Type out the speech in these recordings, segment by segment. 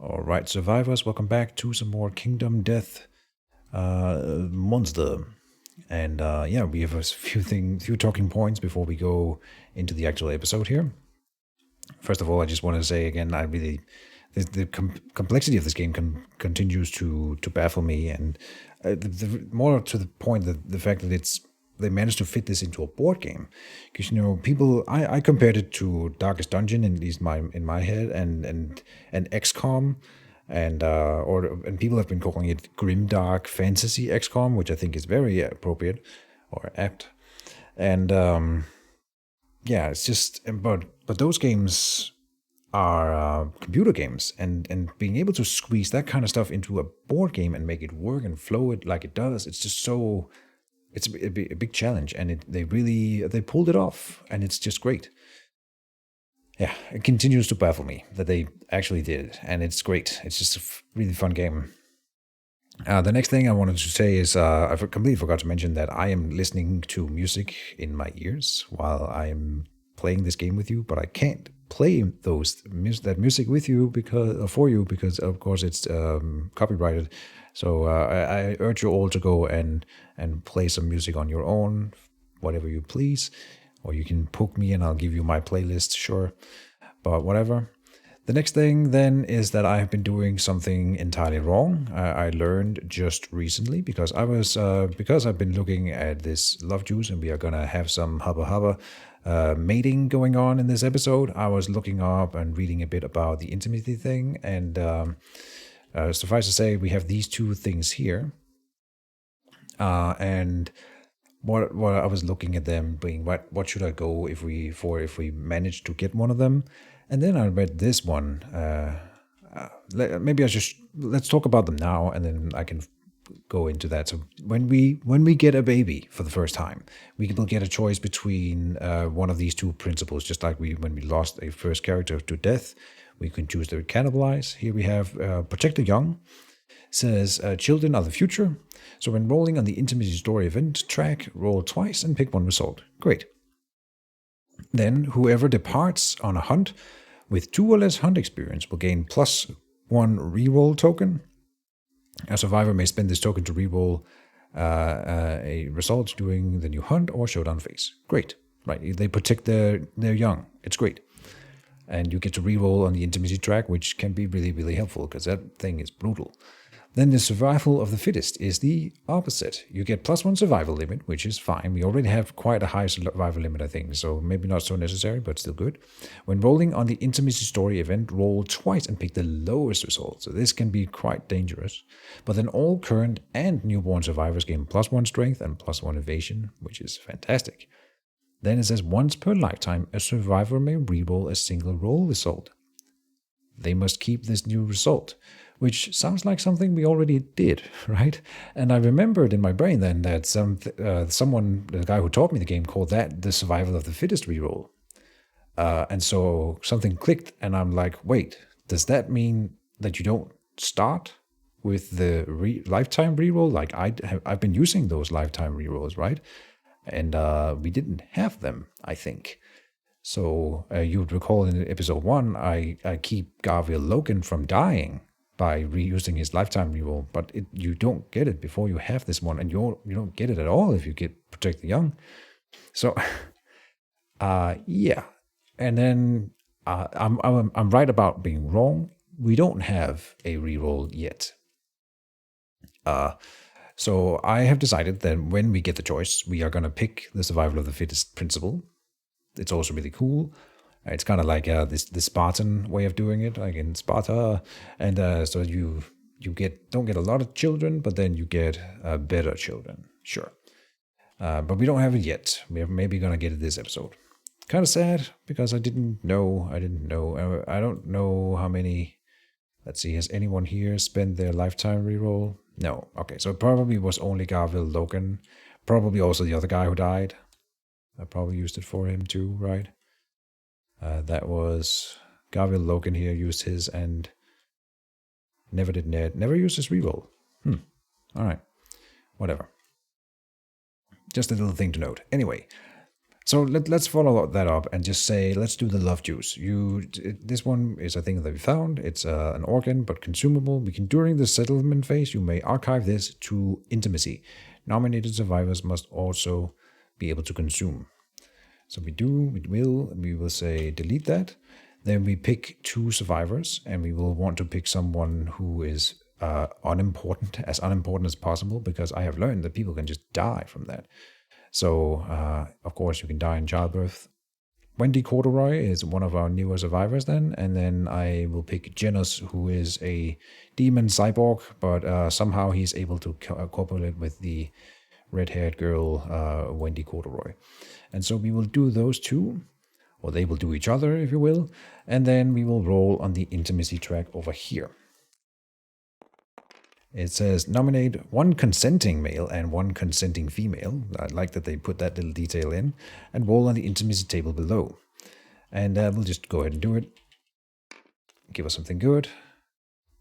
Alright, survivors, welcome back to some more Kingdom Death Monster. And yeah, we have a few talking points before we go into the actual episode here. First of all, I just want to say again, the complexity of this game continues to baffle me, and more to the point that the fact that they managed to fit this into a board game, because people I compared it to Darkest Dungeon, at least in my head, and XCOM, and people have been calling it grim dark fantasy XCOM, which I think is very appropriate or apt, and yeah, it's just but those games are computer games, and being able to squeeze that kind of stuff into a board game and make it work and flow it like it does, it's just so it's a big challenge, and they pulled it off, and it's just great. Yeah, it continues to baffle me that they actually did it, and it's great. It's just a really fun game. The next thing I wanted to say is I completely forgot to mention that I am listening to music in my ears while I'm playing this game with you, but I can't play that music with you because of course it's copyrighted. So I urge you all to go and play some music on your own, whatever you please, or you can poke me and I'll give you my playlist, sure, but whatever. The next thing then is that I have been doing something entirely wrong. I learned just recently because I've been looking at this love juice, and we are gonna have some hubba mating going on in this episode. I was looking up and reading a bit about the intimacy thing, and suffice to say, we have these two things here, and what I was looking at them being what should I go if we manage to get one of them. And then I read this one. Maybe let's talk about them now, and then I can go into that. So when we get a baby for the first time, we will get a choice between one of these two principles. Just like when we lost a first character to death, we can choose to cannibalize. Here we have protect the young. Says children are the future. So when rolling on the intimacy story event track, roll twice and pick one result. Great. Then whoever departs on a hunt with 2 or less hunt experience will gain +1 reroll token. A survivor may spend this token to reroll a result during the new hunt or showdown phase. Great, right? They protect their young. It's great, and you get to reroll on the intimacy track, which can be really, really helpful because that thing is brutal. Then the survival of the fittest is the opposite. You get +1 survival limit, which is fine. We already have quite a high survival limit, I think, so maybe not so necessary, but still good. When rolling on the intimacy story event, roll twice and pick the lowest result. So this can be quite dangerous. But then all current and newborn survivors gain +1 strength and +1 evasion, which is fantastic. Then it says once per lifetime, a survivor may reroll a single roll result. They must keep this new result, which sounds like something we already did, right? And I remembered in my brain then that the guy who taught me the game, called that the survival of the fittest reroll. And so something clicked, and I'm like, wait, does that mean that you don't start with the lifetime reroll? Like I've been using those lifetime rerolls, right? And we didn't have them, I think. So you would recall in episode 1, I keep Garville Logan from dying by reusing his lifetime reroll, but you don't get it before you have this one, and you don't get it at all if you get protect the young. So, yeah, and then I'm right about being wrong. We don't have a reroll yet. So I have decided that when we get the choice, we are gonna pick the survival of the fittest principle. It's also really cool. It's kind of like this Spartan way of doing it, like in Sparta, and so you don't get a lot of children, but then you get better children, sure. But we don't have it yet. We are maybe gonna get it this episode. Kind of sad because I didn't know. I don't know how many. Let's see. Has anyone here spent their lifetime reroll? No. Okay, so it probably was only Garville Logan. Probably also the other guy who died. I probably used it for him too, right? That was Garville Logan here used his, and never did Ned. Never used his reroll. All right. Whatever. Just a little thing to note. Anyway, So let's follow that up and just say, let's do the love juice. This one is a thing that we found. It's an organ, but consumable. During the settlement phase, you may archive this to intimacy. Nominated survivors must also be able to consume. So we will say delete that. Then we pick 2 survivors, and we will want to pick someone who is unimportant as possible, because I have learned that people can just die from that. So, of course, you can die in childbirth. Wendy Corduroy is one of our newer survivors then, and then I will pick Genos, who is a demon cyborg, but somehow he's able to cooperate with the red-haired girl, Wendy Corduroy. And so we will do those 2, or they will do each other, if you will, and then we will roll on the intimacy track over here. It says nominate 1 consenting male and 1 consenting female. I like that they put that little detail in. And roll on the intimacy table below. And we'll just go ahead and do it. Give us something good.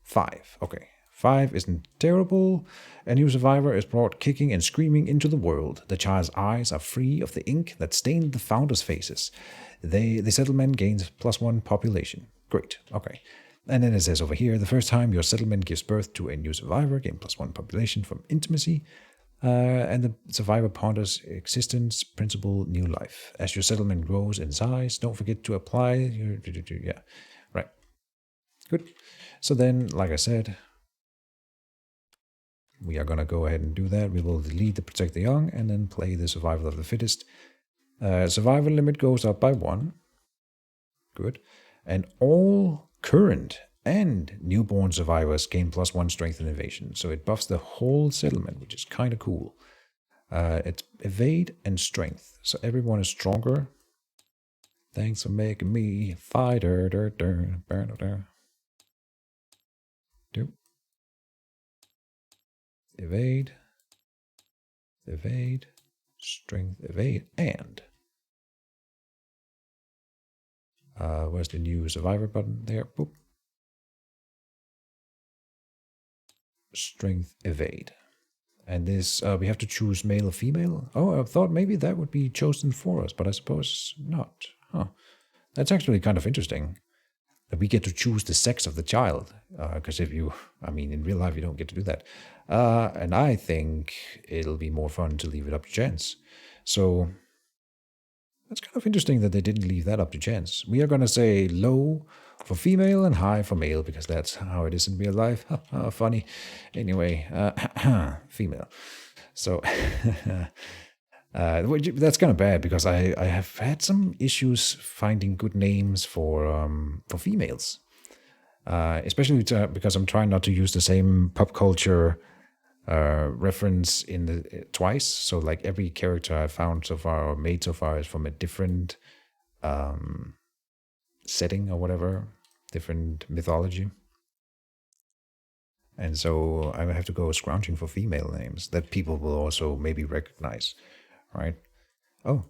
5. Okay. 5 isn't terrible. A new survivor is brought kicking and screaming into the world. The child's eyes are free of the ink that stained the founders' faces. The settlement gains +1 population. Great. Okay. And then it says over here, the first time your settlement gives birth to a new survivor, gain +1 population from intimacy, and the survivor ponders existence, principle, new life. As your settlement grows in size, don't forget to apply your... Yeah, right. Good. So then, like I said, we are going to go ahead and do that. We will delete the protect the young and then play the survival of the fittest. Survival limit goes up by 1. Good. And all current and newborn survivors gain +1 strength and evasion. So it buffs the whole settlement, which is kind of cool. It's evade and strength. So everyone is stronger. Thanks for making me fighter. Do. Evade. Evade. Strength, evade, and... where's the new survivor button? There. Boop. Strength, evade. And this, we have to choose male or female. Oh, I thought maybe that would be chosen for us, but I suppose not. Huh. That's actually kind of interesting. That we get to choose the sex of the child. Because in real life you don't get to do that. And I think it'll be more fun to leave it up to chance. So... It's kind of interesting that they didn't leave that up to chance. We are going to say low for female and high for male, because that's how it is in real life. Funny. Anyway, female. So that's kind of bad, because I have had some issues finding good names for females. Especially because I'm trying not to use the same pop culture reference in the twice. So like every character I found so far or made so far is from a different setting or whatever, different mythology. And so I have to go scrounging for female names that people will also maybe recognize, right? Oh,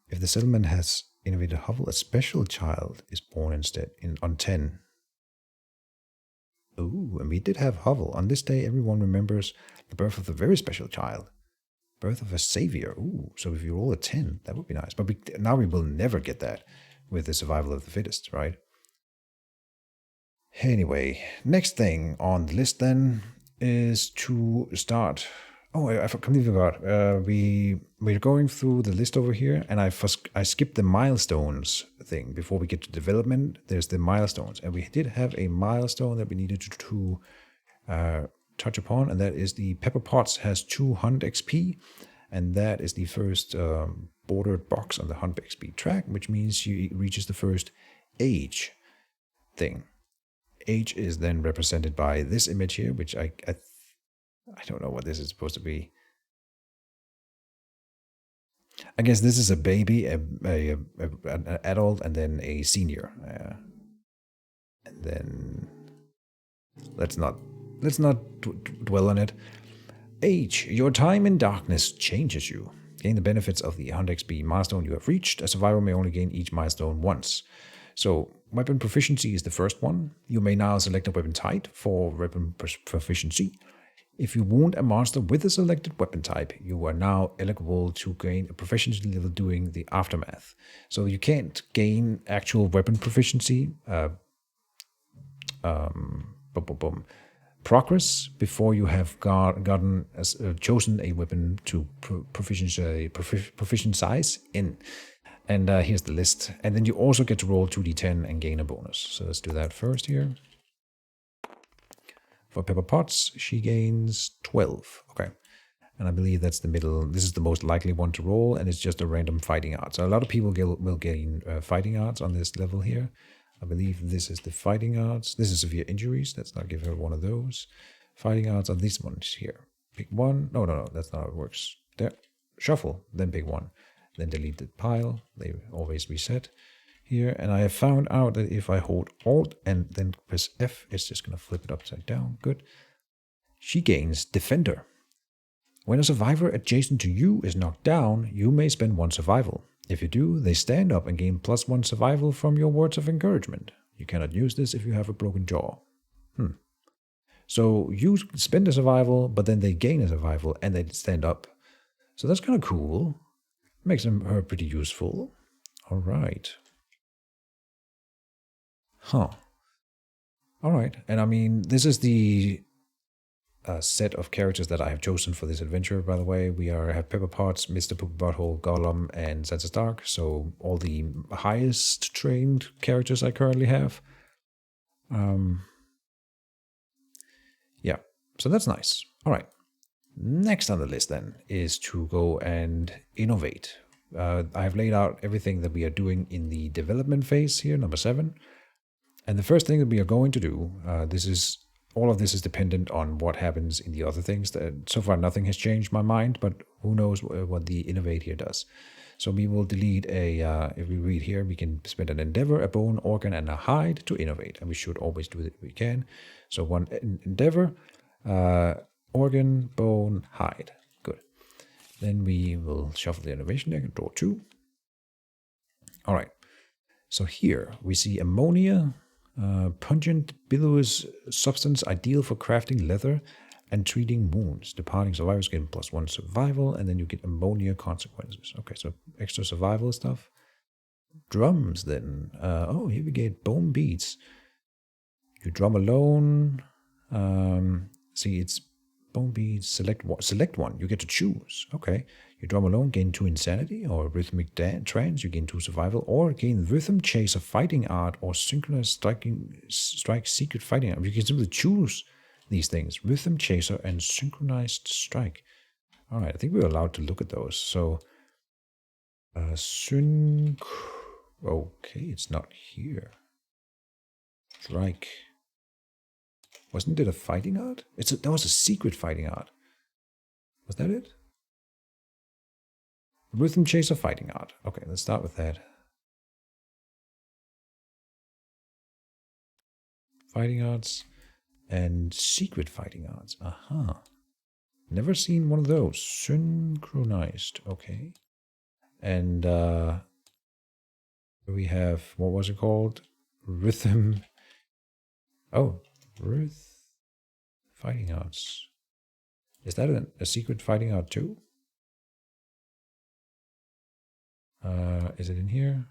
if the settlement has innovated hovel, a special child is born instead on 10. Ooh, and we did have hovel. On this day, everyone remembers the birth of a very special child. Birth of a savior. Ooh, so if you roll a 10, that would be nice. But now we will never get that with the survival of the fittest, right? Anyway, next thing on the list then is to start... Oh, I completely forgot. We're going through the list over here, and I skipped the milestones thing. Before we get to development, there's the milestones. And we did have a milestone that we needed to touch upon, and that is the Pepper Potts has 2 Hunt XP, and that is the first bordered box on the Hunt XP track, which means she reaches the first age thing. Age is then represented by this image here, which I don't know what this is supposed to be. I guess this is a baby, an adult, and then a senior. And then let's not dwell on it. Age. Your time in darkness changes you. Gain the benefits of the Hunt XP milestone you have reached. A survivor may only gain each milestone once. So weapon proficiency is the first one. You may now select a weapon type for weapon proficiency. If you wound a monster with a selected weapon type, you are now eligible to gain a proficiency level during the aftermath. So you can't gain actual weapon proficiency progress before you have chosen a weapon to proficiency in. And here's the list. And then you also get to roll 2d10 and gain a bonus. So let's do that first here. For Pepper Potts, she gains 12. Okay. And I believe that's the middle. This is the most likely one to roll, and it's just a random fighting art. So a lot of people will gain fighting arts on this level here. I believe this is the fighting arts. This is severe injuries. Let's not give her one of those. Fighting arts are these ones here. Pick one. No, that's not how it works. There. Shuffle. Then pick one. Then delete the pile. They always reset here. And I have found out that if I hold Alt and then press F, it's just going to flip it upside down. Good. She gains Defender. When a survivor adjacent to you is knocked down, you may spend 1 survival. If you do, they stand up and gain +1 survival from your words of encouragement. You cannot use this if you have a broken jaw. So you spend a survival, but then they gain a survival and they stand up. So that's kind of cool. Makes her pretty useful. All right. Huh. All right. And I mean, this is the set of characters that I have chosen for this adventure, by the way. We have Pepper Potts, Mr. Poopy Butthole, Gollum, and Sansa Stark. So all the highest trained characters I currently have. Yeah, so that's nice. All right. Next on the list then is to go and innovate. I have laid out everything that we are doing in the development phase here, number 7. And the first thing that we are going to do, all of this is dependent on what happens in the other things. So far, nothing has changed my mind, but who knows what the innovate here does. So we will delete if we read here, we can spend an endeavor, a bone, organ, and a hide to innovate. And we should always do it if we can. So 1 endeavor, organ, bone, hide. Good. Then we will shuffle the innovation deck and draw 2. All right. So here we see ammonia. Pungent, billows substance ideal for crafting leather and treating wounds. Departing survivors get +1 survival, and then you get ammonia consequences. Okay, so extra survival stuff. Drums, then. Here we get bone beads. You drum alone. See, it's bone beads. Select one. You get to choose. Okay. You drum alone, gain 2 insanity, or rhythmic trance, you gain 2 survival, or gain rhythm chaser fighting art, or synchronized strike secret fighting art. You can simply choose these things: rhythm chaser and synchronized strike. All right, I think we're allowed to look at those. So, okay, it's not here. Strike. Wasn't it a fighting art? That was a secret fighting art. Was that it? Rhythm chaser fighting art. Okay, let's start with that. Fighting arts and secret fighting arts. Aha. Never seen one of those. Synchronized. Okay. And we have, what was it called? Rhythm. Oh, fighting arts. Is that a secret fighting art too? Is it in here?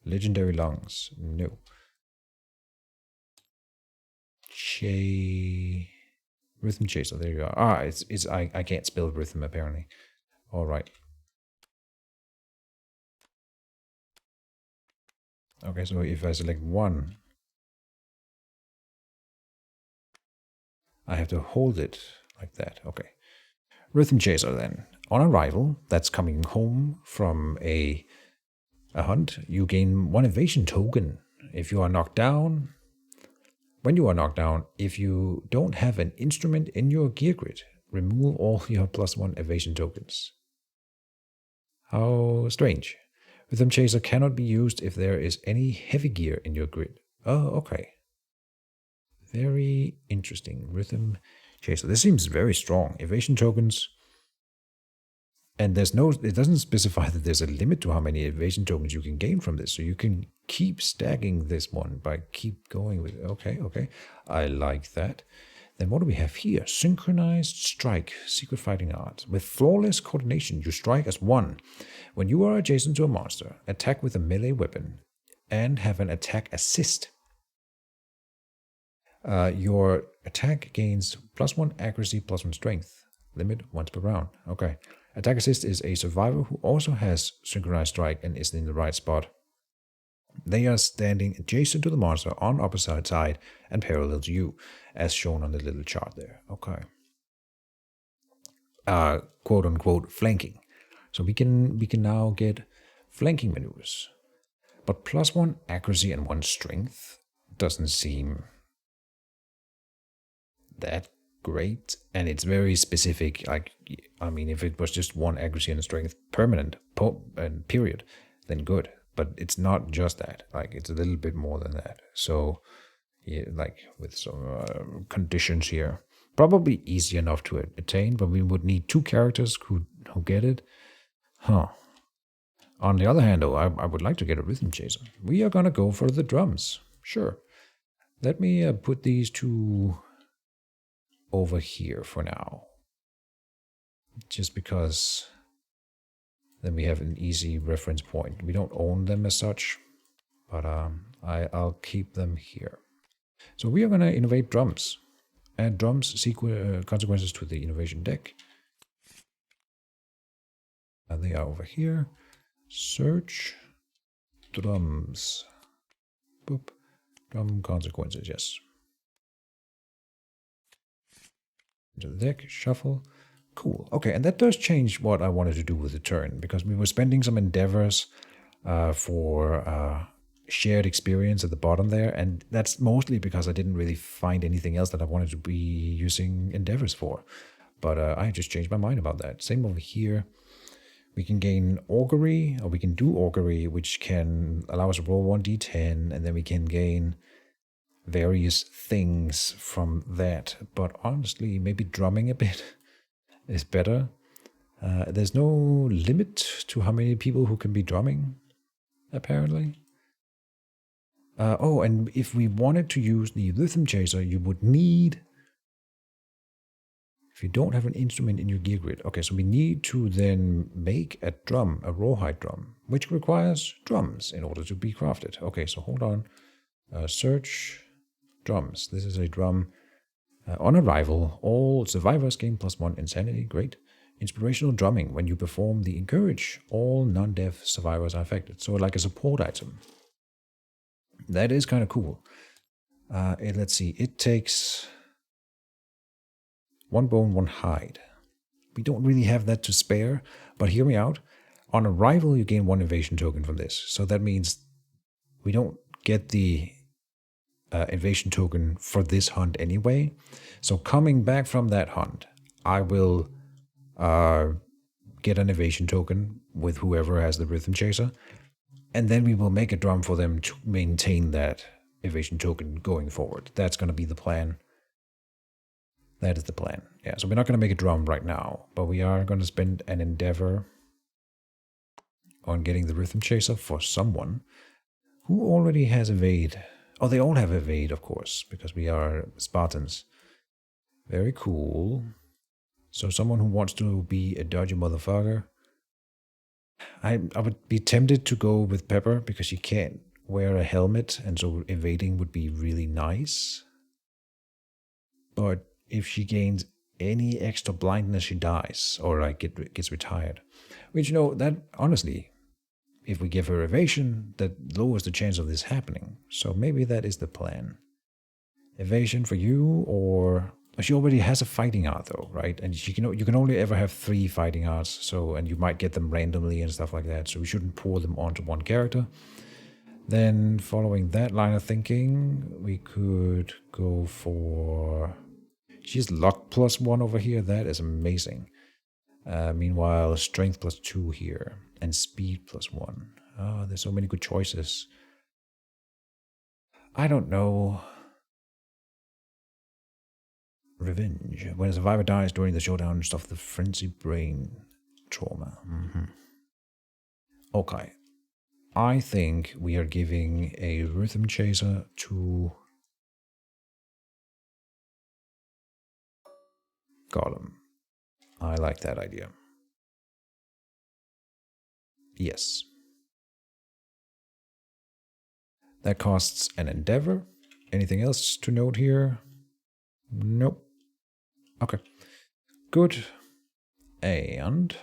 Legendary lungs. No. Rhythm chaser. There you are. I can't spell rhythm apparently. All right. Okay, so if I select 1, I have to hold it like that. Okay. Rhythm chaser then. On arrival, that's coming home from a hunt, you gain 1 evasion token. If you are knocked down, when you are knocked down, if you don't have an instrument in your gear grid, remove all your +1 evasion tokens. How strange. Rhythm chaser cannot be used if there is any heavy gear in your grid. Oh, okay. Very interesting. Rhythm chaser. This seems very strong. Evasion tokens. And it doesn't specify that there's a limit to how many evasion tokens you can gain from this. So you can keep stacking this one by keep going with, okay. I like that. Then what do we have here? Synchronized strike, secret fighting art. With flawless coordination, you strike as one. When you are adjacent to a monster, attack with a melee weapon and have an attack assist. Your attack gains +1 accuracy, +1 strength. Limit once per round. Okay. Attack assist is a survivor who also has synchronized strike and is in the right spot. They are standing adjacent to the monster on opposite side and parallel to you, as shown on the little chart there. Okay. Quote unquote flanking. So we can now get flanking maneuvers. But +1 accuracy and 1 strength doesn't seem that great, and it's very specific. Like, I mean, if it was just 1 accuracy and strength permanent and period, then good. But it's not just that. Like, it's a little bit more than that. So, yeah, like with some conditions here, probably easy enough to attain. But we would need 2 characters who get it. Huh. On the other hand, though, I would like to get a rhythm chaser. We are gonna go for the drums. Sure. Let me put these 2 over here for now, just because then we have an easy reference point. We don't own them as such, but I'll keep them here. So we are going to innovate drums. Add drums consequences to the innovation deck. They are over here. Search drums. Boop. Drum consequences, yes. Into the deck, shuffle. Cool. Okay, and that does change what I wanted to do with the turn, because we were spending some endeavors for shared experience at the bottom there, and that's mostly because I didn't really find anything else that I wanted to be using endeavors for. But I just changed my mind about that. Same over here. We can gain augury, or we can do augury, which can allow us to roll 1d10, and then we can gain various things from that. But honestly, maybe drumming a bit is better. There's no limit to how many people who can be drumming, apparently. And if we wanted to use the rhythm chaser, you would need, if you don't have an instrument in your gear grid, okay, so we need to then make a drum, a rawhide drum, which requires drums in order to be crafted. Okay, so hold on. Search drums. This is a drum. On arrival, all survivors gain +1 insanity. Great. Inspirational drumming. When you perform the encourage, all non-deaf survivors are affected. So like a support item. That is kind of cool. Let's see. It takes 1 bone, 1 hide. We don't really have that to spare, but hear me out. On arrival, you gain 1 evasion token from this. So that means we don't get the evasion token for this hunt anyway. So coming back from that hunt, I will get an evasion token with whoever has the rhythm chaser, and then we will make a drum for them to maintain that evasion token going forward. That's going to be the plan. That is the plan. Yeah, so we're not going to make a drum right now, but we are going to spend an endeavor on getting the rhythm chaser for someone who already has evade. Oh, they all have evade, of course, because we are Spartans. Very cool. So someone who wants to be a dodgy motherfucker. I would be tempted to go with Pepper because she can't wear a helmet, and so evading would be really nice. But if she gains any extra blindness, she dies, or like gets retired. Which, you know, that honestly, if we give her evasion, that lowers the chance of this happening. So maybe that is the plan. Evasion for you, or she already has a fighting art though, right? And you can only ever have 3 fighting arts, so, and you might get them randomly and stuff like that. So we shouldn't pour them onto one character. Then following that line of thinking, we could go for, she's luck +1 over here. That is amazing. Meanwhile, strength +2 here, and speed +1. Oh, there's so many good choices. I don't know. Revenge. When a survivor dies during the showdown, stuff the frenzy brain trauma. Okay. I think we are giving a rhythm chaser to Gollum. I like that idea. Yes. That costs an endeavor. Anything else to note here? Nope. Okay. Good. And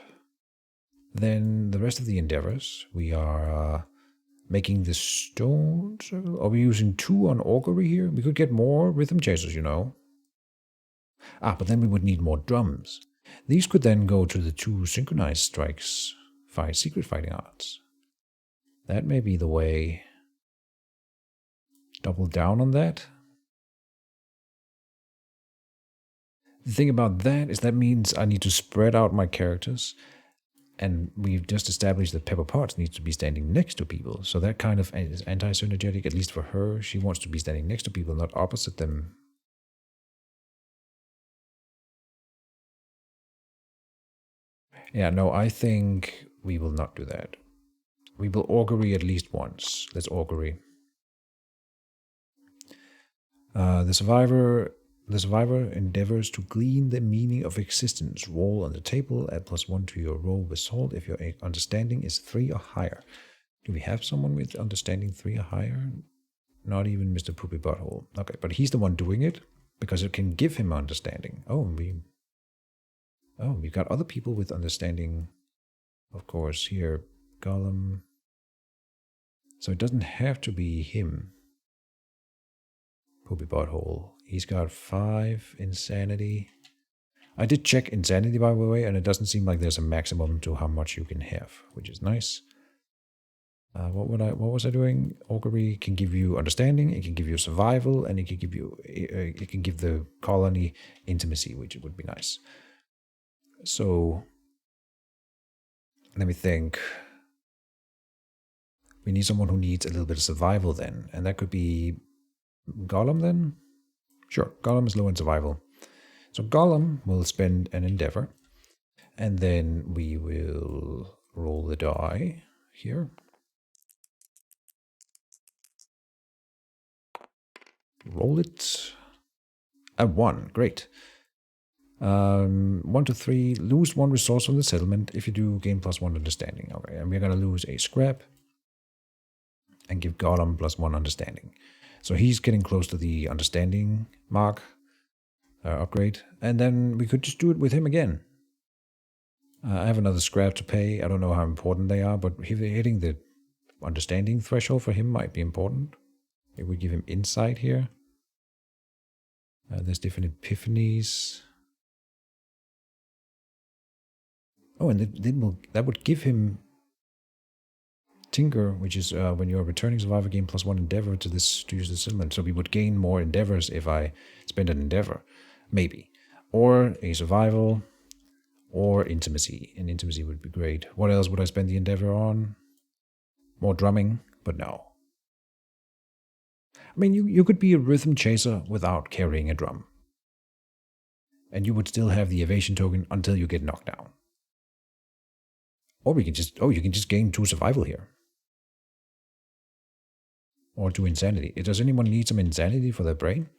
then the rest of the endeavors, we are making the stone circle. Are we using 2 on augury here? We could get more rhythm chasers, you know. But then we would need more drums. These could then go to the 2 synchronized strikes, 5 secret fighting arts. That may be the way. Double down on that. The thing about that is that means I need to spread out my characters. And we've just established that Pepper Potts needs to be standing next to people. So that kind of is anti-synergetic, at least for her. She wants to be standing next to people, not opposite them. Yeah, no, I think we will not do that. We will augury at least once. Let's augury. The survivor endeavors to glean the meaning of existence. Roll on the table, add +1 to your roll with salt if your understanding is 3 or higher. Do we have someone with understanding 3 or higher? Not even Mr. Poopy Butthole. Okay, but he's the one doing it because it can give him understanding. We've got other people with understanding, of course, here. Gollum. So it doesn't have to be him. Poopy Butthole. He's got 5 insanity. I did check insanity, by the way, and it doesn't seem like there's a maximum to how much you can have, which is nice. What was I doing? Augury can give you understanding, it can give you survival, and it can give the colony intimacy, which would be nice. So let me think. We need someone who needs a little bit of survival then, and that could be Gollum then? Sure, Gollum is low in survival. So Gollum will spend an endeavor, and then we will roll the die here. Roll it. A 1, great. 1 to 3, lose 1 resource from the settlement. If you do, gain +1 understanding. Okay, and we're going to lose a scrap and give Gollum +1 understanding. So he's getting close to the understanding mark upgrade. And then we could just do it with him again. I have another scrap to pay. I don't know how important they are, but hitting the understanding threshold for him might be important. Maybe we give him insight here. There's different epiphanies. Oh, and that would give him Tinker, which is when you're a returning survivor, gain +1 endeavor to use the settlement. So we would gain more endeavors if I spend an endeavor, maybe, or a survival, or intimacy. And intimacy would be great. What else would I spend the endeavor on? More drumming, but no. I mean, you could be a rhythm chaser without carrying a drum, and you would still have the evasion token until you get knocked down. Or we can just you can just gain 2 survival here. Or 2 insanity. Does anyone need some insanity for their brain?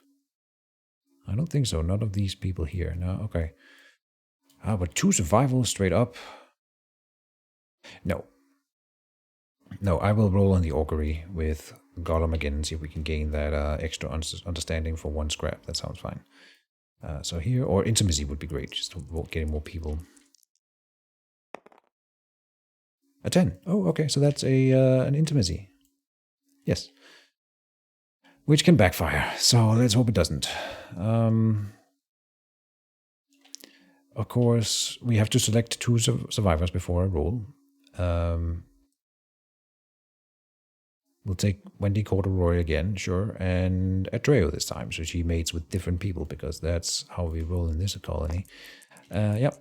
I don't think so. None of these people here. No, okay. But 2 survival straight up. No. No, I will roll on the augury with Gollum again and see if we can gain that extra understanding for 1 scrap. That sounds fine. So here, or intimacy would be great, just getting more people. A 10. Oh, okay, so that's an intimacy. Yes. Which can backfire, so let's hope it doesn't. Of course, we have to select 2 survivors before I roll. We'll take Wendy Corduroy again, sure, and Atreo this time, so she mates with different people, because that's how we roll in this colony. Yep.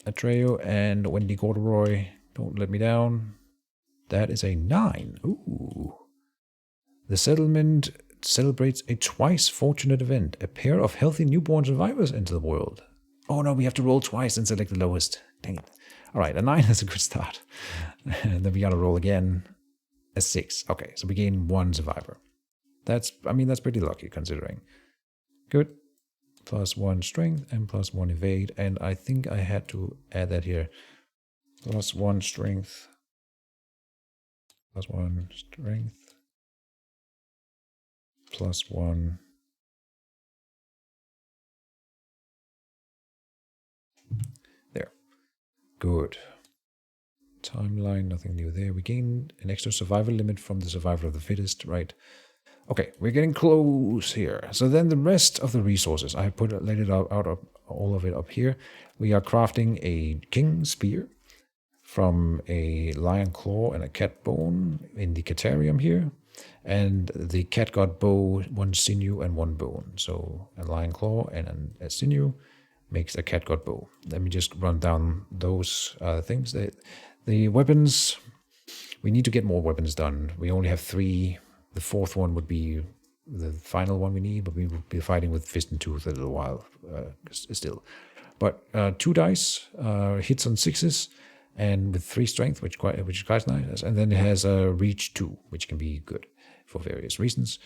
Atreo and Wendy Corduroy, don't let me down. That is a 9. Ooh. The settlement celebrates a twice fortunate event. A pair of healthy newborn survivors enter the world. Oh no, we have to roll twice and select the lowest. Dang it. All right, a 9 is a good start. And then we got to roll again. A 6. Okay, so we gain 1 survivor. That's pretty lucky considering. Good. +1 strength and +1 evade. And I think I had to add that here. +1 strength. +1 strength. +1. There. Good. Timeline, nothing new there. We gain an extra survival limit from the survival of the fittest, right? Okay, we're getting close here. So then the rest of the resources, I laid it out all of it up here. We are crafting a king spear from a lion claw and a cat bone in the catarium here. And the cat got bow, 1 sinew and 1 bone. So a lion claw and a sinew makes a cat got bow. Let me just run down those things. The weapons, we need to get more weapons done. We only have 3. The 4th one would be the final one we need, but we will be fighting with Fist and Tooth a little while still. But 2 dice, hits on 6s, and with 3 strength, which is quite nice. And then it has a reach 2, which can be good for various reasons.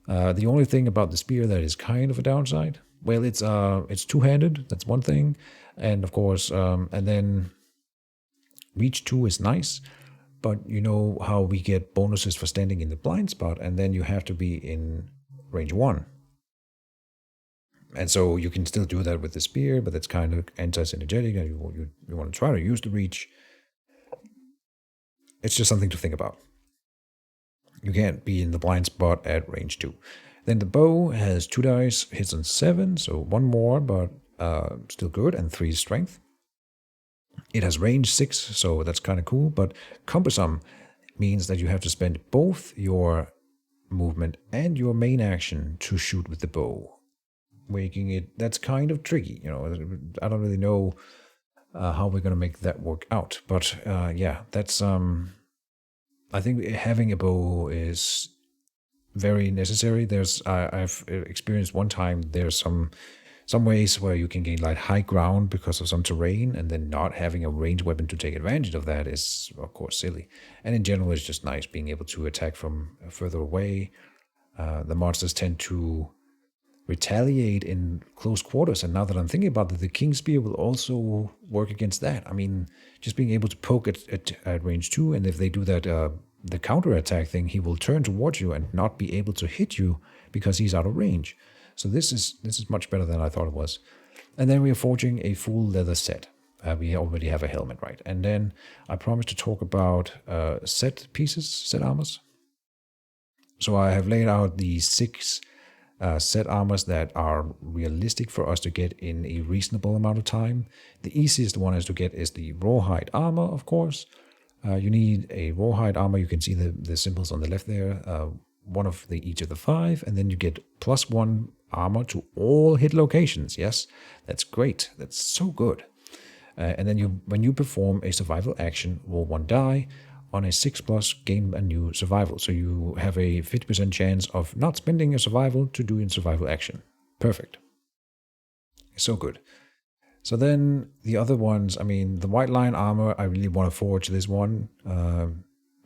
The only thing about the spear that is kind of a downside, well, it's two-handed. That's one thing, and of course, and then reach 2 is nice. But you know how we get bonuses for standing in the blind spot, and then you have to be in range 1. And so you can still do that with the spear, but that's kind of anti-synergetic, and you want to try to use the reach. It's just something to think about. You can't be in the blind spot at range 2. Then the bow has 2 dice, hits on 7, so 1 more, but still good, and 3 strength. It has range 6, so that's kind of cool, but cumbersome means that you have to spend both your movement and your main action to shoot with the bow, making it, that's kind of tricky. You know, I don't really know how we're going to make that work out, but yeah, that's, I think having a bow is very necessary. I've experienced one time, there's some ways where you can gain like high ground because of some terrain, and then not having a ranged weapon to take advantage of that is, of course, silly. And in general, it's just nice being able to attack from further away. The monsters tend to retaliate in close quarters, and now that I'm thinking about it, the King Spear will also work against that. I mean, just being able to poke at range 2, and if they do that, the counter attack thing, he will turn towards you and not be able to hit you because he's out of range. So this is much better than I thought it was. And then we are forging a full leather set. We already have a helmet, right? And then I promised to talk about set pieces, set armors. So I have laid out the 6 set armors that are realistic for us to get in a reasonable amount of time. The easiest one is to get is the Rawhide Armor, of course. You need a Rawhide Armor. You can see the symbols on the left there. One of each of the 5, and then you get +1 armor to all hit locations. Yes, that's great. That's so good. And then when you perform a survival action, roll 1 die. On a 6+, gain a new survival. So you have a 50% chance of not spending a survival to do a survival action. Perfect. So good. So then the other ones, I mean, the White Lion Armor, I really want to forge this one.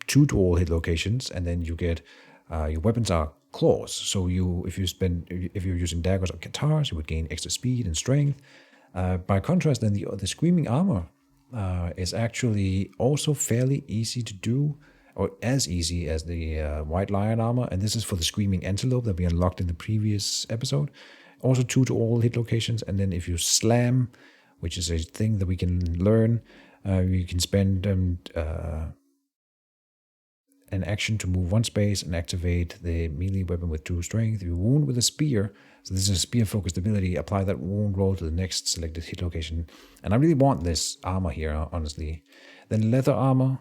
2 to all hit locations, and then you get your weapons are claws. So if you're using daggers or katars, you would gain extra speed and strength. By contrast, then the Screaming Armor is actually also fairly easy to do, or as easy as the White Lion Armor. And this is for the Screaming Antelope that we unlocked in the previous episode. Also 2 to all hit locations. And then if you slam, which is a thing that we can learn, you can spend an action to move 1 space and activate the melee weapon with 2 strength. If you wound with a spear, so this is a spear-focused ability, apply that wound roll to the next selected hit location. And I really want this armor here, honestly. Then leather armor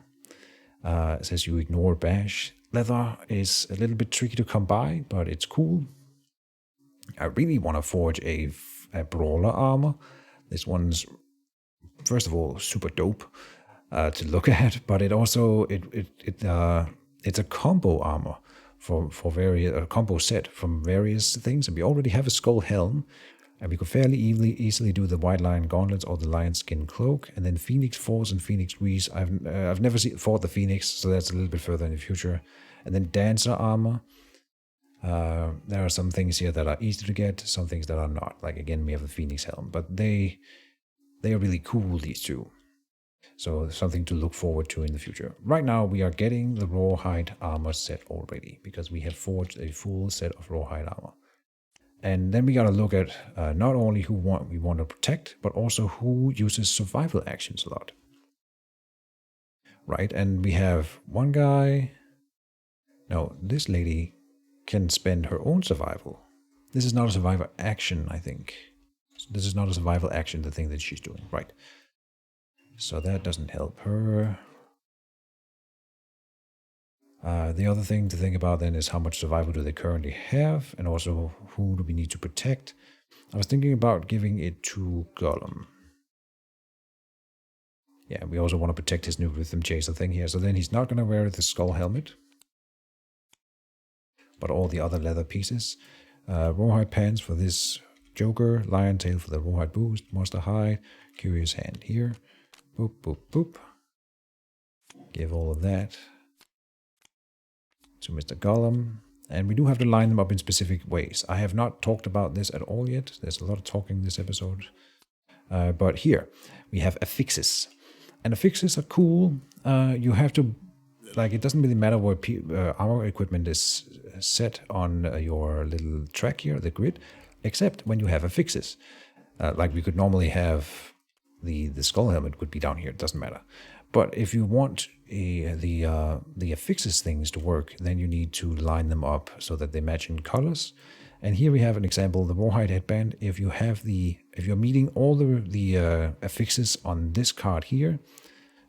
says you ignore bash. Leather is a little bit tricky to come by, but it's cool. I really want to forge a brawler armor. This one's, first of all, super dope to look at, but it also it's a combo armor for various combo set from various things, and we already have a skull helm. And we could fairly easily do the white lion gauntlets or the lion skin cloak, and then Phoenix Force and Phoenix Grease. I've never fought the Phoenix, so that's a little bit further in the future. And then Dancer Armor. There are some things here that are easy to get, some things that are not. Like again, we have the Phoenix Helm, but they are really cool, these two. So something to look forward to in the future. Right now, we are getting the Rawhide Armor set already, because we have forged a full set of Rawhide Armor. And then we gotta look at not only who we want to protect, but also who uses survival actions a lot. Right, and we have one guy... No, this lady can spend her own survival. This is not a survival action, I think. This is not a survival action, the thing that she's doing. Right. So that doesn't help her. The other thing to think about then is how much survival do they currently have, and also who do we need to protect. I was thinking about giving it to Gollum. Yeah, we also want to protect his new rhythm chaser thing here, so then he's not going to wear the skull helmet, but all the other leather pieces. Rawhide pants for this Joker, lion tail for the rawhide boost, monster hide, curious hand here. Boop, boop, boop. Give all of that to Mr. Gollum. And we do have to line them up in specific ways. I have not talked about this at all yet. There's a lot of talking this episode. But here, we have affixes. And affixes are cool. You have to... Like, it doesn't really matter what armor equipment is set on your little track here, the grid, except when you have affixes. Like, we could normally have the skull helmet would be down here. It doesn't matter. But if you want the affixes things to work, then you need to line them up so that they match in colors. And here we have an example, the Rawhide headband. If you're meeting all the affixes on this card here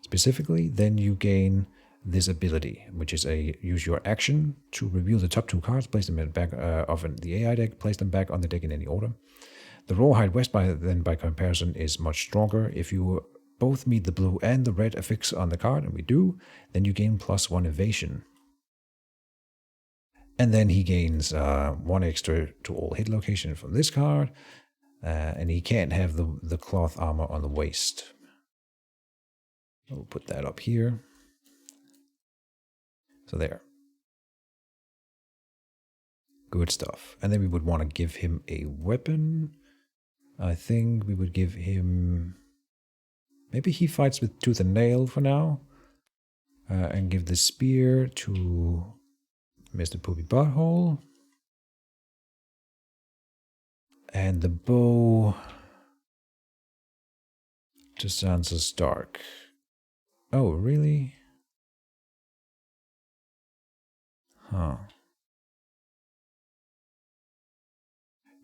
specifically, then you gain this ability, which is use your action to reveal the top two cards, place them in the back of the AI deck, place them back on the deck in any order. The Rawhide West by comparison is much stronger. If you both meet the blue and the red affix on the card, and we do, then you gain +1 evasion. And then he gains 1 extra to all hit location from this card, and he can't have the cloth armor on the waist. We'll put that up here. So there. Good stuff. And then we would want to give him a weapon. I think we would give him... Maybe he fights with tooth and nail for now. And give the spear to Mr. Poopy Butthole. And the bow to Sansa Stark. Oh, really? Huh.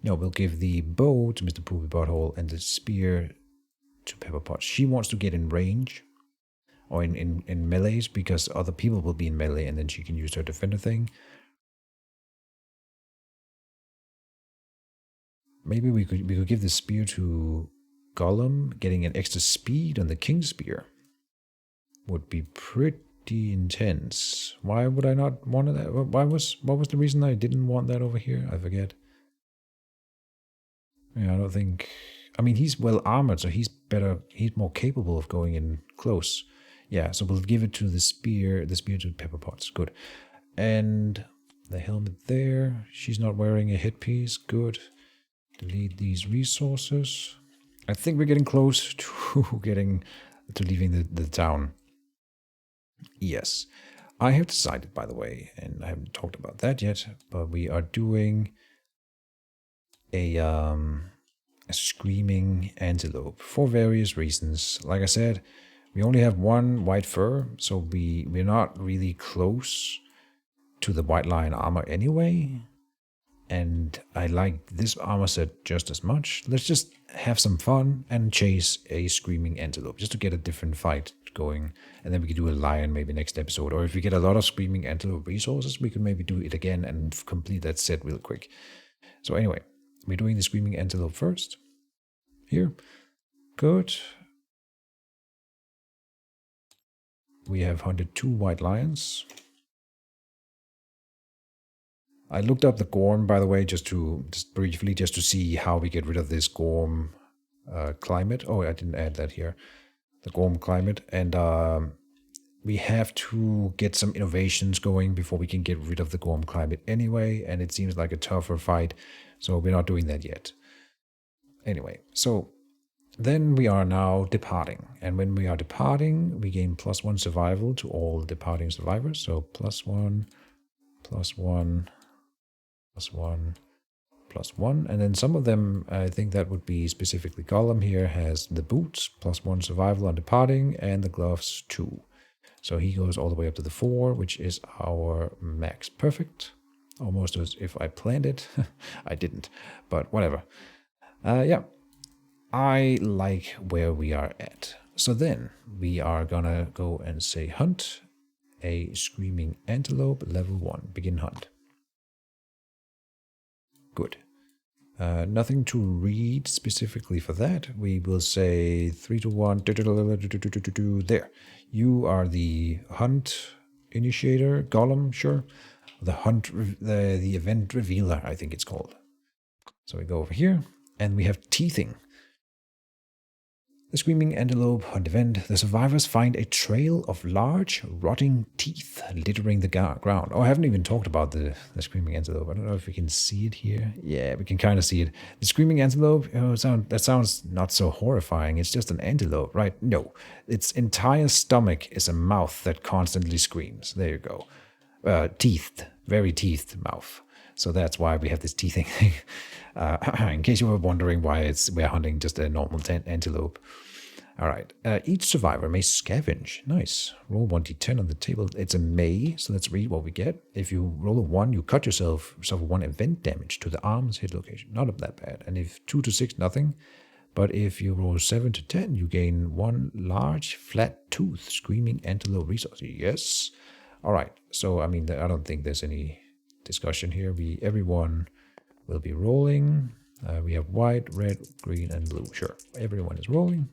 No, we'll give the bow to Mr. Poopy Butthole and the spear to Pepper Potts. She wants to get in range or in melees because other people will be in melee and then she can use her defender thing. Maybe we could give the spear to Gollum. Getting an extra speed on the King's Spear would be pretty intense. Why would I not want that? What was the reason I didn't want that over here? I forget. Yeah, I don't think... I mean, he's well armored, so he's more capable of going in close. Yeah, so we'll give it to the spear to Pepper Potts. Good. And the helmet there. She's not wearing a headpiece. Good. Delete these resources. I think we're getting close to leaving the town. Yes. I have decided, by the way, and I haven't talked about that yet, but we are doing a screaming antelope for various reasons. Like I said, we only have one white fur, so we're not really close to the white lion armor anyway. And I like this armor set just as much. Let's just have some fun and chase a screaming antelope just to get a different fight going. And then we could do a lion maybe next episode. Or if we get a lot of screaming antelope resources, we could maybe do it again and complete that set real quick. So anyway, we're doing the screaming antelope first. Here. Good. We have hunted 2 white lions. I looked up the Gorm, by the way, just briefly, just to see how we get rid of this Gorm climate. Oh, I didn't add that here. The Gorm climate. And we have to get some innovations going before we can get rid of the Gorm climate anyway. And it seems like a tougher fight. So we're not doing that yet. Anyway, so then we are now departing. And when we are departing, we gain +1 survival to all departing survivors. So +1, +1, +1, +1. And then some of them, I think that would be specifically Gollum here, has the boots, +1 survival on departing, and the gloves 2. So he goes all the way up to the 4, which is our max. Perfect. Almost as if I planned it. I didn't, but whatever. Yeah. I like where we are at. So then we are gonna go and say hunt a screaming antelope level 1. Begin hunt. Good. Nothing to read specifically for that. We will say 3 to 1. There. You are the hunt initiator, Gollum, sure. The hunt, the event revealer, I think it's called. So we go over here, and we have teething. The screaming antelope hunt event. The survivors find a trail of large, rotting teeth littering the ground. Oh, I haven't even talked about the screaming antelope. I don't know if we can see it here. Yeah, we can kind of see it. The screaming antelope, that sounds not so horrifying. It's just an antelope, right? No. Its entire stomach is a mouth that constantly screams. There you go. Teethed. Very teethed mouth. So that's why we have this teething thing. In case you were wondering why we're hunting just a normal antelope. All right. Each survivor may scavenge. Nice. Roll 1d10 on the table. It's a may, so let's read what we get. If you roll a 1, you cut yourself, suffer 1 event damage to the arm's hit location. Not that bad. And if 2 to 6, nothing. But if you roll 7 to 10, you gain 1 large, flat tooth, screaming antelope resource. Yes. All right. So, I mean, I don't think there's any discussion here. Everyone will be rolling. We have white, red, green, and blue. Sure. Everyone is rolling.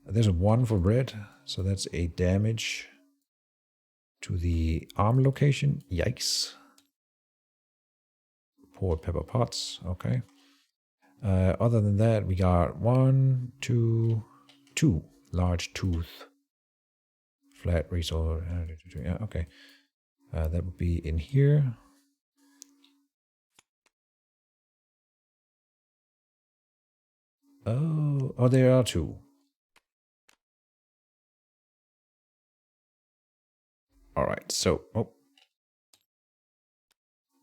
There's a 1 for red, so that's a damage to the arm location. Yikes. Poor Pepper Potts. Okay. Other than that, we got 1, 2 large tooth. Flat resource. Yeah, okay. That would be in here. Oh, there are 2. All right, so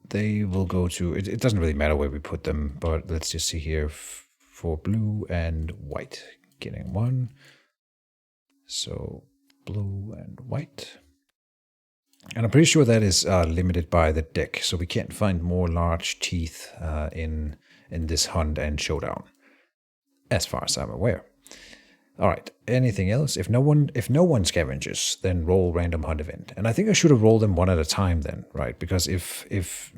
they will go to. It doesn't really matter where we put them, but let's just see here for blue and white. Getting 1. So blue and white. And I'm pretty sure that is limited by the deck, so we can't find more large teeth in this hunt and showdown, as far as I'm aware. All right. Anything else? If no one scavenges, then roll random hunt event. And I think I should have rolled them 1 at a time then, right? Because if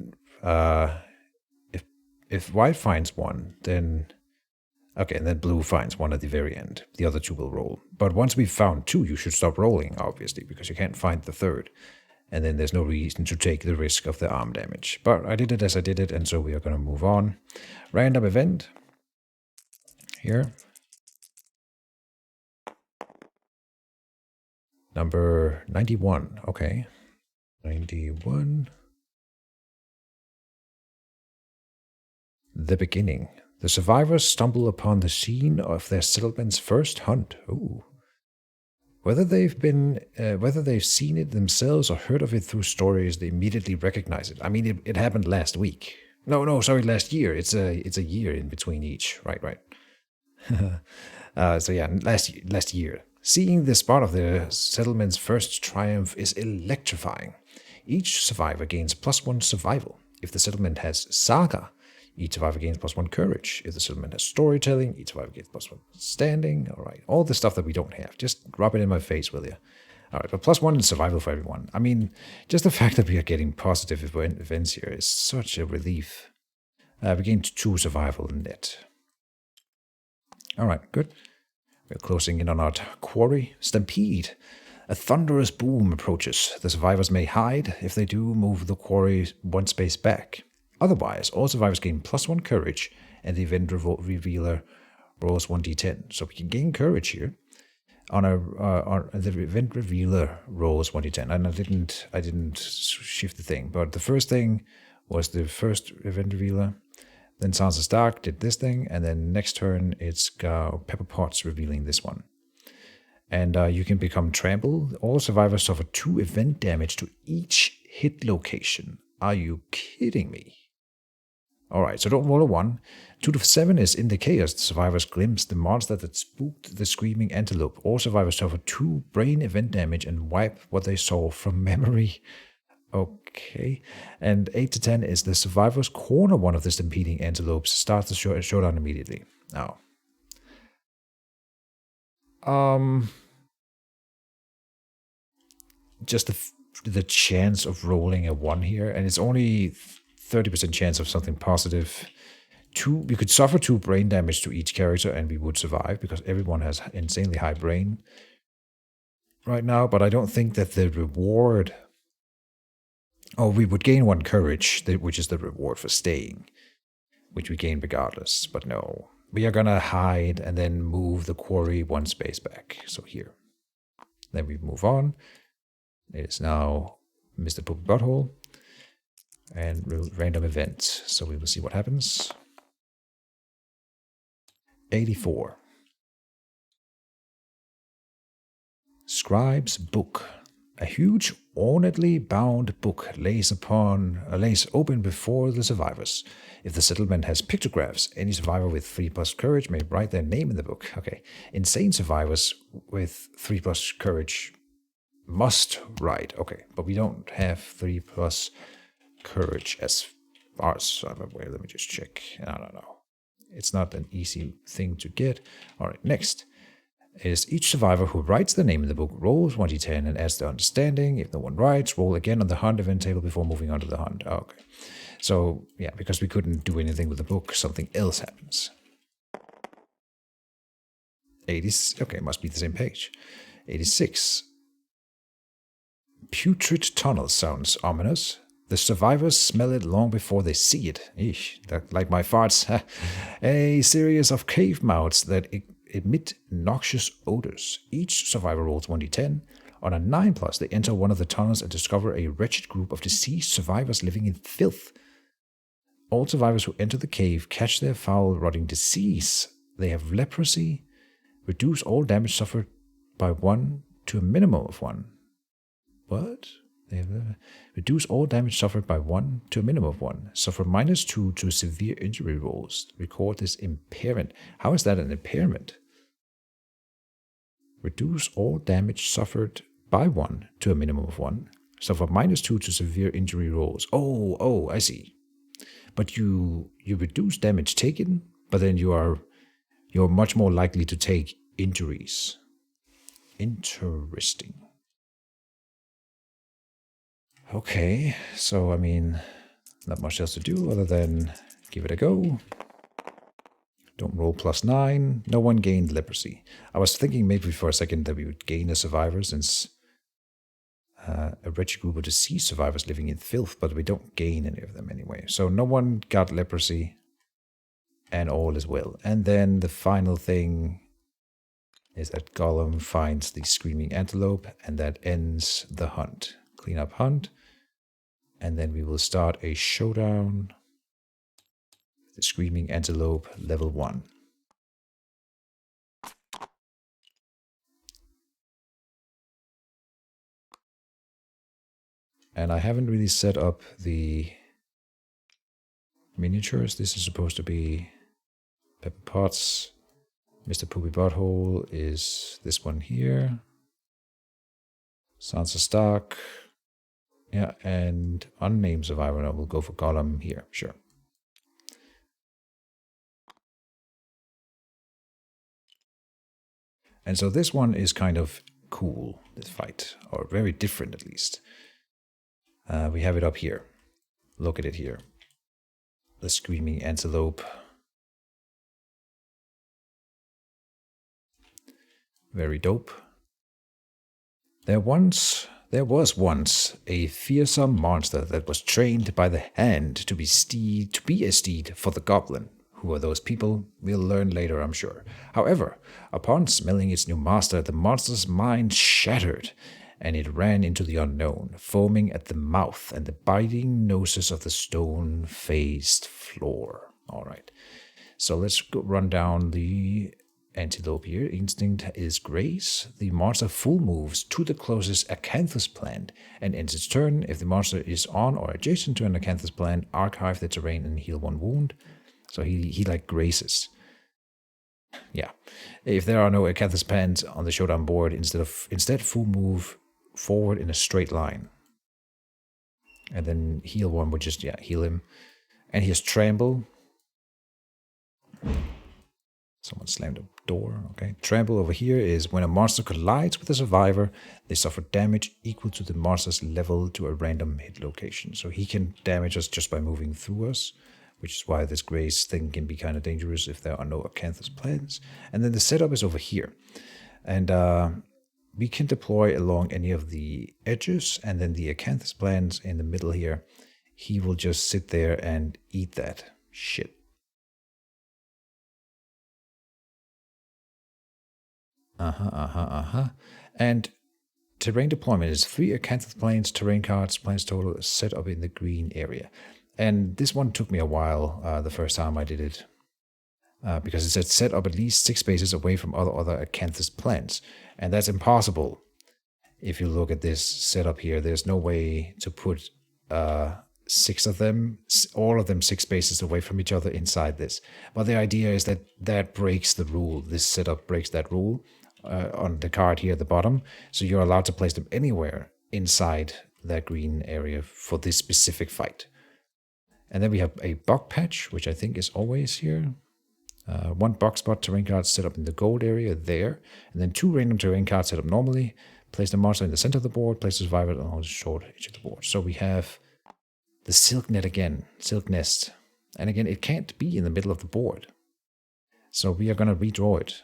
white finds 1, then okay, and then blue finds 1 at the very end. The other 2 will roll. But once we've found 2, you should stop rolling, obviously, because you can't find the 3rd. And then there's no reason to take the risk of the arm damage. But I did it as I did it, and so we are going to move on. Random event. Here. Number 91. Okay. 91. The beginning. The survivors stumble upon the scene of their settlement's first hunt. Ooh. Whether they've seen it themselves or heard of it through stories, they immediately recognize it. I mean, it happened last week. No, sorry, last year. It's a year in between each. Right. So yeah, last year. Seeing this part of the settlement's first triumph is electrifying. Each survivor gains +1 survival. If the settlement has saga, each survivor gains +1 courage. If the settlement has storytelling, each survivor gains +1 standing. All right, all the stuff that we don't have. Just rub it in my face, will you? All right, but +1 survival for everyone. I mean, just the fact that we are getting positive events here is such a relief. We gained 2 survival net. All right, good. We're closing in on our quarry. Stampede. A thunderous boom approaches. The survivors may hide. If they do, move the quarry one space back. Otherwise, all survivors gain +1 courage, and the event revealer rolls 1d10. So we can gain courage here. On the event revealer rolls 1d10, and I didn't shift the thing, but the first thing was the first event revealer. Then Sansa Stark did this thing, and then next turn it's Pepper Potts revealing this one. And you can become trampled. All survivors suffer 2 event damage to each hit location. Are you kidding me? Alright, so don't roll a 1. 2 to 7 is in the chaos. The survivors glimpse the monster that spooked the screaming antelope. All survivors suffer 2 brain event damage and wipe what they saw from memory. Okay. And 8 to 10 is the survivors corner one of the stampeding antelopes. Start the showdown immediately. Now. Just the chance of rolling a 1 here, and it's only 30% chance of something positive. We could suffer 2 brain damage to each character and we would survive because everyone has insanely high brain right now, but I don't think that the reward... Oh, we would gain 1 courage, which is the reward for staying, which we gain regardless, but no. We are gonna hide and then move the quarry 1 space back, so here. Then we move on. It is now Mr. Poopy Butthole. And random event. So we will see what happens. 84. Scribe's Book. A huge, ornately bound book lays open before the survivors. If the settlement has pictographs, any survivor with 3+ courage may write their name in the book. Okay. Insane survivors with 3+ courage must write. Okay, but we don't have 3+ courage as far as I'm aware. Let me just check. No. It's not an easy thing to get. All right, next is each survivor who writes the name in the book rolls 1d10 and adds the understanding. If no one writes, roll again on the hunt event table before moving on to the hunt. Okay. So, yeah, because we couldn't do anything with the book, something else happens. 80, okay, must be the same page. 86. Putrid tunnel sounds ominous. The survivors smell it long before they see it. Eesh, like my farts. A series of cave mouths that emit noxious odors. Each survivor rolls 1d10. On a 9+, they enter one of the tunnels and discover a wretched group of deceased survivors living in filth. All survivors who enter the cave catch their foul, rotting disease. They have leprosy. Reduce all damage suffered by 1 to a minimum of 1. What? They have reduce all damage suffered by 1 to a minimum of 1. Suffer -2 to severe injury rolls. Record this impairment. How is that an impairment? Reduce all damage suffered by 1 to a minimum of 1. Suffer -2 to severe injury rolls. Oh, I see. But you reduce damage taken, but then you're much more likely to take injuries. Interesting. Okay, so I mean, not much else to do other than give it a go. Don't roll +9. No one gained leprosy. I was thinking maybe for a second that we would gain a survivor since a wretched group of deceased survivors living in filth, but we don't gain any of them anyway. So no one got leprosy, and all is well. And then the final thing is that Gollum finds the screaming antelope, and that ends the hunt. Clean up hunt. And then we will start a showdown. The screaming antelope, level 1. And I haven't really set up the miniatures. This is supposed to be Pepper Potts. Mr. Poopy Butthole is this one here. Sansa Stark. Yeah, and unnamed survivor. No, we'll go for Gollum here. Sure. And so this one is kind of cool, this fight, or very different at least. We have it up here. Look at it here. The screaming antelope. Very dope. There was once a fearsome monster that was trained by the hand to be a steed for the goblin. Who are those people? We'll learn later, I'm sure. However, upon smelling its new master, the monster's mind shattered, and it ran into the unknown, foaming at the mouth and the biting noses of the stone-faced floor. All right, so let's go run down the Antelope here. Instinct is grace. The monster full moves to the closest acanthus plant and ends its turn. If the monster is on or adjacent to an acanthus plant, archive the terrain and heal one wound. So he like graces. Yeah. If there are no acanthus plants on the showdown board, instead full move forward in a straight line. And then heal one would just heal him. And he has trample. Someone slammed a door. Okay. Trample over here is when a monster collides with a survivor, they suffer damage equal to the monster's level to a random hit location. So he can damage us just by moving through us, which is why this grace thing can be kind of dangerous if there are no acanthus plants. And then the setup is over here. And we can deploy along any of the edges, and then the acanthus plants in the middle here, he will just sit there and eat that shit. And terrain deployment is 3 acanthus planes, terrain cards, plans total set up in the green area. And this one took me a while the first time I did it. Because it said set up at least 6 spaces away from other acanthus plants. And that's impossible. If you look at this setup here, there's no way to put 6 of them, all of them 6 spaces away from each other inside this. But the idea is that breaks the rule. This setup breaks that rule on the card here at the bottom. So you're allowed to place them anywhere inside that green area for this specific fight. And then we have a bug patch, which I think is always here. 1 bug spot terrain card set up in the gold area there. And then 2 random terrain cards set up normally. Place the monster in the center of the board. Place the survivor on the short edge of the board. So we have the silk net again. Silk nest. And again, it can't be in the middle of the board. So we are going to redraw it.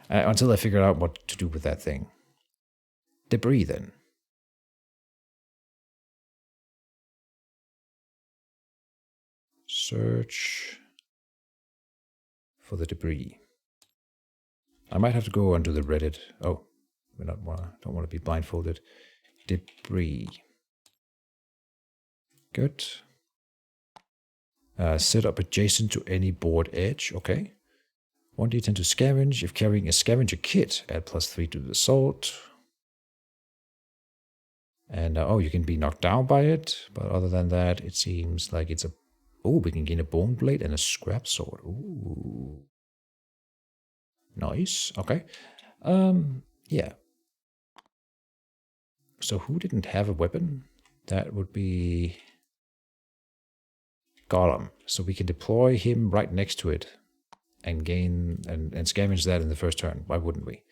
Until I figure out what to do with that thing. Debris then. Search for the debris. I might have to go onto the Reddit. Oh, we don't want to be blindfolded. Debris. Good. Set up adjacent to any board edge. Okay. 1d10 to scavenge. If carrying a scavenger kit, add +3 to the assault. And you can be knocked down by it. But other than that, it seems like it's a... Oh, we can gain a bone blade and a scrap sword. Ooh. Nice. Okay. Yeah. So who didn't have a weapon? That would be Gollum. So we can deploy him right next to it and gain and scavenge that in the first turn. Why wouldn't we?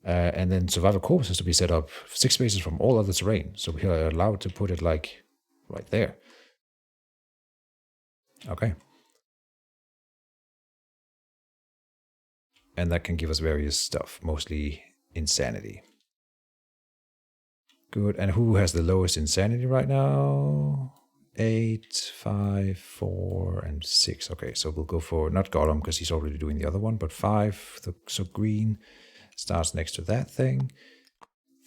And then survivor corpse has to be set up 6 spaces from all other terrain. So we are allowed to put it like right there. Okay. And that can give us various stuff, mostly insanity. Good. And who has the lowest insanity right now? 8, 5, 4, and 6. Okay, so we'll go for not Gollum because he's already doing the other one, but 5. So green starts next to that thing.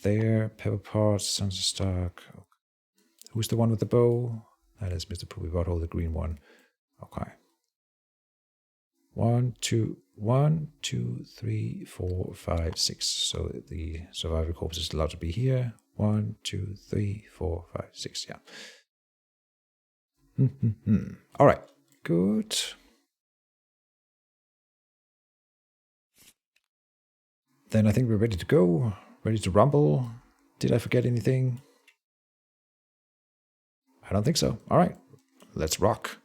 There, Pepper Potts, Sansa Stark. Who's the one with the bow? That is Mr. Poopy Butthole, the green one. Okay. 1, 2, 3, 4, 5, 6. So the survivor corpse is allowed to be here. 1, 2, 3, 4, 5, 6. Yeah. All right. Good. Then I think we're ready to go. Ready to rumble. Did I forget anything? I don't think so. All right. Let's rock.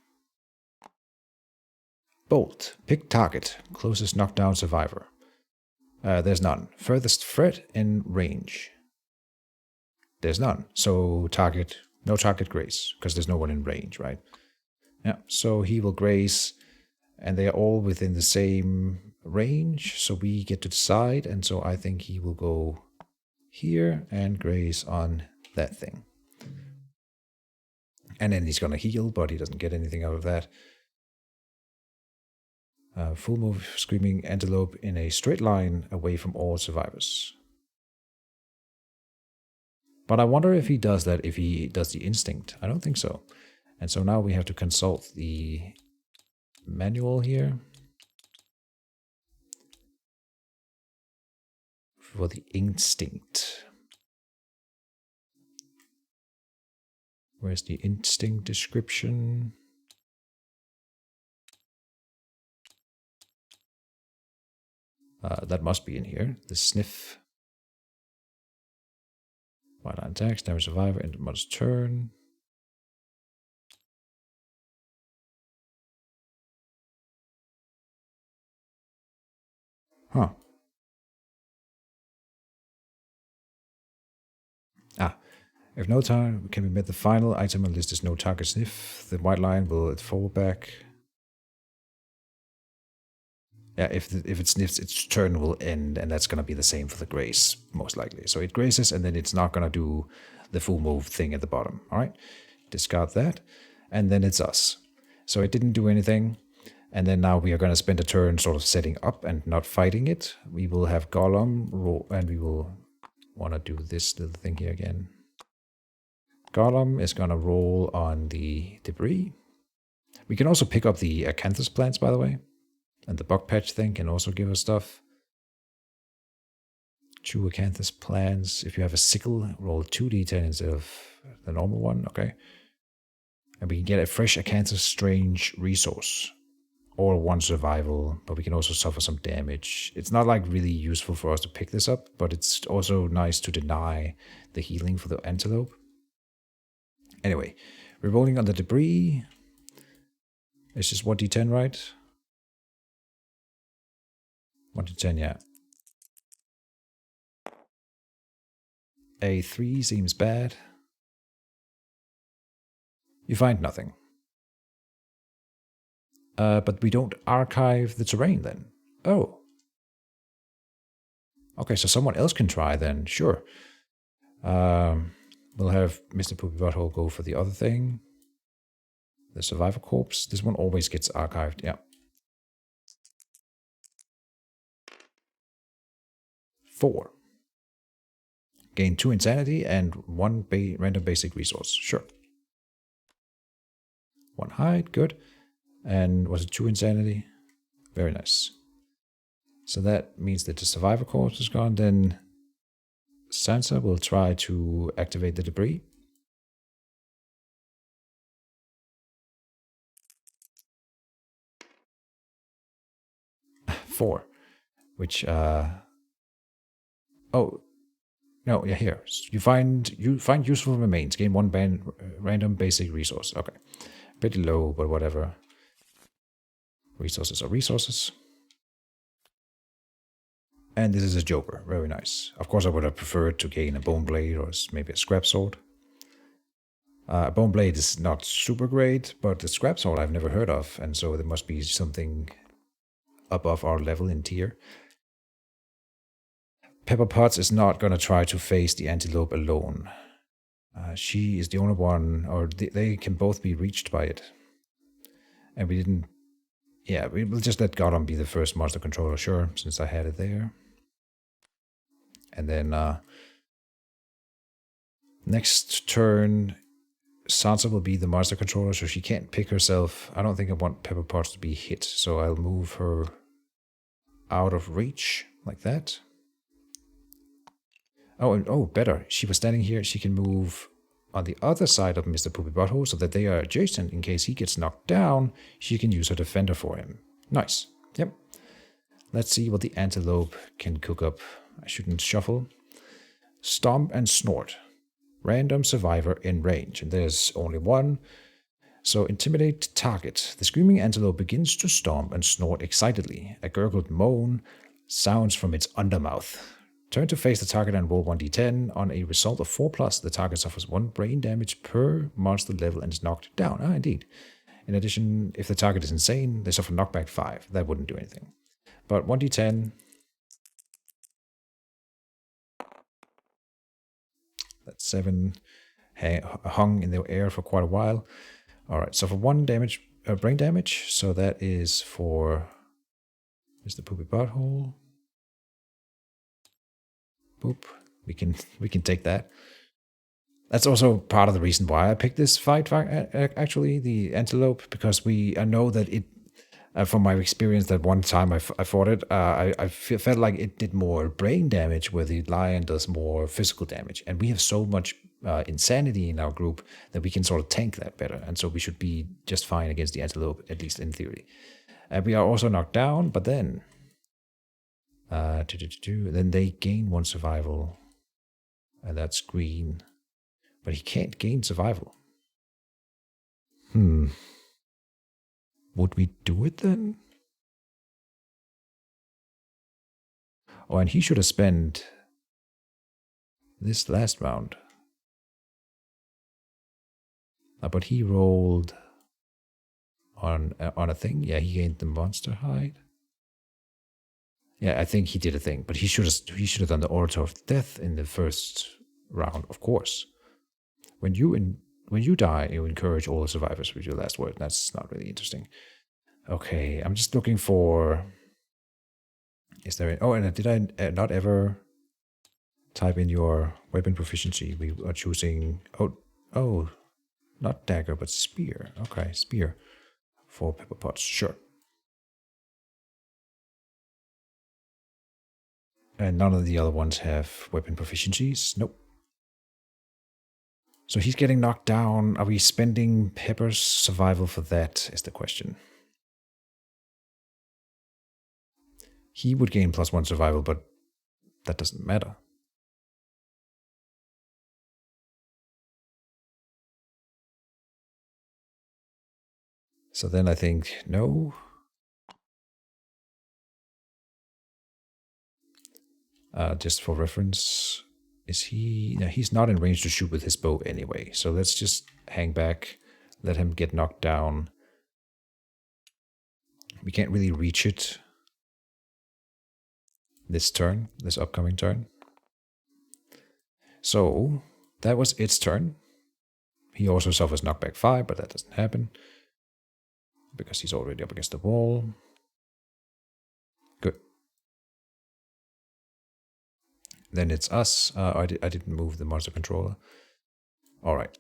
Bolt. Pick target. Closest knockdown survivor. There's none. Furthest threat in range. There's none. So target, no target grace, because there's no one in range, right? Yeah, so he will grace And they are all within the same range, so we get to decide. And so I think he will go here and graze on that thing. And then he's going to heal, but he doesn't get anything out of that. Full move, screaming antelope in a straight line away from all survivors. But I wonder if he does that if he does the instinct. I don't think so. And so now we have to consult the manual here for the instinct. Where's the instinct description? That must be in here. The sniff. White line attacks, damage survivor, end of mod's turn. Huh. If no target can be met, the final item on the list is no target sniff. The white line will fall back. Yeah, if it sniffs, its turn will end, and that's going to be the same for the graze, most likely. So it grazes, and then it's not going to do the full move thing at the bottom. All right, discard that, and then it's us. So it didn't do anything, and then now we are going to spend a turn sort of setting up and not fighting it. We will have Gollum roll, and we will want to do this little thing here again. Gollum is going to roll on the debris. We can also pick up the acanthus plants, by the way. And the bug patch thing can also give us stuff. 2 acanthus plants. If you have a sickle, roll 2d10 instead of the normal one. Okay. And we can get a fresh acanthus strange resource. Or 1 survival, but we can also suffer some damage. It's not like really useful for us to pick this up, but it's also nice to deny the healing for the antelope. Anyway, we're rolling on the debris. It's just 1d10, right? 1d10, yeah. A 3 seems bad. You find nothing. But we don't archive the terrain then. Oh. Okay, so someone else can try then, sure. We'll have Mr. Poopy Butthole go for the other thing. The survivor corpse. This one always gets archived, yeah. 4. Gain 2 insanity and 1 random basic resource. Sure. 1 hide, good. And was it 2 insanity? Very nice. So that means that the survivor corpse is gone. Then Sansa will try to activate the debris. Four, which oh no, yeah, here you find useful remains. Gain 1 random basic resource. Okay, pretty low, but whatever. Resources are resources. And this is a joker. Very nice. Of course, I would have preferred to gain a bone blade or maybe a scrap sword. A bone blade is not super great, but the scrap sword I've never heard of, and so there must be something above our level in tier. Pepper Potts is not going to try to face the antelope alone. She is the only one, or they can both be reached by it. And we didn't... Yeah, we will just let Gollum be the first monster controller, sure, since I had it there. And then next turn, Sansa will be the monster controller, so she can't pick herself. I don't think I want Pepper Potts to be hit, so I'll move her out of reach, like that. Oh, better. She was standing here. She can move on the other side of Mr. Poopy Butthole so that they are adjacent. In case he gets knocked down, she can use her defender for him. Nice. Yep. Let's see what the antelope can cook up. I shouldn't shuffle. Stomp and snort. Random survivor in range. And there's only one. So intimidate target. The screaming antelope begins to stomp and snort excitedly. A gurgled moan sounds from its undermouth. Turn to face the target and roll 1d10. On a result of 4+, the target suffers 1 brain damage per monster level and is knocked down. Ah, indeed. In addition, if the target is insane, they suffer knockback 5. That wouldn't do anything. But 1d10. That's 7. Hung in the air for quite a while. Alright, so for 1 damage, brain damage, so that is for Mr. Poopy Butthole. Boop. We can take that. That's also part of the reason why I picked this fight, actually, the Antelope, because I know that it, from my experience that one time I fought it, I felt like it did more brain damage, where the lion does more physical damage. And we have so much insanity in our group that we can sort of tank that better. And so we should be just fine against the Antelope, at least in theory. We are also knocked down, but then... then they gain 1 survival. And that's green. But he can't gain survival. Would we do it then? Oh, and he should have spent this last round. But he rolled on a thing. Yeah, he gained the monster hide. Yeah, I think he did a thing, but he should have done the Orator of Death in the first round, of course. When you die, you encourage all the survivors with your last word. That's not really interesting. Okay, I'm just looking for... Is there... Oh, and did I not ever type in your weapon proficiency? We are choosing... Oh, not dagger, but spear. Okay, spear. 4 pepper pots, sure. And none of the other ones have weapon proficiencies. Nope. So he's getting knocked down. Are we spending Pepper's survival for that, is the question. He would gain +1 survival, but that doesn't matter. So then I think, no. Just for reference, is he... No, he's not in range to shoot with his bow anyway. So let's just hang back, let him get knocked down. We can't really reach it this upcoming turn. So that was its turn. He also suffers knockback 5, but that doesn't happen because he's already up against the wall. Good. Then it's us. I didn't move the monster controller. All right.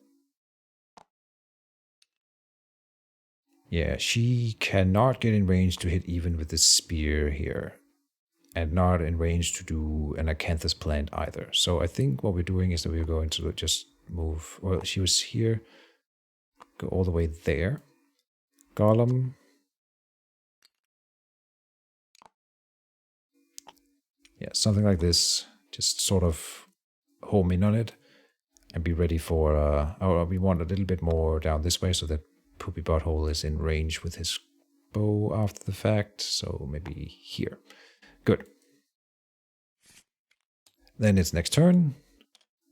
Yeah, she cannot get in range to hit even with the spear here. And not in range to do an acanthus plant either. So I think what we're doing is that we're going to just move... Well, she was here. Go all the way there. Golem. Yeah, something like this. Just sort of home in on it. And be ready for... we want a little bit more down this way so that Poopy Butthole is in range with his bow after the fact. So maybe here. Good. Then it's next turn.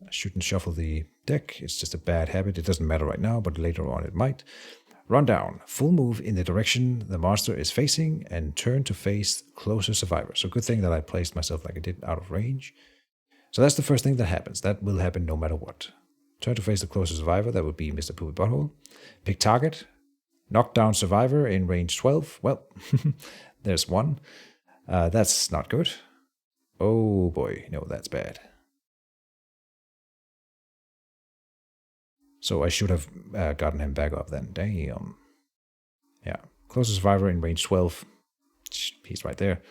I shouldn't shuffle the deck. It's just a bad habit. It doesn't matter right now, but later on it might. Run down. Full move in the direction the monster is facing and turn to face closer survivor. So good thing that I placed myself like I did out of range. So that's the first thing that happens. That will happen no matter what. Turn to face the closer survivor. That would be Mr. Poopy Butthole. Pick target. Knock down survivor in range 12. Well, there's one. That's not good. Oh boy, no, that's bad. So I should have gotten him back up then. Damn. Yeah, closest survivor in range 12. He's right there.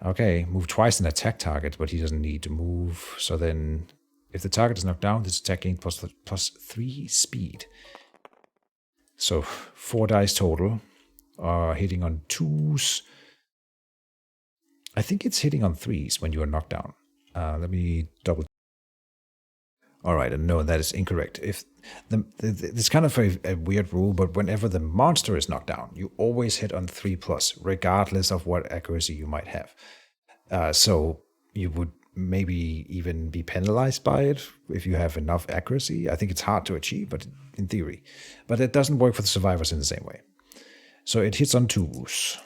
Okay, move twice and attack target, but he doesn't need to move. So then, if the target is knocked down, this attack gains plus 3 speed. So 4 dice total. Hitting on 2s. I think it's hitting on 3s when you are knocked down. Let me double. All right, and no, that is incorrect. If it's kind of a weird rule, but whenever the monster is knocked down, you always hit on 3+, regardless of what accuracy you might have. So you would maybe even be penalized by it if you have enough accuracy. I think it's hard to achieve, but in theory. But it doesn't work for the survivors in the same way. So it hits on 2s.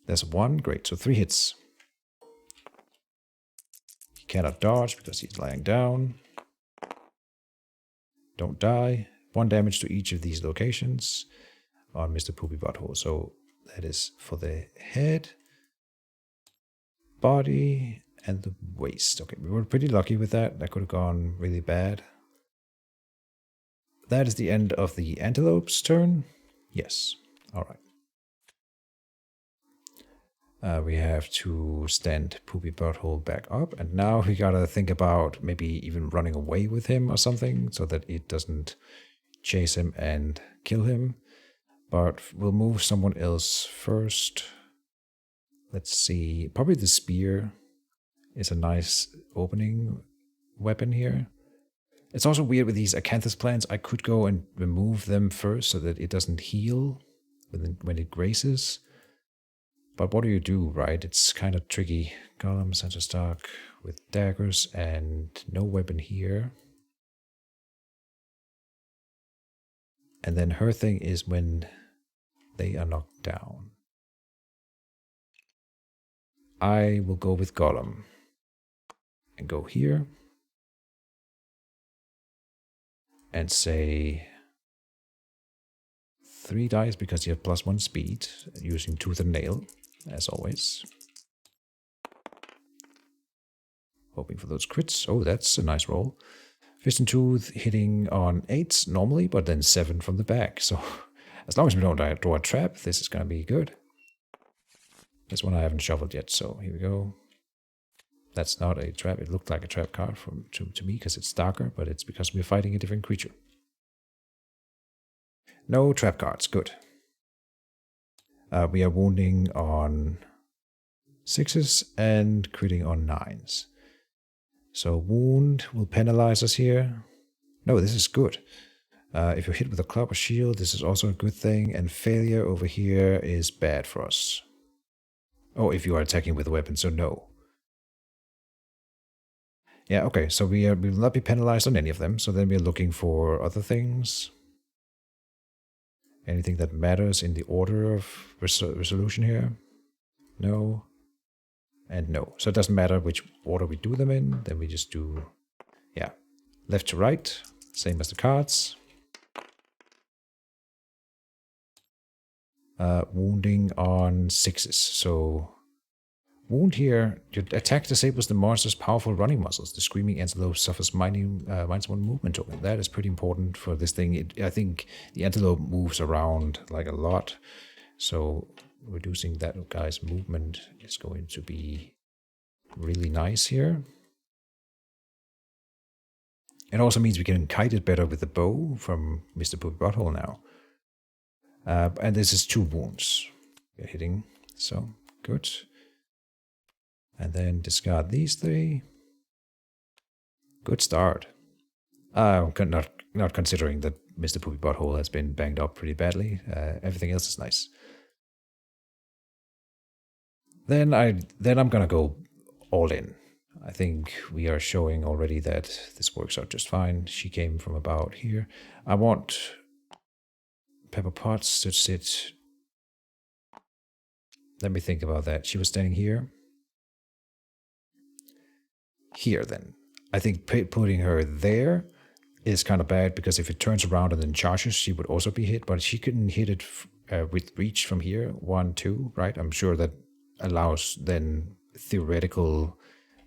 There's 1, great, so 3 hits. He cannot dodge because he's lying down. Don't die. 1 damage to each of these locations on Mr. Poopy Butthole. So that is for the head, body, and the waist. Okay, we were pretty lucky with that. That could have gone really bad. That is the end of the Antelope's turn. Yes. All right. We have to stand Poopy Butthole back up. And now we gotta think about maybe even running away with him or something so that it doesn't chase him and kill him. But we'll move someone else first. Let's see. Probably the spear is a nice opening weapon here. It's also weird with these acanthus plants. I could go and remove them first so that it doesn't heal when it grazes. But what do you do, right? It's kind of tricky. Golem, center stock with daggers and no weapon here. And then her thing is when they are knocked down. I will go with Golem. And go here. And say 3 dice because you have +1 speed, using tooth and nail, as always. Hoping for those crits. Oh, that's a nice roll. Fist and tooth hitting on 8s normally, but then 7 from the back. So as long as we don't draw a trap, this is going to be good. This one I haven't shoveled yet, so here we go. That's not a trap. It looked like a trap card to me because it's darker, but it's because we're fighting a different creature. No trap cards. Good. We are wounding on 6s and critting on 9s. So wound will penalize us here. No, this is good. If you're hit with a club or shield, this is also a good thing. And failure over here is bad for us. Oh, if you are attacking with a weapon, so no. Yeah, okay, so we will not be penalized on any of them. So then we're looking for other things. Anything that matters in the order of resolution here? No. And no. So it doesn't matter which order we do them in. Then we just do, yeah, left to right. Same as the cards. Wounding on 6s. So wound here, your attack disables the monster's powerful running muscles. The screaming antelope suffers -1 movement token. That is pretty important for this thing. I think the antelope moves around like a lot. So reducing that guy's movement is going to be really nice here. It also means we can kite it better with the bow from Mr. Poopy Butthole now. And this is 2 wounds we're hitting. So good. And then discard these 3. Good start. Not considering that Mr. Poopy Butthole has been banged up pretty badly. Everything else is nice. Then I'm gonna go all in. I think we are showing already that this works out just fine. She came from about here. I want Pepper Potts to sit. Let me think about that. She was standing here. Here then. I think putting her there is kind of bad because if it turns around and then charges, she would also be hit. But she couldn't hit it with reach from here. 1, 2, right? I'm sure that allows then theoretical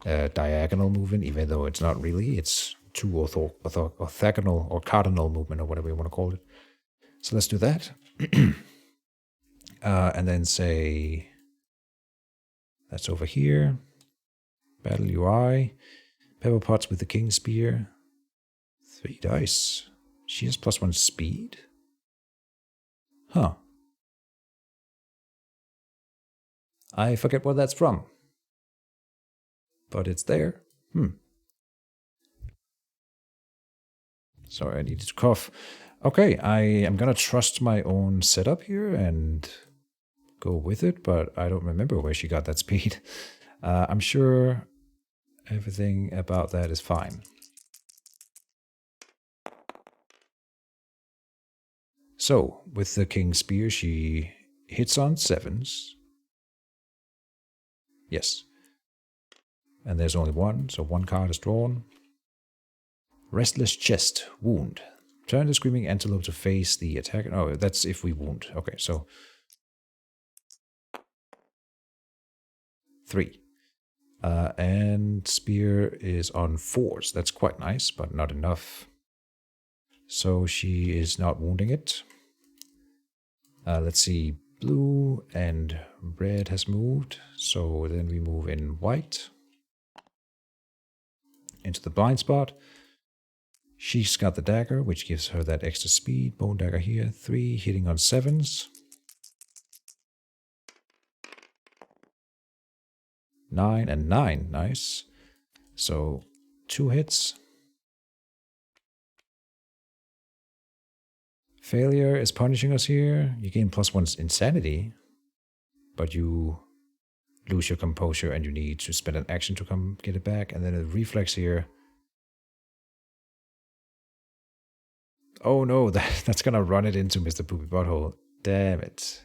diagonal movement, even though it's not really. It's 2 orthogonal or cardinal movement or whatever you want to call it. So let's do that. And then say that's over here. Battle UI. Pepper Potts with the King Spear. 3 dice. She has +1 speed. Huh. I forget what that's from. But it's there. Sorry, I needed to cough. Okay, I am gonna trust my own setup here and go with it, but I don't remember where she got that speed. I'm sure everything about that is fine. So, with the King's Spear, she hits on 7s. Yes. And there's only one, so one card is drawn. Restless Chest, wound. Turn the Screaming Antelope to face the attacker. Oh, that's if we wound. Okay, so 3. And Spear is on 4s. That's quite nice, but not enough. So she is not wounding it. Let's see. Blue and red has moved. So then we move in white. Into the blind spot. She's got the dagger, which gives her that extra speed. Bone dagger here. 3, hitting on 7s. 9 and 9. Nice. So 2 hits. Failure is punishing us here. You gain +1 insanity, but you lose your composure and you need to spend an action to come get it back. And then a reflex here. Oh no, that's gonna run it into Mr. Poopy Butthole. Damn it.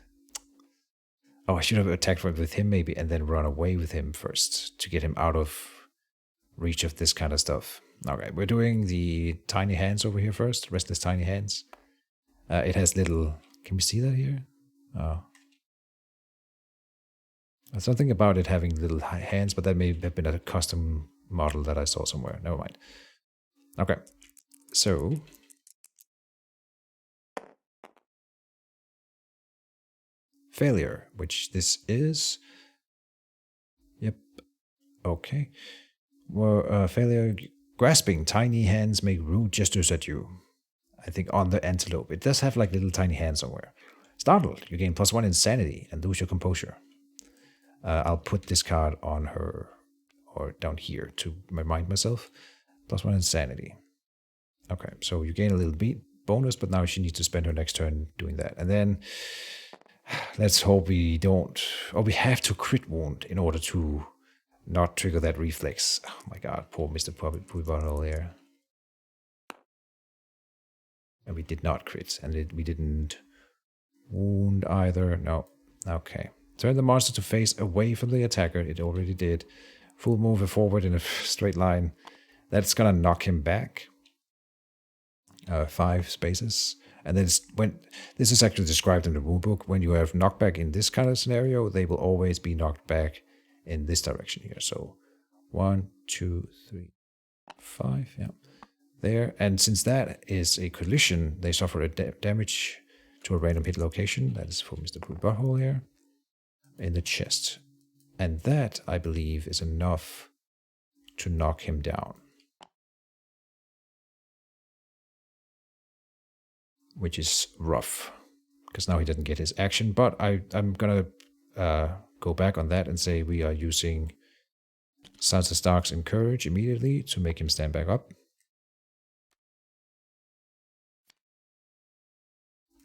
Oh, I should have attacked with him maybe and then run away with him first to get him out of reach of this kind of stuff. Okay, we're doing the tiny hands over here first. Restless tiny hands. It has little... Can we see that here? Oh. There's something about it having little hands, but that may have been a custom model that I saw somewhere. Never mind. Okay. So... Failure, which this is. Yep. Okay. Well, failure. Grasping. Tiny hands make rude gestures at you. I think on the Antelope. It does have like little tiny hands somewhere. Startled. You gain +1 insanity and lose your composure. I'll put this card on her or down here to remind myself. +1 insanity. Okay, so you gain a little beat bonus, but now she needs to spend her next turn doing that. And then let's hope we don't, or we have to crit wound in order to not trigger that reflex. Oh my god, poor Mr. Puppy Bottle there. And we did not crit, and we didn't wound either. No. Okay. Turn the monster to face away from the attacker. It already did. Full move forward in a straight line. That's gonna knock him back. 5 spaces. And then when this is actually described in the rulebook, when you have knockback in this kind of scenario, they will always be knocked back in this direction here. So 1, 2, 3, 5. Yeah. There, and since that is a collision, they suffer a damage to a random hit location. That is for Mr. Poopy Butthole here in the chest, and that I believe is enough to knock him down, which is rough because now he doesn't get his action. But I'm gonna go back on that and say we are using Sansa Stark's Encourage immediately to make him stand back up.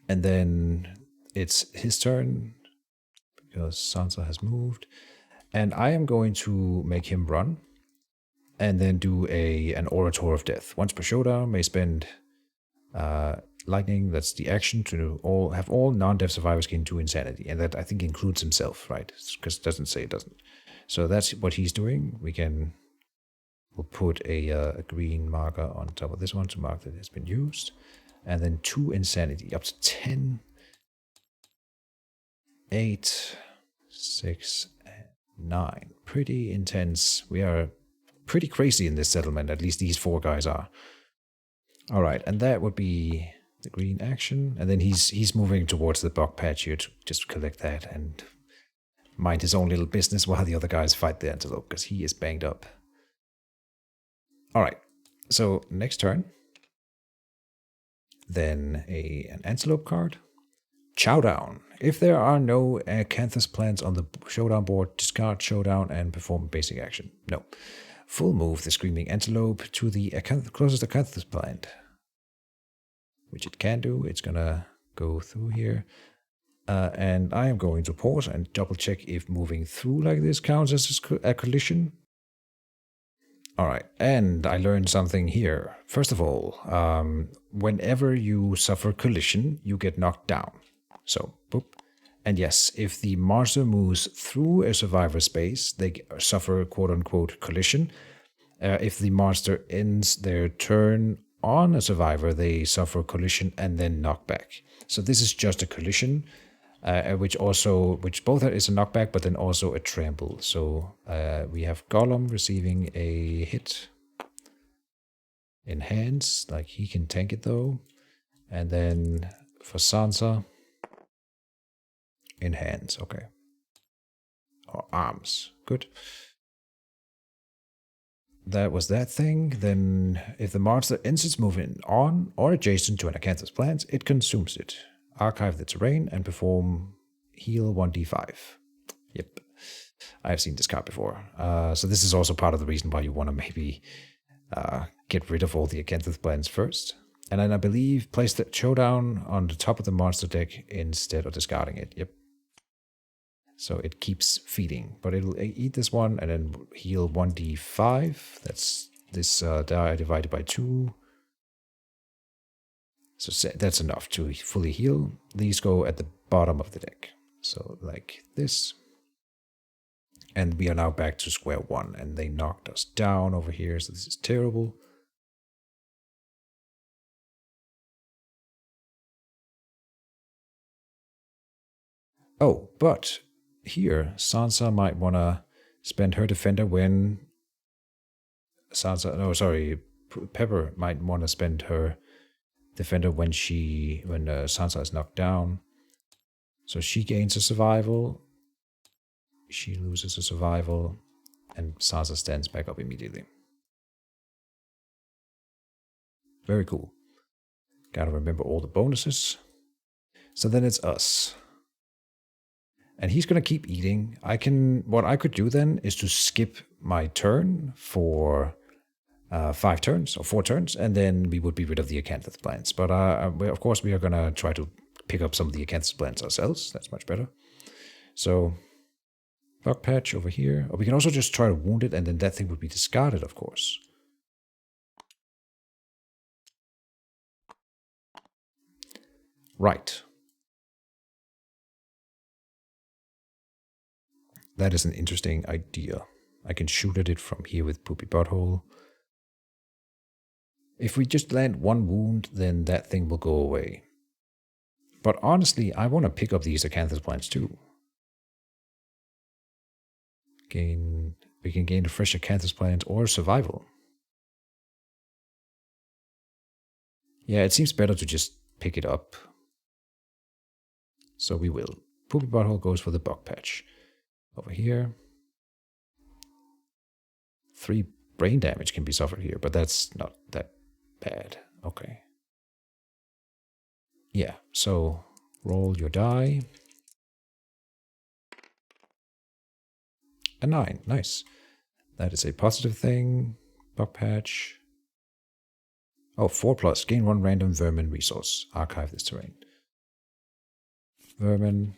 And then it's his turn, because Sansa has moved. And I am going to make him run, and then do an Orator of Death. Once per showdown, may spend lightning, that's the action, to have all non-death survivors gain 2 insanity. And that, I think, includes himself, right? Because it doesn't say it doesn't. So that's what he's doing. We'll put a green marker on top of this one to mark that it has been used. And then 2 insanity, up to 10, 8, 6, and 9. Pretty intense. We are pretty crazy in this settlement, at least these 4 guys are. Alright, and that would be the green action. And then he's moving towards the bog patch here to just collect that and mind his own little business while the other guys fight the Antelope, because he is banged up. Alright, so next turn. Then an Antelope card. Chowdown. If there are no Acanthus plants on the showdown board, discard Showdown and perform basic action. No. Full move the Screaming Antelope to the closest Acanthus plant, which it can do. It's gonna go through here. And I am going to pause and double check if moving through like this counts as a collision. All right, and I learned something here. First of all, whenever you suffer collision, you get knocked down. So, boop. And yes, if the monster moves through a survivor space, they suffer quote-unquote collision. If the monster ends their turn on a survivor, they suffer collision and then knockback. So this is just a collision, which both is a knockback, but then also a trample. So we have Gollum receiving a hit in hands, like he can tank it though. And then for Sansa, in hands, okay. Or arms, good. That was that thing. Then if the monster ends its movement on or adjacent to an Acanthus plant, it consumes it. Archive the terrain and perform heal 1d5. Yep. I've seen this card before. So this is also part of the reason why you want to maybe get rid of all the Acanthus plants first. And then I believe place the showdown on the top of the monster deck instead of discarding it. Yep. So it keeps feeding, but it'll eat this one and then heal 1d5. That's this die divided by 2. So that's enough to fully heal. These go at the bottom of the deck. So like this. And we are now back to square one. And they knocked us down over here, so this is terrible. Oh, but here, Sansa might want to spend her defender when Pepper might want to spend her defender when Sansa is knocked down. So she gains a survival, she loses a survival, and Sansa stands back up immediately. Very cool. Gotta remember all the bonuses. So then it's us. And he's gonna keep eating. What I could do then is to skip my turn for 5 turns or 4 turns, and then we would be rid of the Acanthus plants. But of course we are gonna try to pick up some of the Acanthus plants ourselves. That's much better. So bug patch over here. Or we can also just try to wound it, and then that thing would be discarded, of course. Right. That is an interesting idea. I can shoot at it from here with Poopy Butthole. If we just land 1 wound, then that thing will go away. But honestly, I want to pick up these Acanthus plants too. We can gain a fresh Acanthus plant or survival. Yeah, it seems better to just pick it up. So we will. Poopy Butthole goes for the bug patch. Over here. 3 brain damage can be suffered here, but that's not that bad. Okay. Yeah, so roll your die. A 9, nice. That is a positive thing. Bug patch. Oh, 4+. Gain 1 random vermin resource. Archive this terrain. Vermin.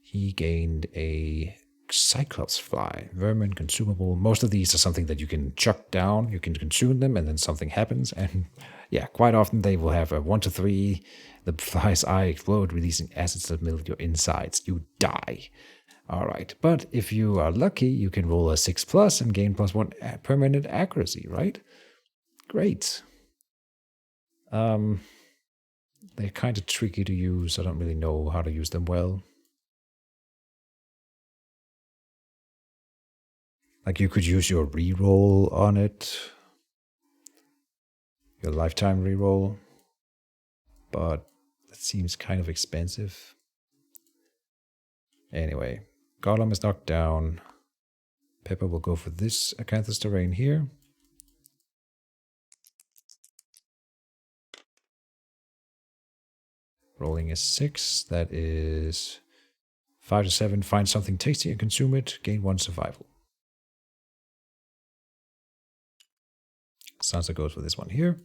He gained a Cyclops fly. Vermin, consumable. Most of these are something that you can chuck down. You can consume them and then something happens. And yeah, quite often they will have a 1 to 3. The fly's eye explode, releasing acids that melt your insides. You die. Alright, but if you are lucky, you can roll a 6+ and gain +1 permanent accuracy, right? Great. They're kind of tricky to use. I don't really know how to use them well. Like you could use your reroll on it. Your lifetime reroll. But that seems kind of expensive. Anyway, Gollum is knocked down. Pepper will go for this Acanthus terrain here. Rolling a 6. That is 5 to 7. Find something tasty and consume it. Gain 1 survival. Sansa goes for this one here.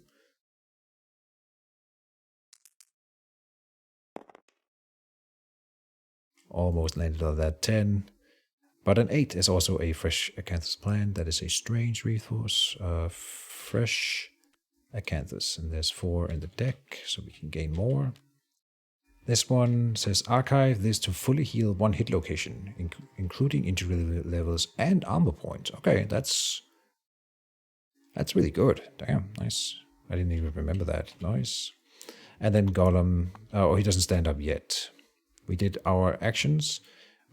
Almost landed on that 10. But an 8 is also a fresh acanthus plant. That is a strange resource. Fresh acanthus. And there's 4 in the deck, so we can gain more. This one says archive this to fully heal 1 hit location, including injury levels and armor points. Okay, that's really good. Damn, nice. I didn't even remember that. Nice. And then Golem. Oh, he doesn't stand up yet. We did our actions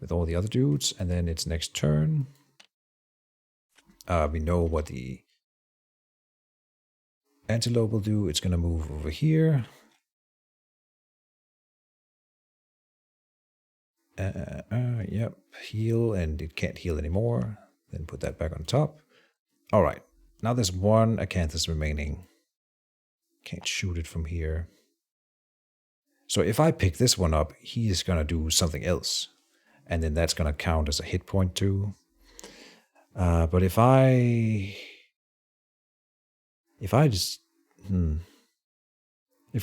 with all the other dudes, and then it's next turn. We know what the Antelope will do. It's going to move over here. Yep, heal, and it can't heal anymore. Then put that back on top. All right, now there's 1 acanthus remaining. Can't shoot it from here. So if I pick this one up, he is going to do something else. And then that's going to count as a hit point too. But if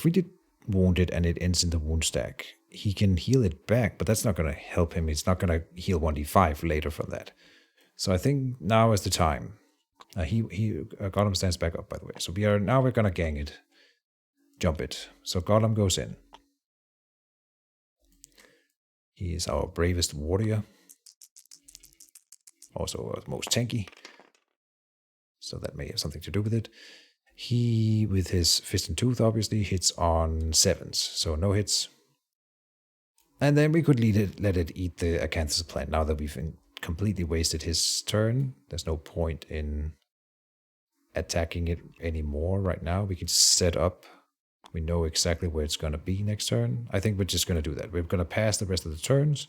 we did wounded and it ends in the wound stack, he can heal it back, but that's not going to help him. It's not going to heal 1d5 later from that. So I think now is the time. Golem stands back up, by the way. So we're going to gang it. Jump it. So Golem goes in. He is our bravest warrior. Also most tanky. So that may have something to do with it. He, with his fist and tooth, obviously, hits on 7s. So no hits. And then we could let it eat the acanthus plant now that we've completely wasted his turn. There's no point in attacking it anymore right now. We can set up. We know exactly where it's going to be next turn. I think we're just going to do that. We're going to pass the rest of the turns.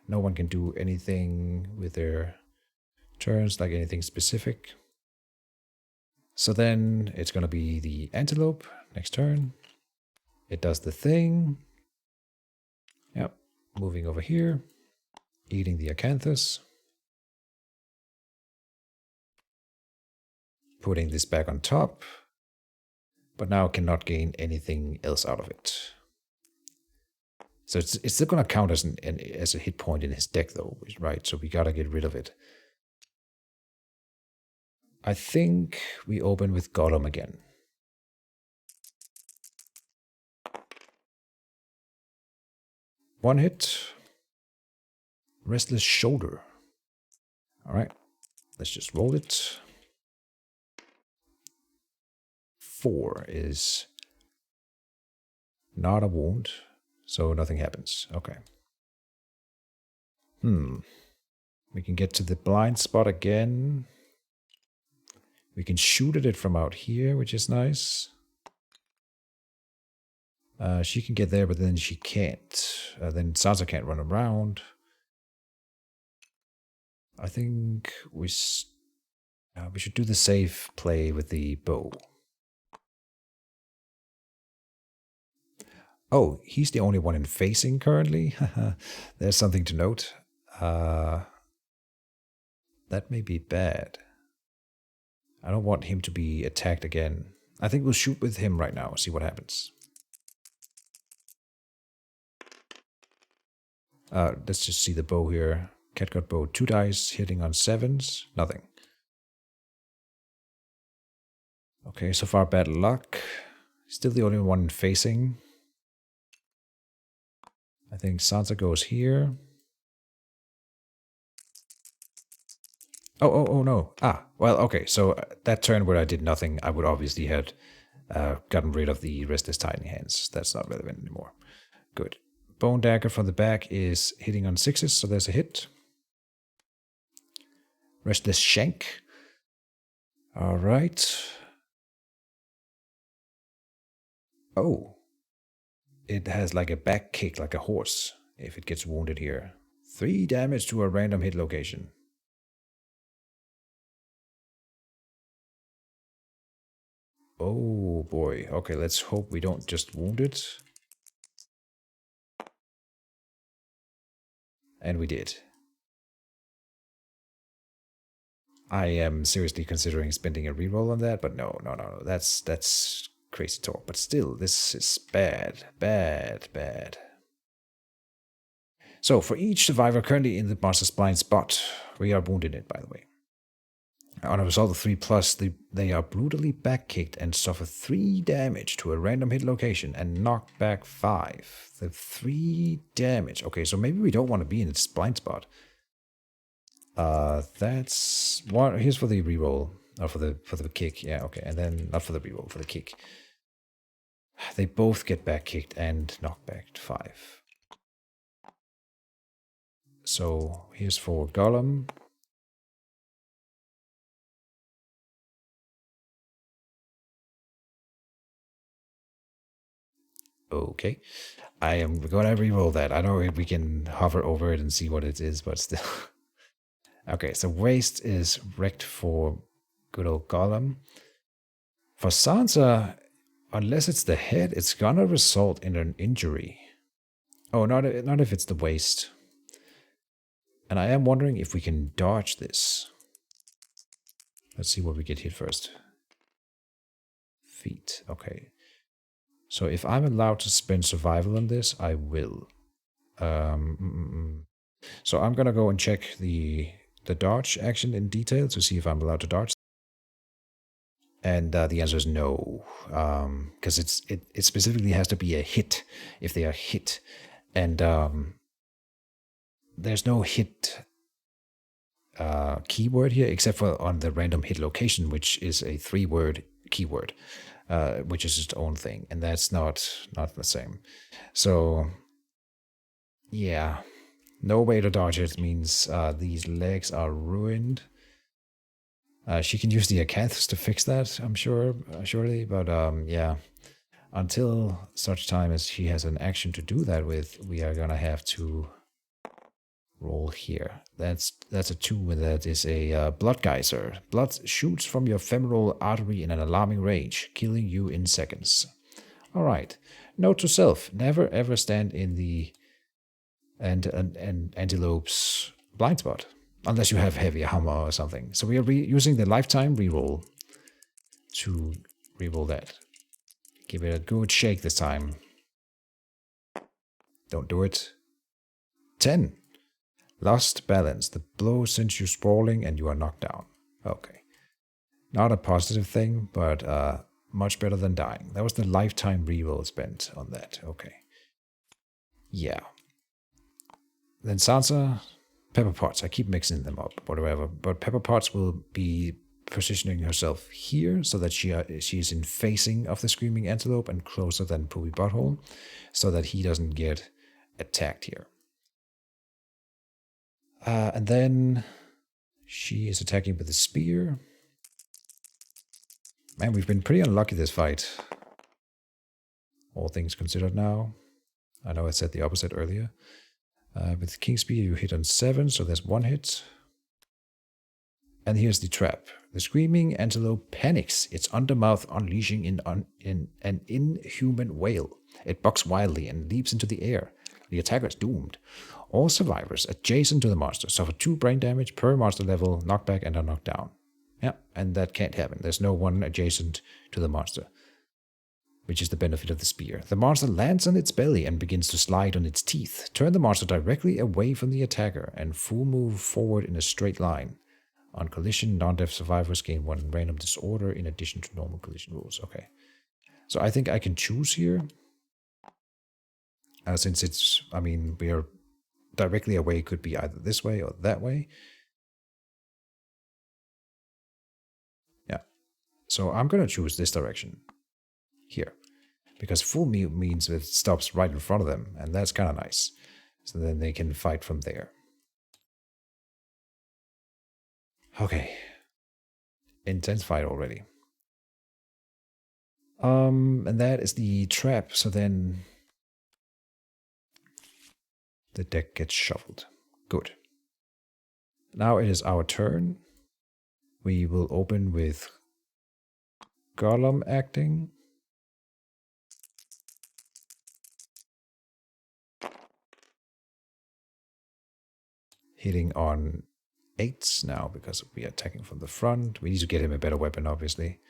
No one can do anything with their turns, like anything specific. So then it's going to be the Antelope next turn. It does the thing. Yep, moving over here. Eating the acanthus. Putting this back on top. But now cannot gain anything else out of it. So it's still going to count as a hit point in his deck though, right? So we got to get rid of it. I think we open with Golem again. One hit. Restless Shoulder. All right. Let's just roll it. 4 is not a wound, so nothing happens. Okay. We can get to the blind spot again. We can shoot at it from out here, which is nice. She can get there, but then she can't. Then Sansa can't run around. I think we should do the safe play with the bow. Oh, he's the only one in facing currently? There's something to note. That may be bad. I don't want him to be attacked again. I think we'll shoot with him right now, see what happens. Let's just see the bow here. Catgut bow, 2 dice, hitting on 7s, nothing. Okay, so far bad luck. Still the only one facing. I think Sansa goes here. Oh no. Well, okay, so that turn where I did nothing, I would obviously have gotten rid of the Restless Titan hands. That's not relevant anymore. Good. Bone Dagger from the back is hitting on 6s, so there's a hit. Restless Shank. All right. Oh. It has like a back kick like a horse if it gets wounded here. 3 damage to a random hit location. Oh boy. Okay, let's hope we don't just wound it. And we did. I am seriously considering spending a reroll on that, but no. That's crazy talk. But still, this is bad. So for each survivor currently in the monster's blind spot, we are wounded it, by the way. On a result of 3+, they are brutally back-kicked and suffer 3 damage to a random hit location and knocked back 5. The 3 damage. Okay, so maybe we don't want to be in its blind spot. That's what. Here's for the reroll. Or for the kick. Yeah, okay. And then not for the reroll, for the kick. They both get back-kicked and knocked back 5. So here's for Golem. Okay. I am going to reroll that. I know we can hover over it and see what it is, but still. Okay, so waste is wrecked for good old Golem. For Sansa, unless it's the head, it's gonna result in an injury. Oh, not if it's the waist. And I am wondering if we can dodge this. Let's see what we get hit first. Feet, okay. So if I'm allowed to spend survival on this, I will. So I'm gonna go and check the dodge action in detail to see if I'm allowed to dodge. And the answer is no, because it specifically has to be a hit if they are hit, and there's no hit keyword here except for on the random hit location, which is a 3-word keyword, which is its own thing, and that's not the same. So yeah, no way to dodge it means these legs are ruined. She can use the acanthus to fix that, I'm sure, surely, but yeah. Until such time as she has an action to do that with, we are gonna have to roll here. That's a 2, and that is a blood geyser. Blood shoots from your femoral artery in an alarming range, killing you in seconds. Alright. Note to self, never ever stand in the Antelope's blind spot. Unless you have heavy armor or something. So we are using the lifetime reroll to reroll that. Give it a good shake this time. Don't do it. 10. Lost balance. The blow sends you sprawling and you are knocked down. Okay. Not a positive thing, but much better than dying. That was the lifetime reroll spent on that. Okay. Yeah. Then Sansa... Pepper Potts. I keep mixing them up, whatever. But Pepper Potts will be positioning herself here so that she is in facing of the Screaming Antelope and closer than Poopy Butthole, so that he doesn't get attacked here. And then she is attacking with a spear. Man, we've been pretty unlucky this fight. All things considered now. I know I said the opposite earlier. With King Spear, you hit on 7, so there's 1 hit. And here's the trap. The Screaming Antelope panics, its undermouth unleashing an inhuman wail. It bucks wildly and leaps into the air. The attacker is doomed. All survivors adjacent to the monster suffer 2 brain damage per monster level, knockback, and are knocked down. Yeah, and that can't happen. There's no one adjacent to the monster, which is the benefit of the spear. The monster lands on its belly and begins to slide on its teeth. Turn the monster directly away from the attacker and full move forward in a straight line. On collision, non-death survivors gain 1 random disorder in addition to normal collision rules. Okay. So I think I can choose here. Since it's, I mean, we are directly away, could be either this way or that way. Yeah. So I'm going to choose this direction. Here, because full mute means it stops right in front of them, and that's kind of nice. So then they can fight from there. Okay. Intense fight already. And that is the trap, so then the deck gets shuffled. Good. Now it is our turn. We will open with Golem acting. Hitting on 8s now because we are attacking from the front. We need to get him a better weapon, obviously.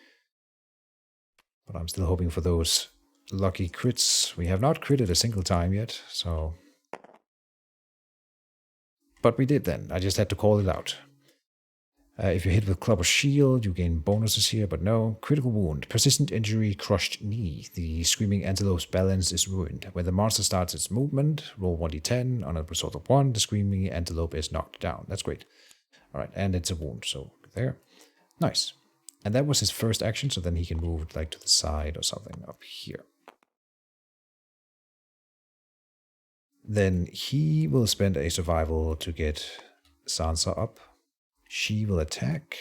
But I'm still hoping for those lucky crits. We have not critted a single time yet, so But we did then. I just had to call it out. If you hit with club or shield, you gain bonuses here, but no. Critical wound, persistent injury, crushed knee. The screaming antelope's balance is ruined. When the monster starts its movement, roll 1d10. On a result of 1, the screaming antelope is knocked down. That's great. Alright, and it's a wound, so there. Nice. And that was his first action, so then he can move like to the side or something up here. Then he will spend a survival to get Sansa up. She will attack.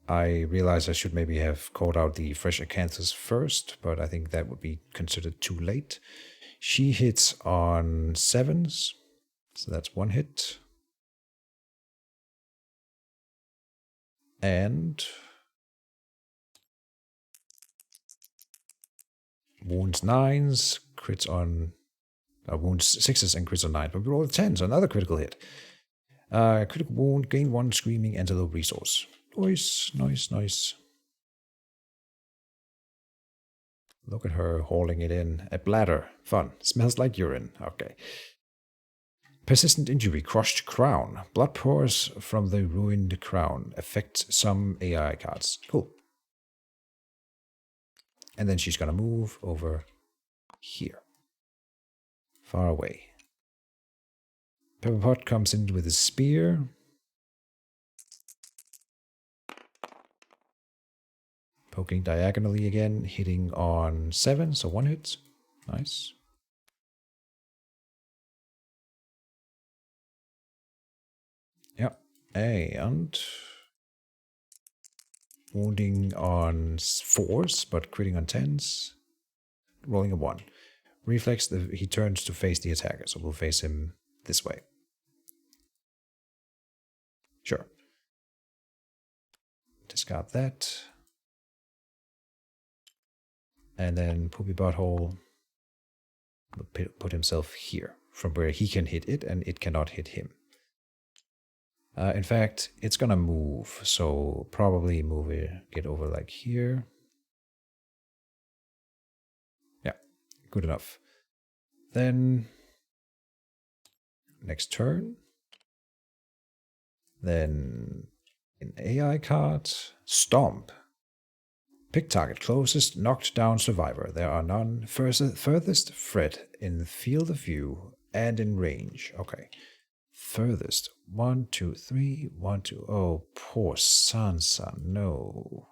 I realize I should maybe have called out the fresh acanthus first, but I think that would be considered too late. She hits on 7s, so that's 1 hit. And wounds 9s, crits on wounds 6s and crits on 9, but we roll a 10, so another critical hit. Critical wound, gain 1 screaming antelope resource. Nice, nice, nice. Look at her hauling it in. A bladder. Fun. Smells like urine. Okay. Persistent injury. Crushed crown. Blood pours from the ruined crown. Affects some AI cards. Cool. And then she's gonna move over here. Far away. Pepperpot comes in with a spear. Poking diagonally again, hitting on 7, so 1 hit. Nice. Yeah, and wounding on 4s, but critting on 10s. Rolling a 1. Reflex, he turns to face the attacker, so we'll face him this way. Sure. Discard that. And then Poopy Butthole will put himself here, from where he can hit it and it cannot hit him. In fact, it's gonna move, so probably move it, get over like here. Yeah, good enough. Then, next turn. Then, an AI card, Stomp. Pick target closest, knocked down survivor. There are none. Furthest threat in the field of view and in range. Okay. Furthest. 1, 2, 3, 1, 2. Oh, poor Sansa. No.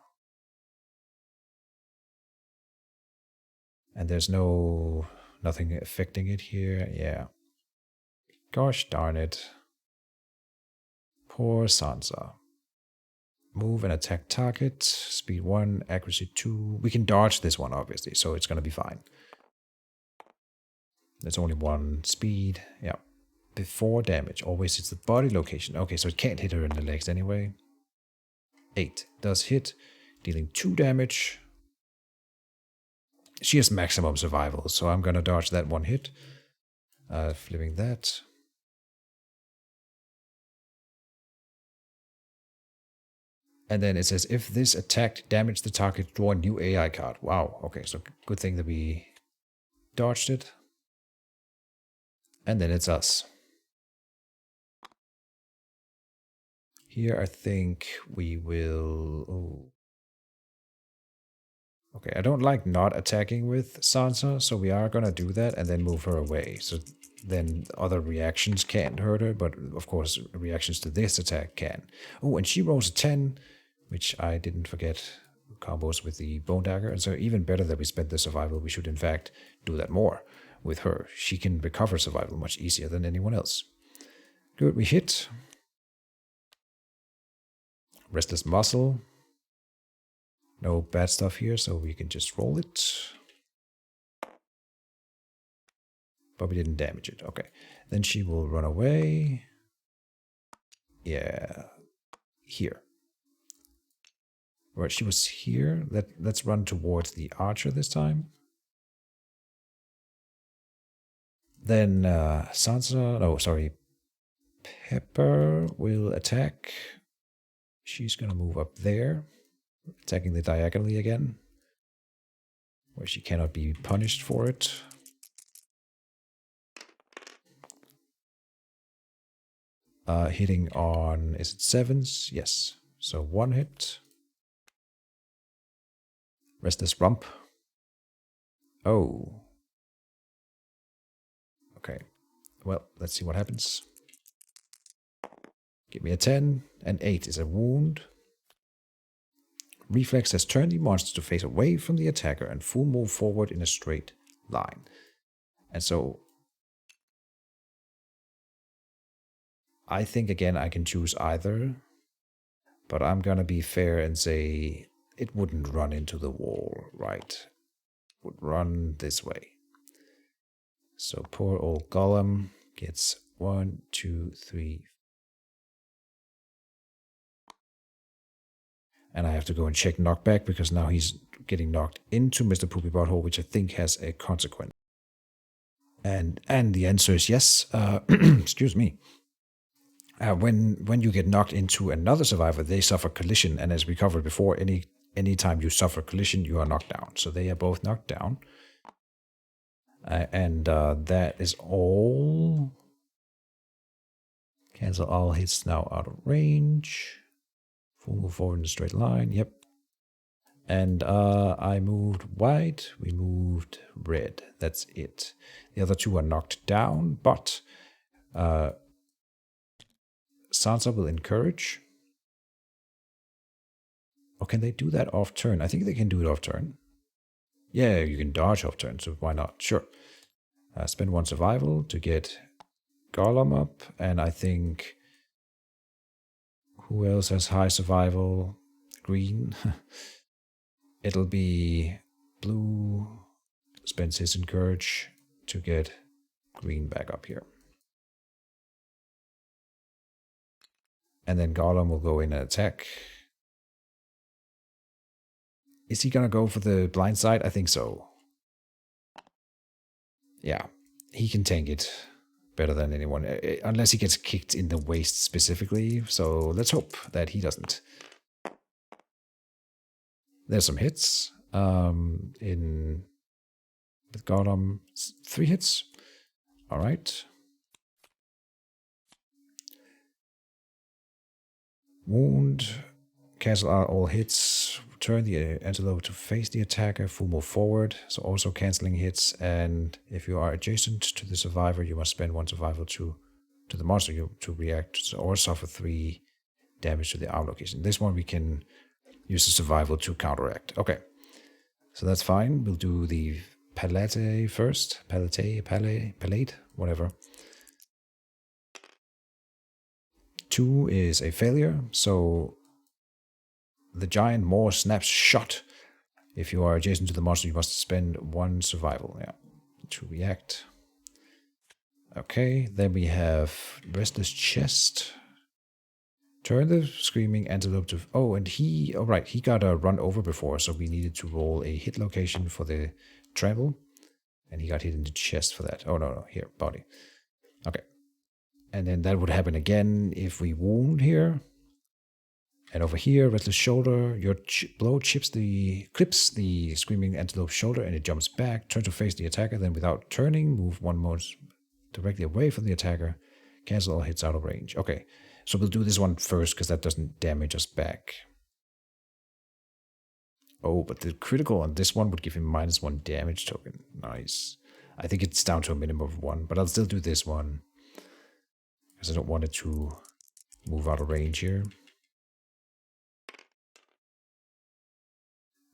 And there's nothing affecting it here. Yeah. Gosh darn it. Poor Sansa. Move and attack target. Speed 1, accuracy 2. We can dodge this one, obviously, so it's going to be fine. There's only 1 speed. Yeah. Before damage. Always hits the body location. Okay, so it can't hit her in the legs anyway. 8. Does hit. Dealing 2 damage. She has maximum survival, so I'm going to dodge that 1 hit. Flipping that. And then it says, if this attack damaged the target, draw a new AI card. Wow, okay, so good thing that we dodged it. And then it's us. Here I think we will... Oh. Okay, I don't like not attacking with Sansa, so we are gonna do that and then move her away. So then other reactions can't hurt her, but of course reactions to this attack can. Oh, and she rolls a 10, which I didn't forget, combos with the Bone Dagger. And so even better that we spent the survival, we should in fact do that more with her. She can recover survival much easier than anyone else. Good, we hit. Restless Muscle. No bad stuff here, so we can just roll it. But we didn't damage it. Okay. Then she will run away. Yeah. Here. Right, she was here. Let's run towards the archer this time. Then Sansa, no, sorry, Pepper will attack. She's gonna move up there, attacking the diagonally again. where she cannot be punished for it. Hitting on, is it 7s? Yes. So 1 hit. Restless Rump. Oh. Okay. Well, let's see what happens. Give me a 10. An 8 is a wound. Reflex has turned the monster to face away from the attacker and full move forward in a straight line. And so I think again I can choose either, but I'm gonna be fair and say it wouldn't run into the wall, right? It would run this way. So poor old Golem gets 1, 2, 3. And I have to go and check knockback because now he's getting knocked into Mr. Poopy Butthole, which I think has a consequence. And the answer is yes. Excuse me. When you get knocked into another survivor, they suffer collision, and as we covered before, any time you suffer collision, you are knocked down. So they are both knocked down. And that is all. Cancel all hits now out of range. Full move forward in a straight line. Yep. And I moved white. We moved red. That's it. The other two are knocked down, but Sansa will encourage. Or can they do that off turn? I think they can do it off turn. Yeah, you can dodge off turn, so why not? Sure. Spend 1 survival to get Gollum up, and I think who else has high survival? Green. It'll be blue. Spends his encourage to get green back up here. And then Gollum will go in and attack. Is he gonna go for the blind side? I think so. Yeah, he can tank it better than anyone, unless he gets kicked in the waist specifically. So let's hope that he doesn't. There's some hits. In with Gollum, 3 hits. All right. Wound. Cancel out all hits. Turn the Antelope to face the attacker. Full move forward. So also canceling hits. And if you are adjacent to the survivor, you must spend 1 survival to the monster to react or suffer 3 damage to the arm location. This one we can use the survival to counteract. Okay. So that's fine. We'll do the palette first. Palette, whatever. 2 is a failure, so the giant maw snaps shut. If you are adjacent to the monster, you must spend 1 survival, to react. Okay, then we have Restless Chest. Turn the Screaming Antelope to... Oh, and he... Oh, right, he got a run over before, so we needed to roll a hit location for the trample. And he got hit in the chest for that. Oh, no, here, body. Okay. And then that would happen again if we wound here. And over here, Restless Shoulder, your blow clips the Screaming Antelope shoulder and it jumps back. Turn to face the attacker, then without turning, move 1 more directly away from the attacker. Cancel all hits out of range. Okay, so we'll do this one first because that doesn't damage us back. Oh, but the critical on this one would give him -1 damage token. Nice. I think it's down to a minimum of 1, but I'll still do this one. Because I don't want it to move out of range here.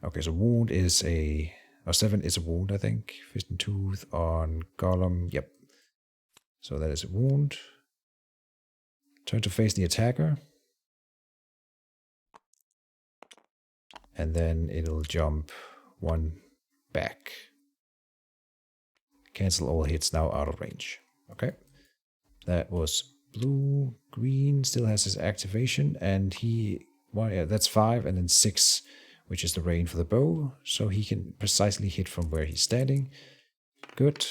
Okay, so wound is a... Or 7 is a wound, I think. Fist and Tooth on Gollum. Yep. So that is a wound. Turn to face the attacker. And then it'll jump 1 back. Cancel all hits now out of range. Okay. That was blue. Green still has his activation. And he... Well, yeah, that's 5 and then 6... which is the rain for the bow, so he can precisely hit from where he's standing. Good.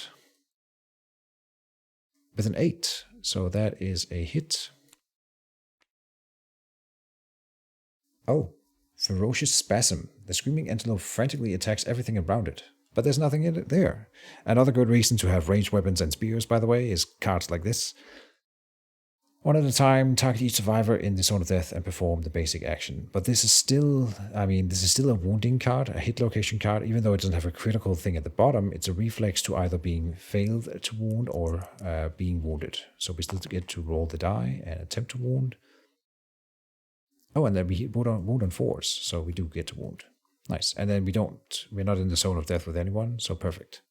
With an 8, so that is a hit. Oh, Ferocious Spasm. The Screaming Antelope frantically attacks everything around it. But there's nothing in it there. Another good reason to have ranged weapons and spears, by the way, is cards like this. One at a time, target each survivor in the zone of death and perform the basic action. But this is still, this is still a wounding card, a hit location card, even though it doesn't have a critical thing at the bottom. It's a reflex to either being failed to wound or being wounded. So we still get to roll the die and attempt to wound. Oh, and then we wound on 4s, so we do get to wound. Nice. And then we're not in the zone of death with anyone, so perfect.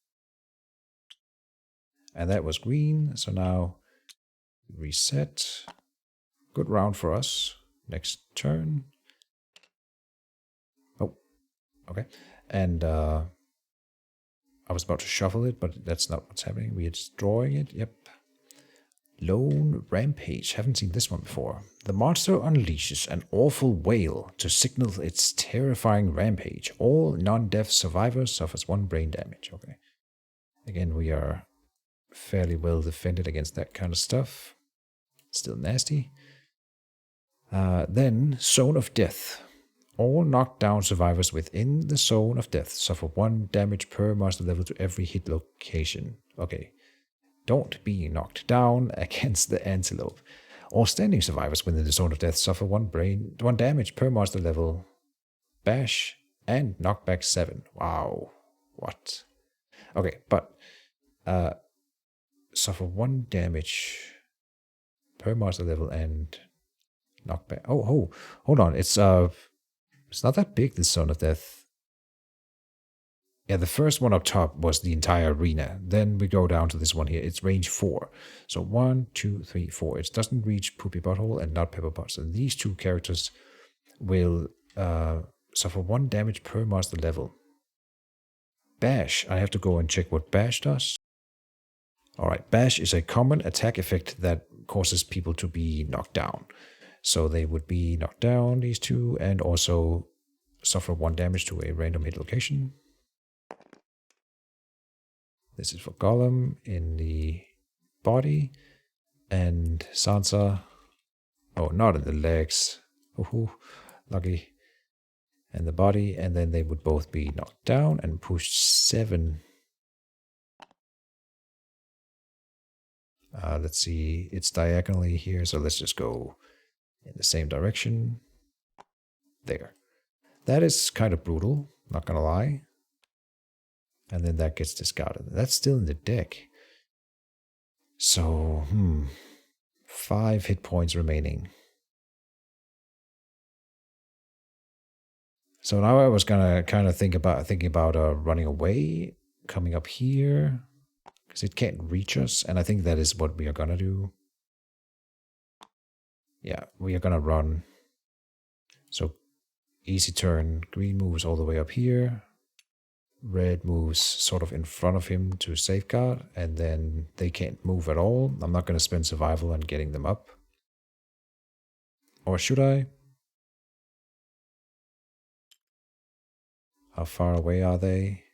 And that was green, so now reset. Good round for us. Next turn. Oh, okay. And I was about to shuffle it, but that's not what's happening. We're just drawing it. Yep. Lone Rampage. Haven't seen this one before. The monster unleashes an awful wail to signal its terrifying rampage. All non-death survivors suffers 1 brain damage. Okay. Again, we are fairly well defended against that kind of stuff. Still nasty. Then, Zone of Death. All knocked down survivors within the Zone of Death suffer 1 damage per monster level to every hit location. Okay. Don't be knocked down against the Antelope. All standing survivors within the Zone of Death suffer 1 damage per monster level. Bash and knockback 7. Wow. What? Okay, but suffer 1 damage per monster level and knockback. Oh, hold on. It's not that big, this Zone of Death. Yeah, the first one up top was the entire arena. Then we go down to this one here. It's range 4. So 1, 2, 3, 4. It doesn't reach Poopy Butthole and not Pepper Potts. And these 2 characters will suffer 1 damage per monster level. Bash. I have to go and check what Bash does. Alright, Bash is a common attack effect that causes people to be knocked down. So they would be knocked down, these 2, and also suffer 1 damage to a random hit location. This is for Gollum in the body, and Sansa, oh, not in the legs. Ooh, lucky. And the body, and then they would both be knocked down and pushed 7. Let's see, it's diagonally here, so let's just go in the same direction. There. That is kind of brutal, not gonna lie. And then that gets discarded. That's still in the deck. So, 5 hit points remaining. So now I was gonna kind of thinking about running away, coming up here, because it can't reach us, and I think that is what we are gonna do. Yeah, we are gonna run. So easy turn. Green moves all the way up here. Red moves sort of in front of him to safeguard, and then they can't move at all. I'm not gonna spend survival on getting them up. Or should I? How far away are they?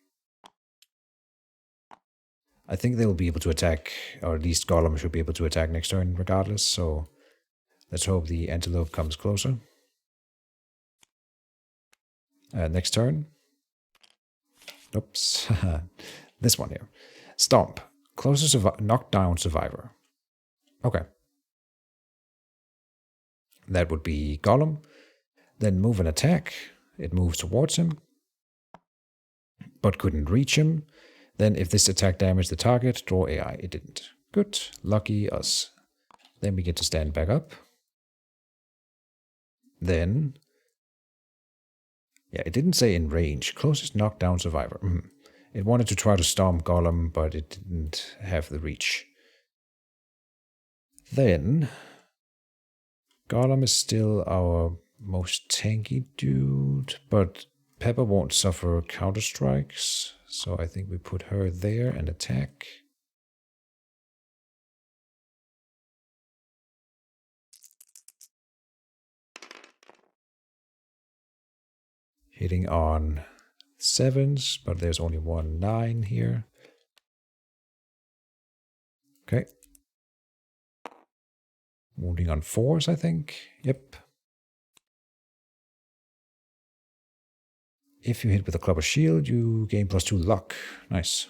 I think they'll be able to attack, or at least Gollum should be able to attack next turn regardless, so let's hope the Antelope comes closer. Next turn. Oops. This one here. Stomp. Closest knockdown survivor. Okay. That would be Gollum. Then move and attack. It moves towards him, but couldn't reach him. Then if this attack damaged the target, draw AI. It didn't. Good. Lucky us. Then we get to stand back up. Then... yeah, it didn't say in range. Closest knockdown survivor. It wanted to try to stomp Gollum, but it didn't have the reach. Then... Gollum is still our most tanky dude, but Pepper won't suffer counter strikes, so I think we put her there and attack. Hitting on 7s, but there's only 1 9 here. Okay. Wounding on 4s, I think. Yep. If you hit with a club or shield, you gain +2 luck. Nice.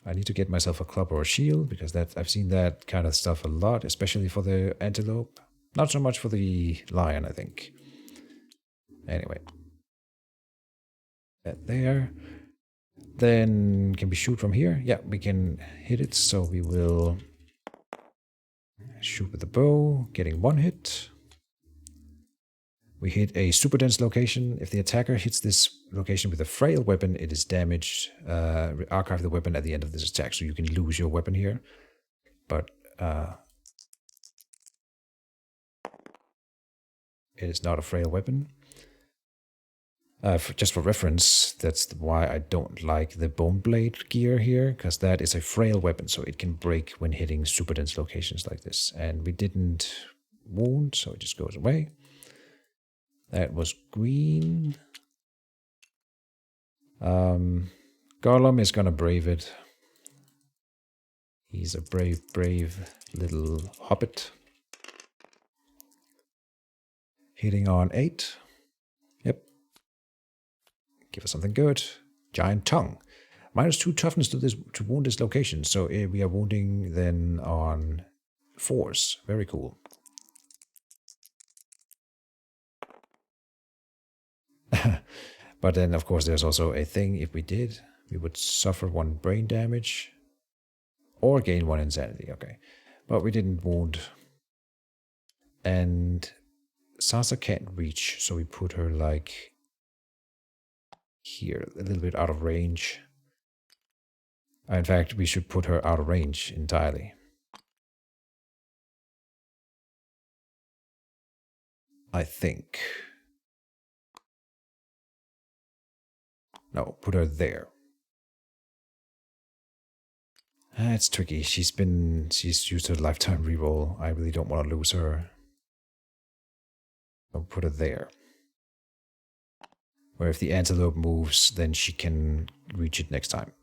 I need to get myself a club or a shield, because I've seen that kind of stuff a lot, especially for the antelope. Not so much for the lion, I think. Anyway. That there. Then can we shoot from here? Yeah, we can hit it, so we will shoot with the bow, getting 1 hit. We hit a super dense location. If the attacker hits this location with a frail weapon, it is damaged. Archive the weapon at the end of this attack, so you can lose your weapon here. But it is not a frail weapon. Just for reference, that's why I don't like the bone blade gear here, because that is a frail weapon, so it can break when hitting super dense locations like this. And we didn't wound, so it just goes away. That was green. Gollum is gonna brave it. He's a brave little hobbit. Hitting on 8. Yep. Give us something good. Giant tongue. -2 toughness to wound this location. So we are wounding then on 4s. Very cool. But then, of course, there's also a thing. If we did, we would suffer 1 brain damage or gain 1 insanity. Okay. But we didn't wound. And Sasa can't reach, so we put her like here, a little bit out of range. In fact, we should put her out of range entirely. I think. No, put her there. It's tricky. She's used her lifetime reroll. I really don't want to lose her. So put her there. Where if the antelope moves, then she can reach it next time.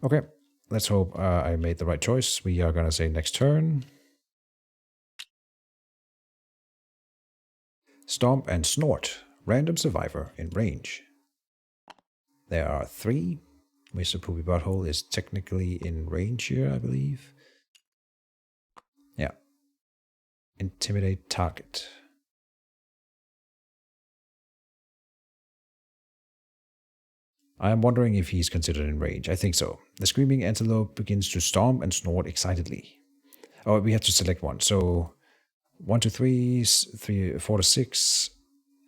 Okay, let's hope I made the right choice. We are gonna say next turn. Stomp and Snort. Random survivor in range. There are 3. Mr. Poopy Butthole is technically in range here, I believe. Yeah. Intimidate target. I am wondering if he's considered in range. I think so. The screaming antelope begins to stomp and snort excitedly. Oh, we have to select one. So 1 to 3, 4 to 6,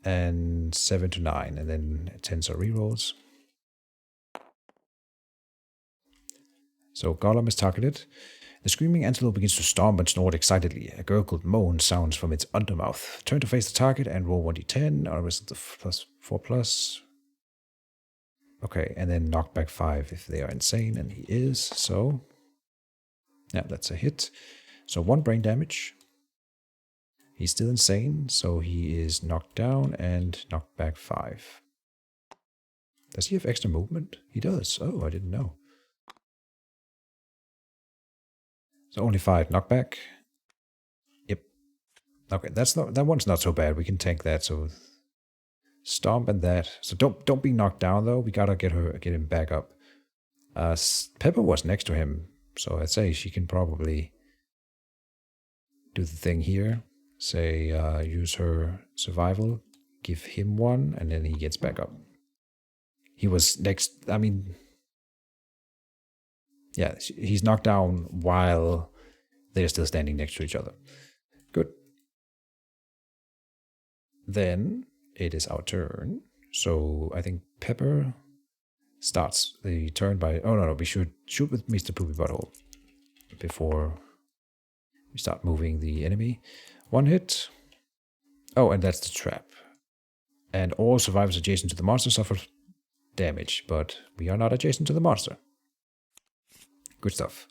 and 7 to 9, and then 10s are rerolls. So Gollum is targeted. The screaming antelope begins to stomp and snort excitedly. A gurgled moan sounds from its undermouth. Turn to face the target and roll 1d10, or is it the +4+? Okay, and then knockback 5 if they are insane, and he is, so... Yeah, that's a hit. So 1 brain damage. He's still insane, so he is knocked down and knocked back 5. Does he have extra movement? He does. Oh, I didn't know. So only 5 knockback. Yep. Okay, that one's not so bad. We can tank that. So stomp and that. So don't be knocked down though. We gotta get him back up. Pepper was next to him, so I'd say she can probably do the thing here. Say use her survival, give him 1, and then he gets back up. He was next. I mean, yeah, he's knocked down while they're still standing next to each other. Good. Then it is our turn. So I think Pepper starts the turn by... Oh, no, we should shoot with Mr. Poopy Butthole before we start moving the enemy. 1 hit. Oh, and that's the trap. And all survivors adjacent to the monster suffer damage, but we are not adjacent to the monster. Good stuff.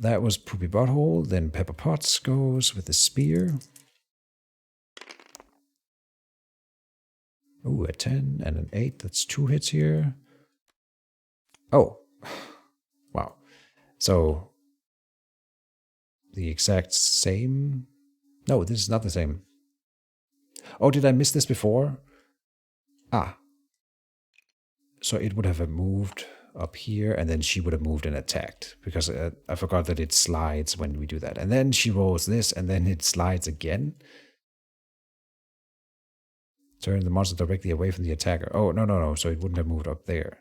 That was Poopy Butthole. Then Pepper Potts goes with the spear. Ooh, a 10 and an 8. That's 2 hits here. Oh. Wow. So, the exact same... No, this is not the same. Oh, did I miss this before? Ah. So it would have moved up here, and then she would have moved and attacked. Because I forgot that it slides when we do that. And then she rolls this, and then it slides again. Turn the monster directly away from the attacker. Oh, no. So it wouldn't have moved up there.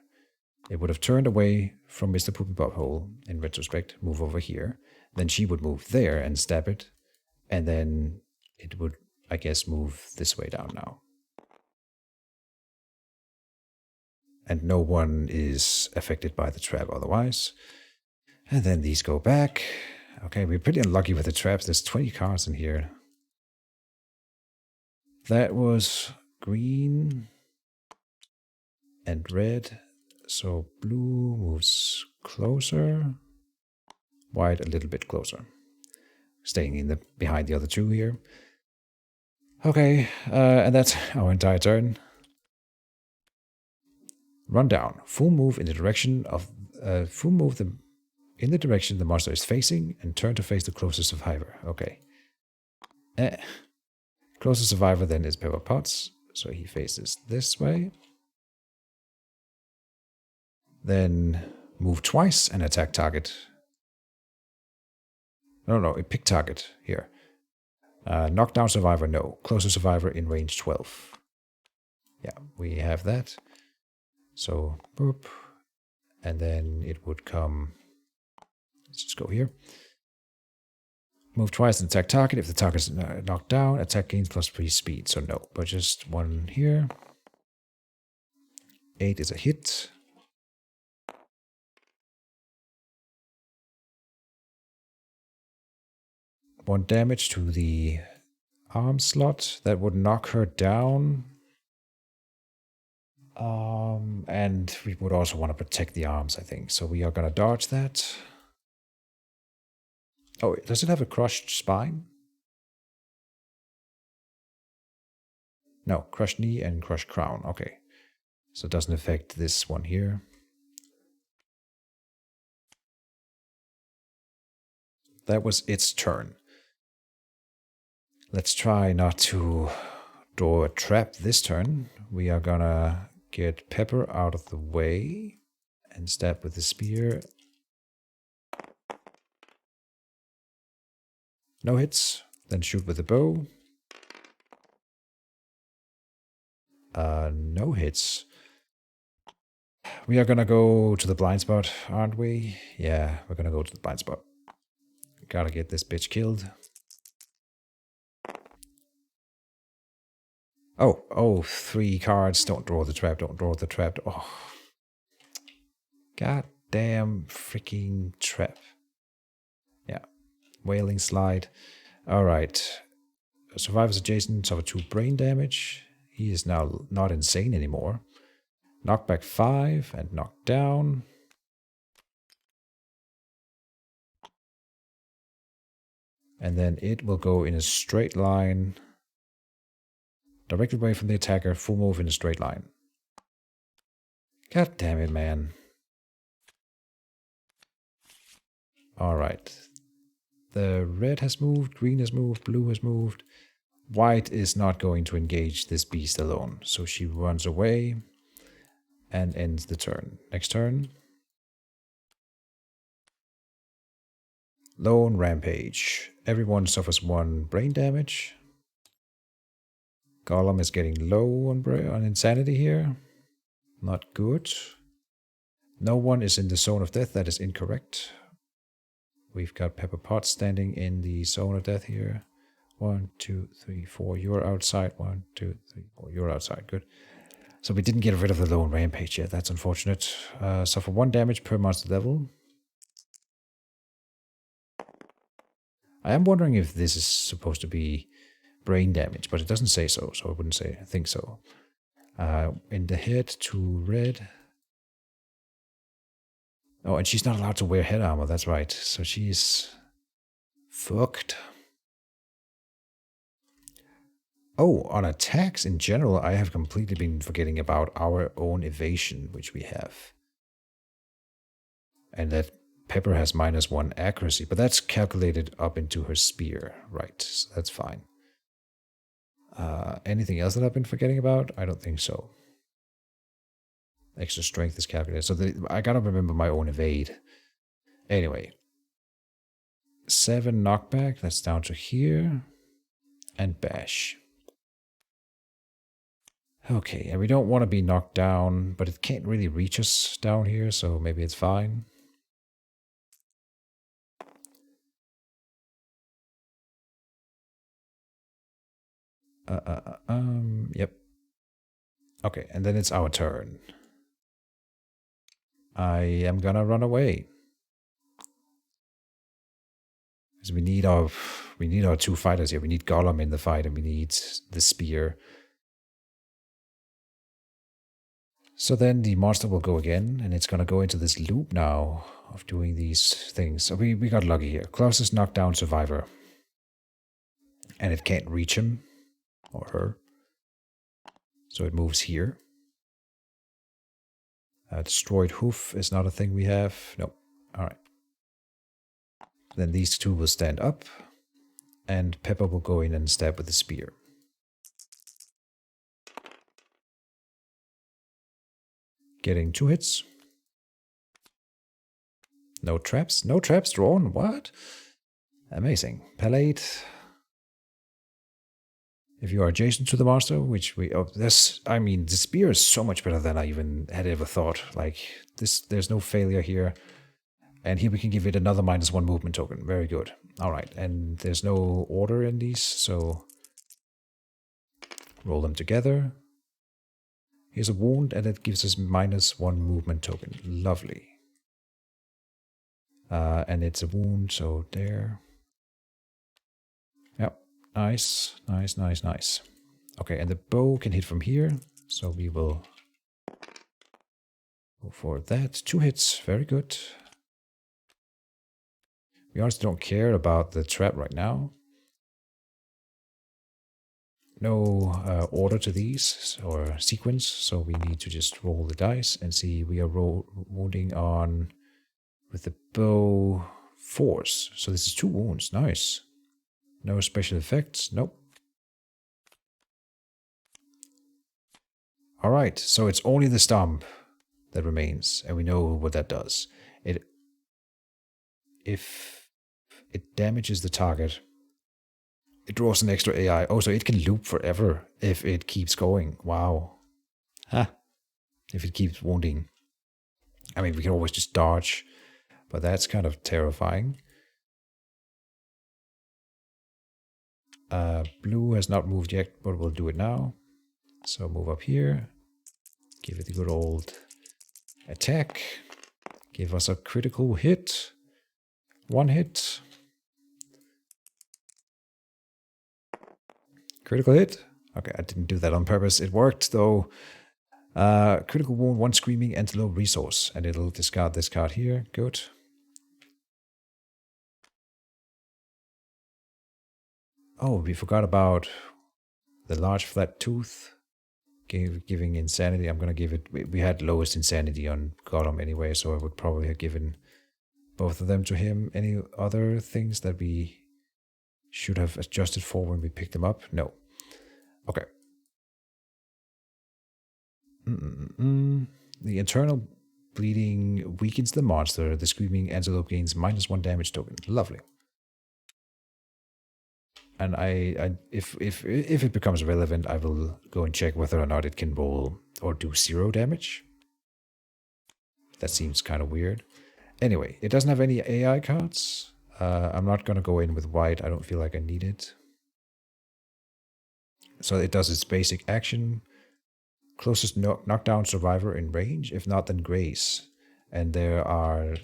It would have turned away from Mr. Poopy Butthole, in retrospect, move over here. Then she would move there and stab it. And then it would, I guess, move this way down now. And no one is affected by the trap otherwise. And then these go back. Okay, we're pretty unlucky with the traps. There's 20 cards in here. That was green and red. So blue moves closer. White a little bit closer. Staying in behind the other two here. Okay, and that's our entire turn. Run down. Full move in the direction of in the direction the monster is facing, and turn to face the closest survivor. Okay. Closest survivor then is Pepper Potts, so he faces this way. Then move twice and attack target. No, pick target here. Knockdown survivor, no. Closest survivor in range 12. Yeah, we have that. So, boop. And then it would come. Let's just go here. Move twice and attack target. If the target is knocked down, attack gains +3 speed. So, no, but just one here. 8 is a hit. One damage to the arm slot. That would knock her down. And we would also want to protect the arms, I think. So we are going to dodge that. Oh, does it have a crushed spine? No, crushed knee and crushed crown. Okay. So it doesn't affect this one here. That was its turn. Let's try not to draw a trap this turn. We are gonna get Pepper out of the way and stab with the spear. No hits. Then shoot with the bow. No hits. We are gonna go to the blind spot, aren't we? Yeah, we're gonna go to the blind spot. Gotta get this bitch killed. Oh, 3 cards. Don't draw the trap. Don't draw the trap. Oh. Goddamn freaking trap. Yeah. Wailing slide. Alright. Survivors adjacent suffer 2 brain damage. He is now not insane anymore. Knockback 5 and knocked down. And then it will go in a straight line. Directly away from the attacker, full move in a straight line. God damn it, man. Alright. The red has moved, green has moved, blue has moved. White is not going to engage this beast alone, so she runs away and ends the turn. Next turn. Lone Rampage. Everyone suffers 1 brain damage. Gollum is getting low on insanity here. Not good. No one is in the zone of death. That is incorrect. We've got Pepper Potts standing in the zone of death here. 1, 2, 3, 4. You're outside. 1, 2, 3, 4. You're outside. Good. So we didn't get rid of the Lone Rampage yet. That's unfortunate. Suffer 1 damage per monster level. I am wondering if this is supposed to be brain damage, but it doesn't say so, so I wouldn't say I think so. In the head to red. Oh, and she's not allowed to wear head armor, that's right. So she's fucked. Oh, on attacks in general, I have completely been forgetting about our own evasion, which we have. And that Pepper has -1 accuracy, but that's calculated up into her spear, right? So that's fine. Anything else that I've been forgetting about? I don't think so. Extra strength is calculated. So I gotta remember my own evade. Anyway. 7 knockback. That's down to here. And bash. Okay, and we don't want to be knocked down, but it can't really reach us down here, so maybe it's fine. Yep. Okay, and then it's our turn. I am gonna run away. Because we need our 2 fighters here. We need Gollum in the fight, and we need the spear. So then the monster will go again, and it's gonna go into this loop now of doing these things. So we got lucky here. Closest knockdown survivor. And it can't reach him. Or her. So it moves here. Destroyed hoof is not a thing we have. Nope. Alright. Then these 2 will stand up. And Pepper will go in and stab with the spear. Getting 2 hits. No traps. No traps drawn. What? Amazing. Palate. If you are adjacent to the monster, which we... Oh, I mean, the spear is so much better than I even had ever thought. Like, there's no failure here. And here we can give it another -1 movement token. Very good. Alright, and there's no order in these, so... Roll them together. Here's a wound, and it gives us -1 movement token. Lovely. And it's a wound, so there... Yep. Nice, nice, nice, nice. Okay, and the bow can hit from here, so we will go for that. 2 hits, very good. We honestly don't care about the trap right now. No order to these, or sequence, so we need to just roll the dice and see. We are wounding on, with the bow, 4s. So this is 2 wounds, nice. No special effects, nope. Alright, so it's only the stomp that remains, and we know what that does. If it damages the target, it draws an extra AI. Oh, so it can loop forever if it keeps going. Wow. Huh. If it keeps wounding. I mean, we can always just dodge, but that's kind of terrifying. Blue has not moved yet, but we'll do it now. So move up here. Give it a good old attack. Give us a critical hit. 1 hit. Critical hit. Okay, I didn't do that on purpose. It worked, though. Critical wound, 1 screaming antelope resource. And it'll discard this card here. Good. Oh, we forgot about the large flat tooth. Giving insanity. I'm going to give it... We had lowest insanity on Gollum anyway, so I would probably have given both of them to him. Any other things that we should have adjusted for when we picked them up? No. Okay. The internal bleeding weakens the monster. The screaming antelope gains -1 damage token. Lovely. And if it becomes relevant, I will go and check whether or not it can roll or do 0 damage. That seems kind of weird. Anyway, it doesn't have any AI cards. I'm not going to go in with white. I don't feel like I need it. So it does its basic action. Closest knockdown survivor in range. If not, then grace. And there are...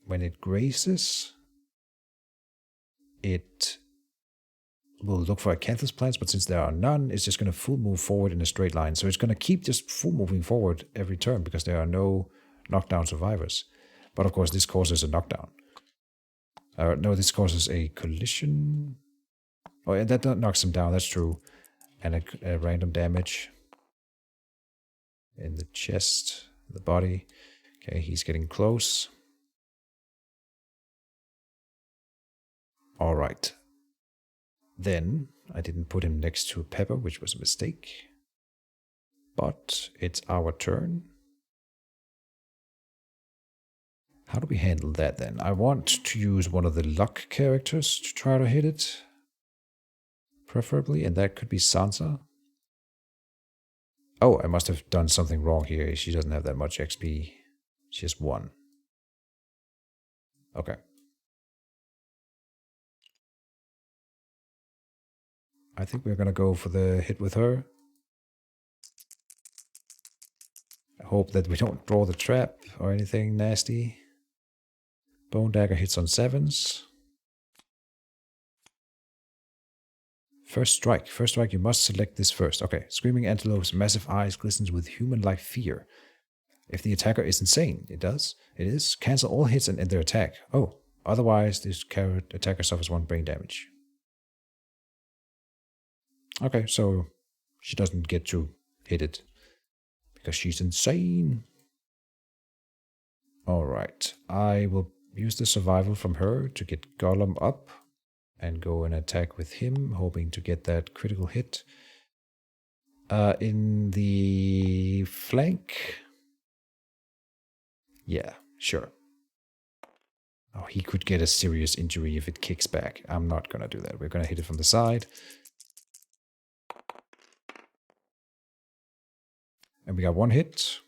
When it graces, it will look for acanthus plants, but since there are none, it's just going to full move forward in a straight line. So it's going to keep just full moving forward every turn because there are no knockdown survivors. But of course, this causes a knockdown. No, this causes a collision. Oh, and that knocks him down, that's true. And a random damage in the chest, the body. Okay, he's getting close. All right. Then I didn't put him next to Pepper, which was a mistake. But it's our turn. How do we handle that then? I want to use one of the luck characters to try to hit it. Preferably, and that could be Sansa. Oh, I must have done something wrong here. She doesn't have that much XP. She has 1. Okay. I think we're gonna go for the hit with her. I hope that we don't draw the trap or anything nasty. Bone Dagger hits on 7s. First strike. First strike, you must select this first. Okay. Screaming Antelope's massive eyes glistens with human-like fear. If the attacker is insane, it does. It is. Cancel all hits and end their attack. Oh, otherwise this attacker suffers 1 brain damage. Okay, so she doesn't get to hit it because she's insane. Alright, I will use the survival from her to get Gollum up and go and attack with him, hoping to get that critical hit. In the flank. Yeah, sure. Oh, he could get a serious injury if it kicks back. I'm not gonna do that. We're gonna hit it from the side. And we got 1 hit.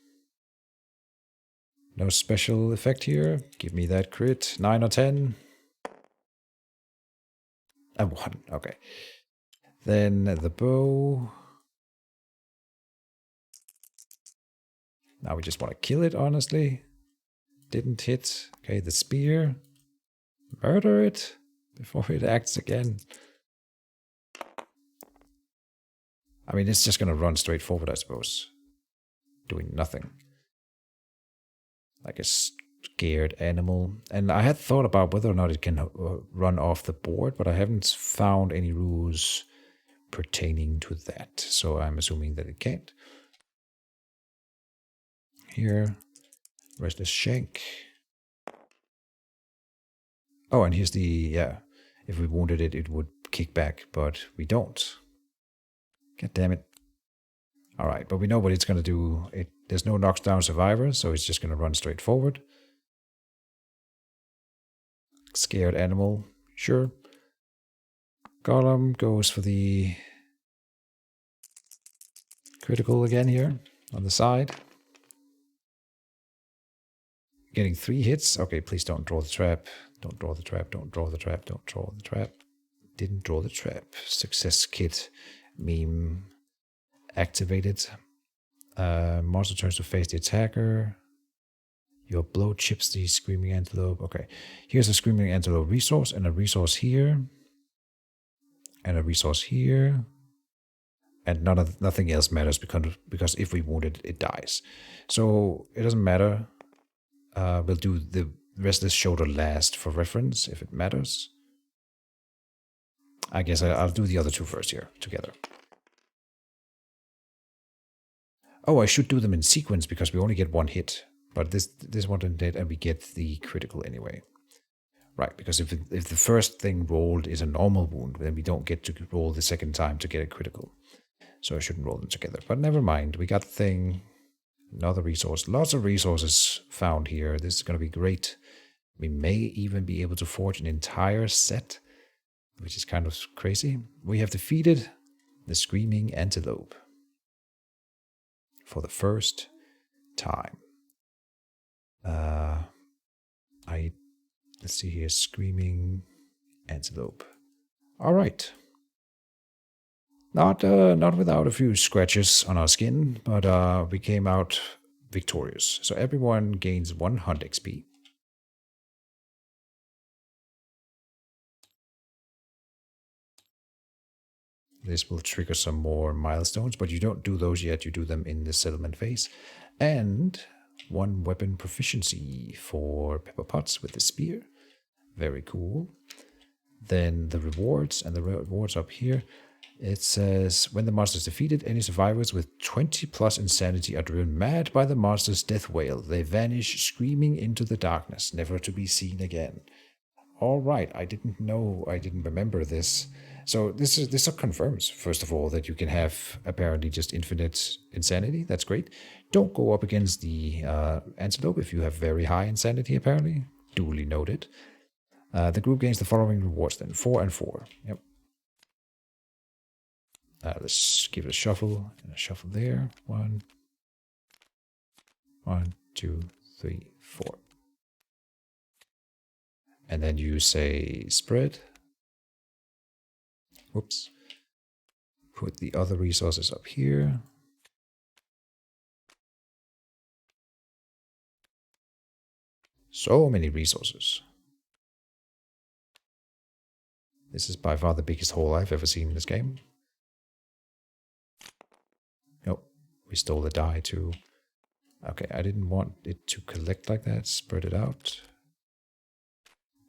No special effect here. Give me that crit. 9 or 10. And 1. Okay. Then the bow. Now we just want to kill it, honestly. Didn't hit. Okay, the spear. Murder it before it acts again. I mean, it's just going to run straight forward, I suppose. Doing nothing. Like a scared animal. And I had thought about whether or not it can run off the board, but I haven't found any rules pertaining to that. So I'm assuming that it can't. Here. Restless Shank. Oh, and here's the, yeah. If we wounded it, it would kick back, but we don't. God damn it. Alright, but we know what it's going to do. There's no knocks down survivor, so it's just going to run straight forward. Scared animal, sure. Gollum goes for the critical again here on the side. Getting 3 hits. Okay, please don't draw the trap. Don't draw the trap. Don't draw the trap. Don't draw the trap. Didn't draw the trap. Success kit meme activated. Monster turns to face the attacker. Your blow chips the Screaming Antelope. Okay, here's a Screaming Antelope resource and a resource here. And a resource here. And nothing else matters because if we wound it, it dies. So it doesn't matter. We'll do the rest of this shoulder last for reference, if it matters. I guess I'll do the other 2 first here, together. Oh, I should do them in sequence because we only get 1 hit. But this one didn't hit and we get the critical anyway. Right, because if the first thing rolled is a normal wound, then we don't get to roll the second time to get a critical. So I shouldn't roll them together. But never mind, we got the thing. Another resource. Lots of resources found here. This is going to be great. We may even be able to forge an entire set, which is kind of crazy. We have defeated the Screaming Antelope for the first time. Let's see here. Screaming Antelope. All right. Not without a few scratches on our skin, but we came out victorious. So everyone gains 1 hunt XP. This will trigger some more milestones, but you don't do those yet. You do them in the settlement phase. And 1 weapon proficiency for Pepper Potts with the spear. Very cool. Then the rewards, and the rewards up here. It says, when the monster is defeated, any survivors with 20 plus insanity are driven mad by the monster's death wail. They vanish screaming into the darkness, never to be seen again. All right, I didn't know, I didn't remember this. So this confirms, first of all, that you can have apparently just infinite insanity. That's great. Don't go up against the Antelope if you have very high insanity, apparently. Duly noted. The group gains the following rewards then. 4 and 4. Yep. Let's give it a shuffle. And a shuffle there. 1, 2, 3, 4. And then you say spread. Whoops. Put the other resources up here. So many resources. This is by far the biggest hole I've ever seen in this game. Nope. We stole the die too. Okay, I didn't want it to collect like that. Spread it out.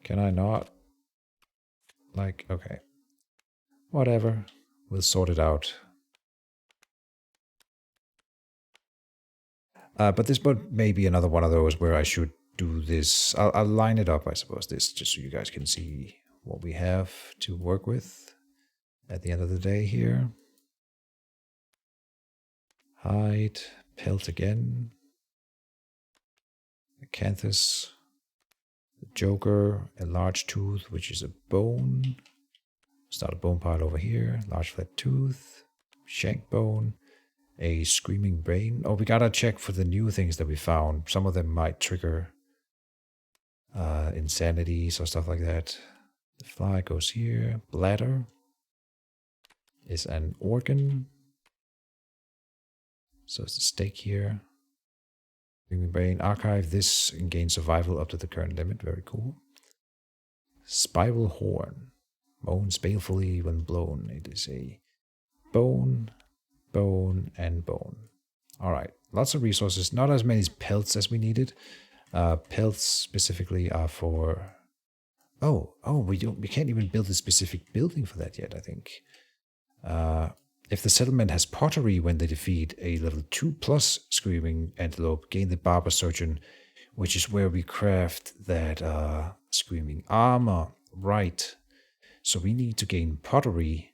Can I not? Like, okay. Whatever. We'll sort it out. But this may be another one of those where I should do this. I'll line it up, I suppose, this, just so you guys can see what we have to work with at the end of the day here. Hide, pelt again. Acanthus, the Joker, a large tooth, which is a bone. Start a bone pile over here. Large flat tooth, shank bone, a screaming brain. Oh, we gotta check for the new things that we found. Some of them might trigger insanities or stuff like that. The fly goes here. Bladder is an organ. So it's a stake here. Screaming brain. Archive this and gain survival up to the current limit. Very cool. Spiral horn. Moans balefully when blown. It is a bone, bone, and bone. Alright. Lots of resources. Not as many pelts as we needed. Pelts specifically are for... Oh, we can't even build a specific building for that yet, I think. If the settlement has pottery when they defeat a level 2+ Screaming Antelope, gain the Barber Surgeon, which is where we craft that Screaming Armor. Right. So we need to gain pottery.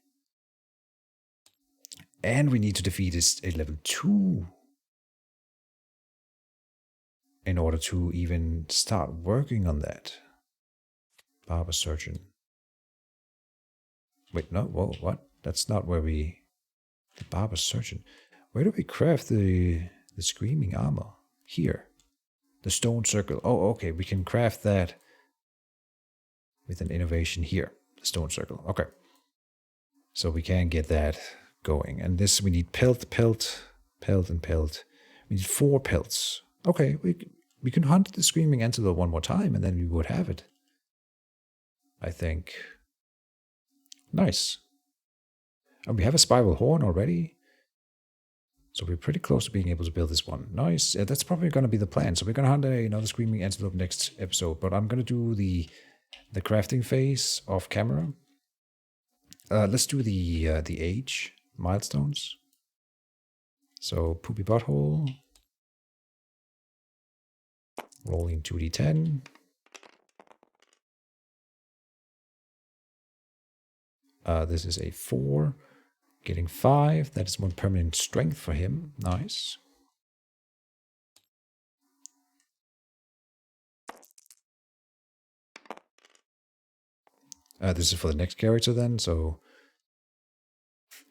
And we need to defeat a level 2 in order to even start working on that. Barber Surgeon. Wait, no, whoa, what? That's not where we... The Barber Surgeon. Where do we craft the Screaming Armor? Here. The Stone Circle. Oh, okay, we can craft that with an innovation here. The Stone Circle, okay. So we can get that going. And this, we need pelt, and pelt. We need 4 pelts. Okay, we can hunt the Screaming Antelope one more time and then we would have it. I think. Nice. And we have a spiral horn already. So we're pretty close to being able to build this one. Nice. Yeah, that's probably going to be the plan. So we're going to hunt another Screaming Antelope next episode. But I'm going to do the crafting phase off camera. Let's do the age milestones. So poopy butthole. Rolling 2d10. This is a 4. Getting 5. That is 1 permanent strength for him. Nice. This is for the next character then. So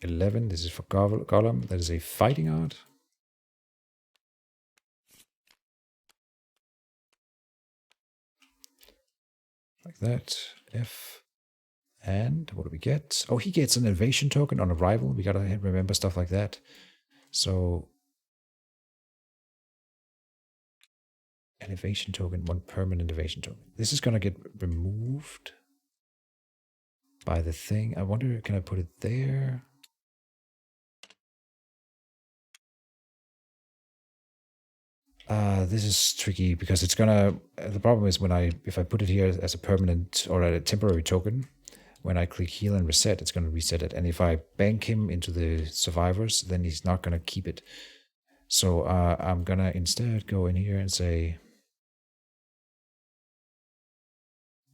11. This is for Gollum. That is a fighting art. Like that. F. And what do we get? Oh, he gets an innovation token on arrival. We gotta remember stuff like that. So, innovation token, 1 permanent innovation token. This is gonna get removed by the thing. I wonder, can I put it there? This is tricky because it's gonna. The problem is if I put it here as a permanent or a temporary token. When I click heal and reset, it's going to reset it. And if I bank him into the survivors, then he's not going to keep it. So I'm going to instead go in here and say,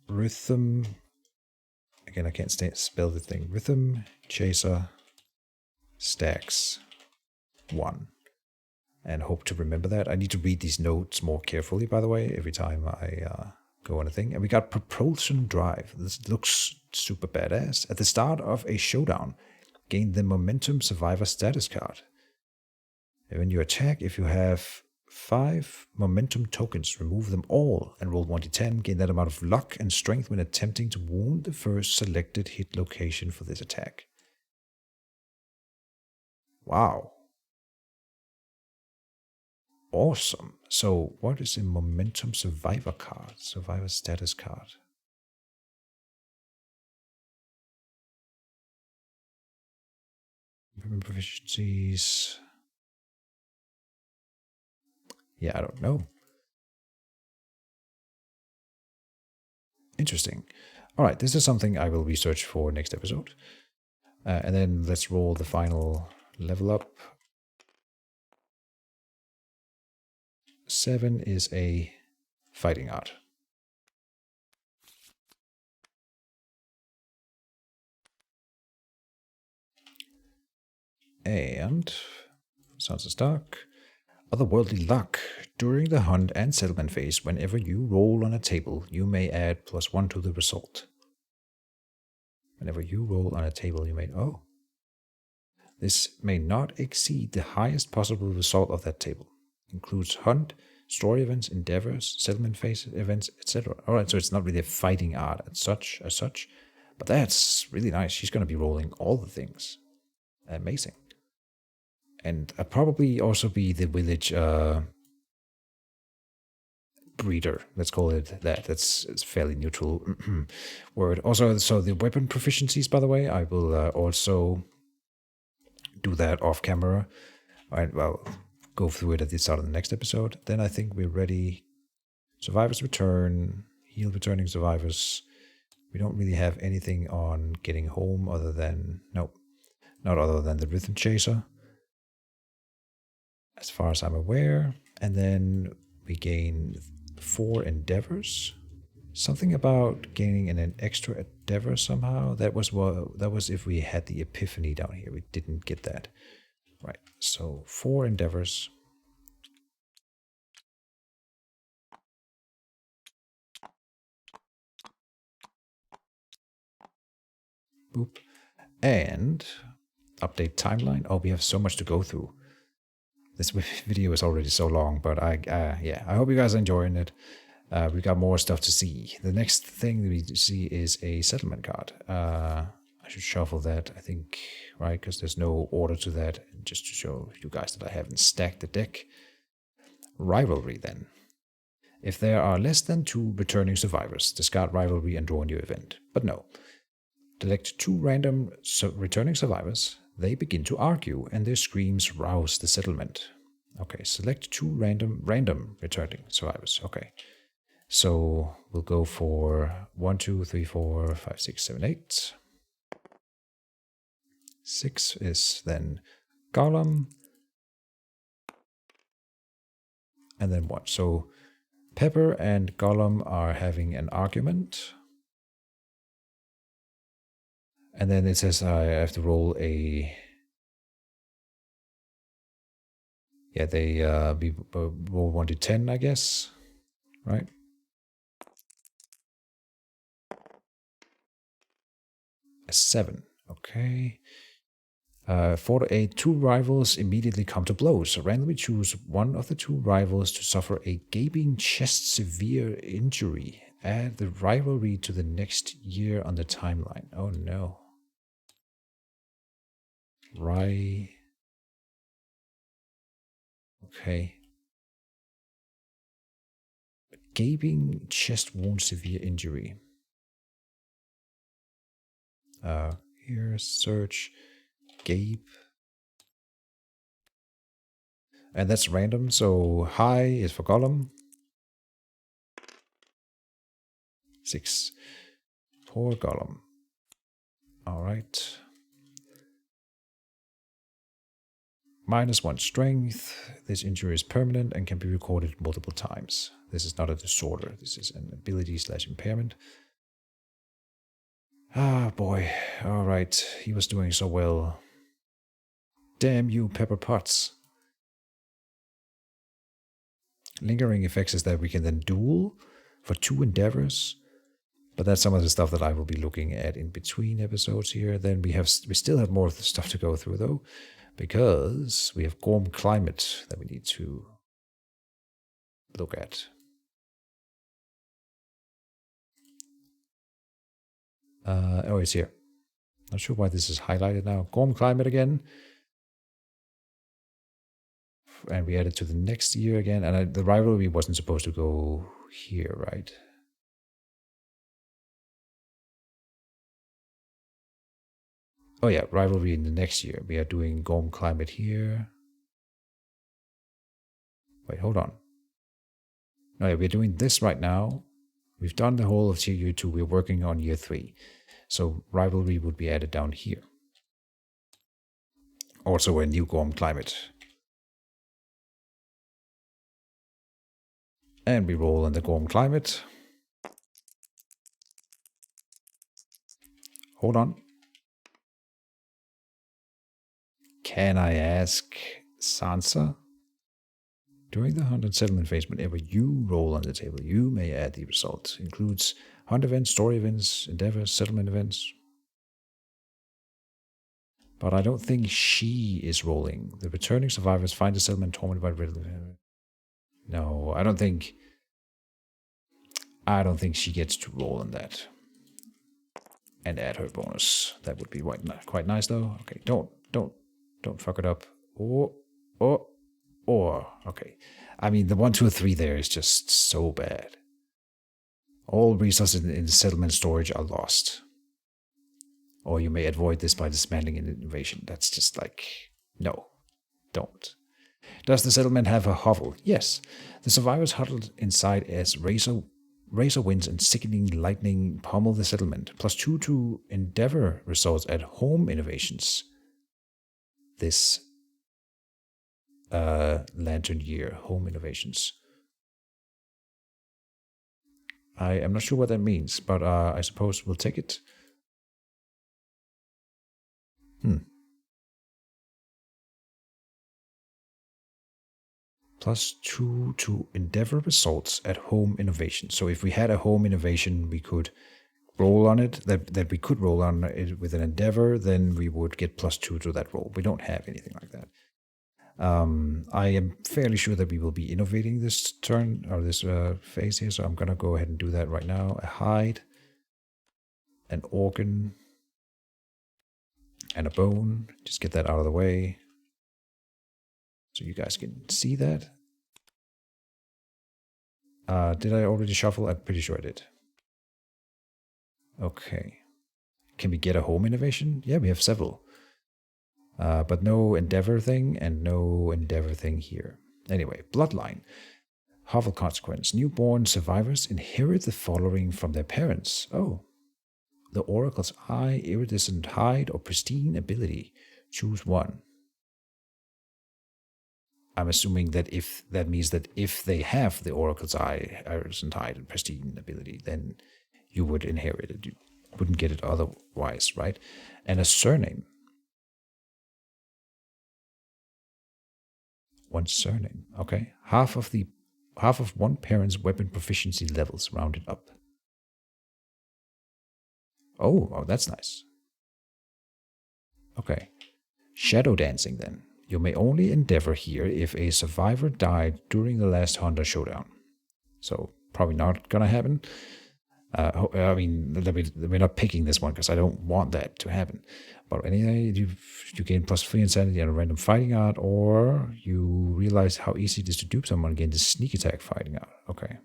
Rhythm. Again, I can't spell the thing. Rhythm Chaser stacks 1. And hope to remember that. I need to read these notes more carefully, by the way, every time I go on a thing. And we got Propulsion Drive. This looks super badass. At the start of a showdown, gain the Momentum Survivor status card. And when you attack, if you have 5 momentum tokens, remove them all and roll 1d10. Gain that amount of luck and strength when attempting to wound the first selected hit location for this attack. Wow. Awesome. So what is a Momentum Survivor card? Survivor status card. Proficiencies. Yeah, I don't know. Interesting. All right, this is something I will research for next episode. And then let's roll the final level up. 7 is a fighting art. And Sons of Stark. Otherworldly luck. During the hunt and settlement phase, whenever you roll on a table, you may add +1 to the result. Whenever you roll on a table, you may... Oh. This may not exceed the highest possible result of that table. Includes hunt, story events, endeavors, settlement phase events, etc. Alright, so it's not really a fighting art as such. But that's really nice. She's going to be rolling all the things. Amazing. And I'll probably also be the village breeder. Let's call it that. That's a fairly neutral word. Also, so the weapon proficiencies, by the way, I will also do that off camera. Alright, well, go through it at the start of the next episode. Then I think we're ready. Survivors return. Heal returning survivors. We don't really have anything on getting home other than... Nope. Not other than the Rhythm Chaser. As far as I'm aware. And then we gain 4 endeavors. Something about gaining an extra endeavor somehow. That was if we had the epiphany down here. We didn't get that. Right. So 4 endeavors. Boop. And update timeline. Oh, we have so much to go through. This video is already so long, but I hope you guys are enjoying it. We got more stuff to see. The next thing we see is a settlement card. I should shuffle that, I think, right? Because there's no order to that. Just to show you guys that I haven't stacked the deck. Rivalry, then. If there are less than 2 returning survivors, discard Rivalry and draw a new event. But no. Select 2 random returning survivors. They begin to argue, and their screams rouse the settlement. Okay, select 2 random returning survivors. Okay. So we'll go for 1, 2, 3, 4, 5, 6, 7, 8. 6 is then Gollum. And then what? So Pepper and Gollum are having an argument. And then it says I have to roll a... Yeah, they roll 1 to 10, I guess. Right? A 7. Okay. 4 to 8. 2 rivals immediately come to blows. So randomly choose one of the 2 rivals to suffer a gaping chest severe injury. Add the rivalry to the next year on the timeline. Oh no. Okay. Gaping chest wound severe injury. Here, search, gape. And that's random, so high is for Gollum. 6. Poor Gollum. Alright. -1 strength. This injury is permanent and can be recorded multiple times. This is not a disorder. This is an ability/impairment. Ah, boy. All right. He was doing so well. Damn you, Pepper Potts. Lingering effects is that we can then duel for 2 endeavors. But that's some of the stuff that I will be looking at in between episodes here. Then we still have more stuff to go through though, because we have Gorm Climate that we need to look at. Oh, it's here. Not sure why this is highlighted now. Gorm Climate again. And we add it to the next year again. And the rivalry wasn't supposed to go here, right? Oh yeah, rivalry in the next year. We are doing Gorm Climate here. Wait, hold on. Oh yeah, we're doing this right now. We've done the whole of year 2. We're working on year 3. So rivalry would be added down here. Also a new Gorm Climate. And we roll in the Gorm Climate. Hold on. Can I ask Sansa? During the hunt and settlement phase, whenever you roll on the table, you may add the result. Includes hunt events, story events, endeavors, settlement events. But I don't think she is rolling. The returning survivors find the settlement tormented by riddle. No, I don't think she gets to roll on that. And add her bonus. That would be quite nice though. Okay, don't fuck it up. Or. Okay. I mean, the 1, 2, 3 there is just so bad. All resources in the settlement storage are lost. Or you may avoid this by dismantling an invasion. That's just like, no, don't. Does the settlement have a hovel? Yes. The survivors huddled inside as razor winds and sickening lightning pummel the settlement. +2 to endeavor results at home innovations. This lantern year, home innovations. I am not sure what that means, but I suppose we'll take it. +2 to endeavor results at home innovation. So if we had a home innovation, we could roll on it, that we could roll on it with an endeavor, then we would get +2 to that roll. We don't have anything like that. I am fairly sure that we will be innovating this turn, or this phase here, so I'm going to go ahead and do that right now. A hide, an organ, and a bone. Just get that out of the way so you guys can see that. Did I already shuffle? I'm pretty sure I did. Okay. Can we get a home innovation? Yeah, we have several. But no endeavor thing and no endeavor thing here. Anyway, bloodline. Hovel consequence. Newborn survivors inherit the following from their parents. Oh. The oracle's eye, iridescent hide, or pristine ability. Choose one. I'm assuming that means that if they have the oracle's eye, iridescent hide, and pristine ability, then you would inherit it. You wouldn't get it otherwise, right? And a surname. One surname. Okay. Half of one parent's weapon proficiency levels rounded up. Oh, that's nice. Okay. Shadow dancing then. You may only endeavor here if a survivor died during the last Hunter showdown. So probably not gonna happen. I mean, we're not picking this one because I don't want that to happen. But anyway, you gain +3 insanity and a random fighting art, or you realize how easy it is to dupe someone, gain the sneak attack fighting art. Okay.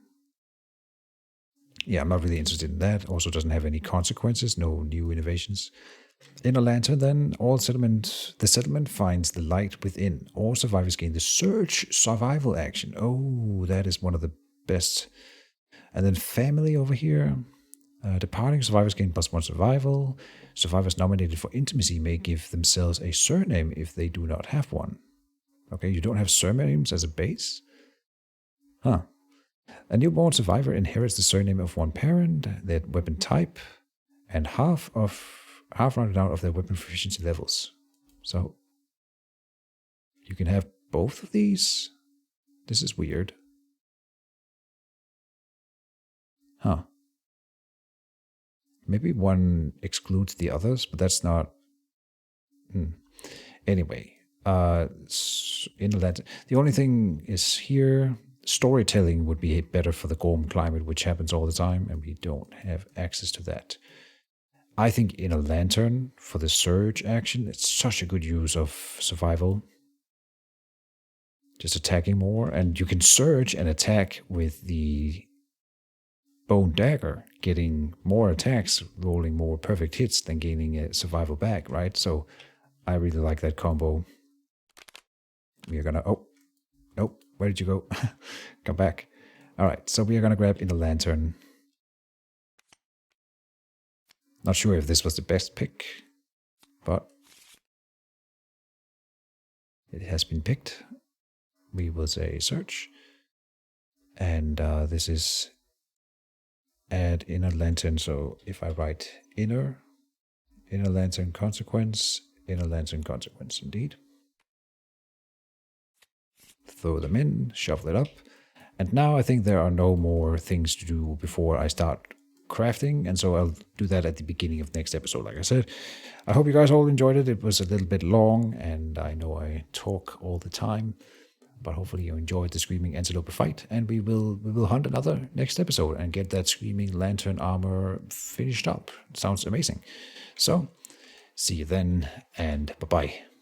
Yeah, I'm not really interested in that. Also doesn't have any consequences, no new innovations. In a lantern, then, the settlement finds the light within. All survivors gain the search survival action. Oh, that is one of the best. And then family over here. Departing survivors gain +1 survival. Survivors nominated for intimacy may give themselves a surname if they do not have one. Okay, you don't have surnames as a base? Huh. A newborn survivor inherits the surname of one parent, their weapon type, and half rounded out of their weapon proficiency levels. So you can have both of these. This is weird. Huh. Maybe one excludes the others, but that's not. Anyway, in the only thing is here, storytelling would be better for the Gorm climate, which happens all the time, and we don't have access to that. I think in a lantern for the surge action, it's such a good use of survival. Just attacking more, and you can surge and attack with the bone dagger, getting more attacks, rolling more perfect hits than gaining a survival back, right? So I really like that combo. We are gonna, oh, nope, where did you go? Come back. All right, so we are gonna grab in the lantern. Not sure if this was the best pick, but it has been picked. We will say search, and this is add inner lantern. So if I write inner lantern consequence, indeed. Throw them in, shuffle it up. And now I think there are no more things to do before I start crafting, and so I'll do that at the beginning of next episode, like I said. I hope you guys all enjoyed it. It was a little bit long, and I know I talk all the time, but hopefully you enjoyed the Screaming Antelope fight, and we will hunt another next episode and get that Screaming Lantern armor finished up. Sounds amazing. So, see you then, and bye-bye.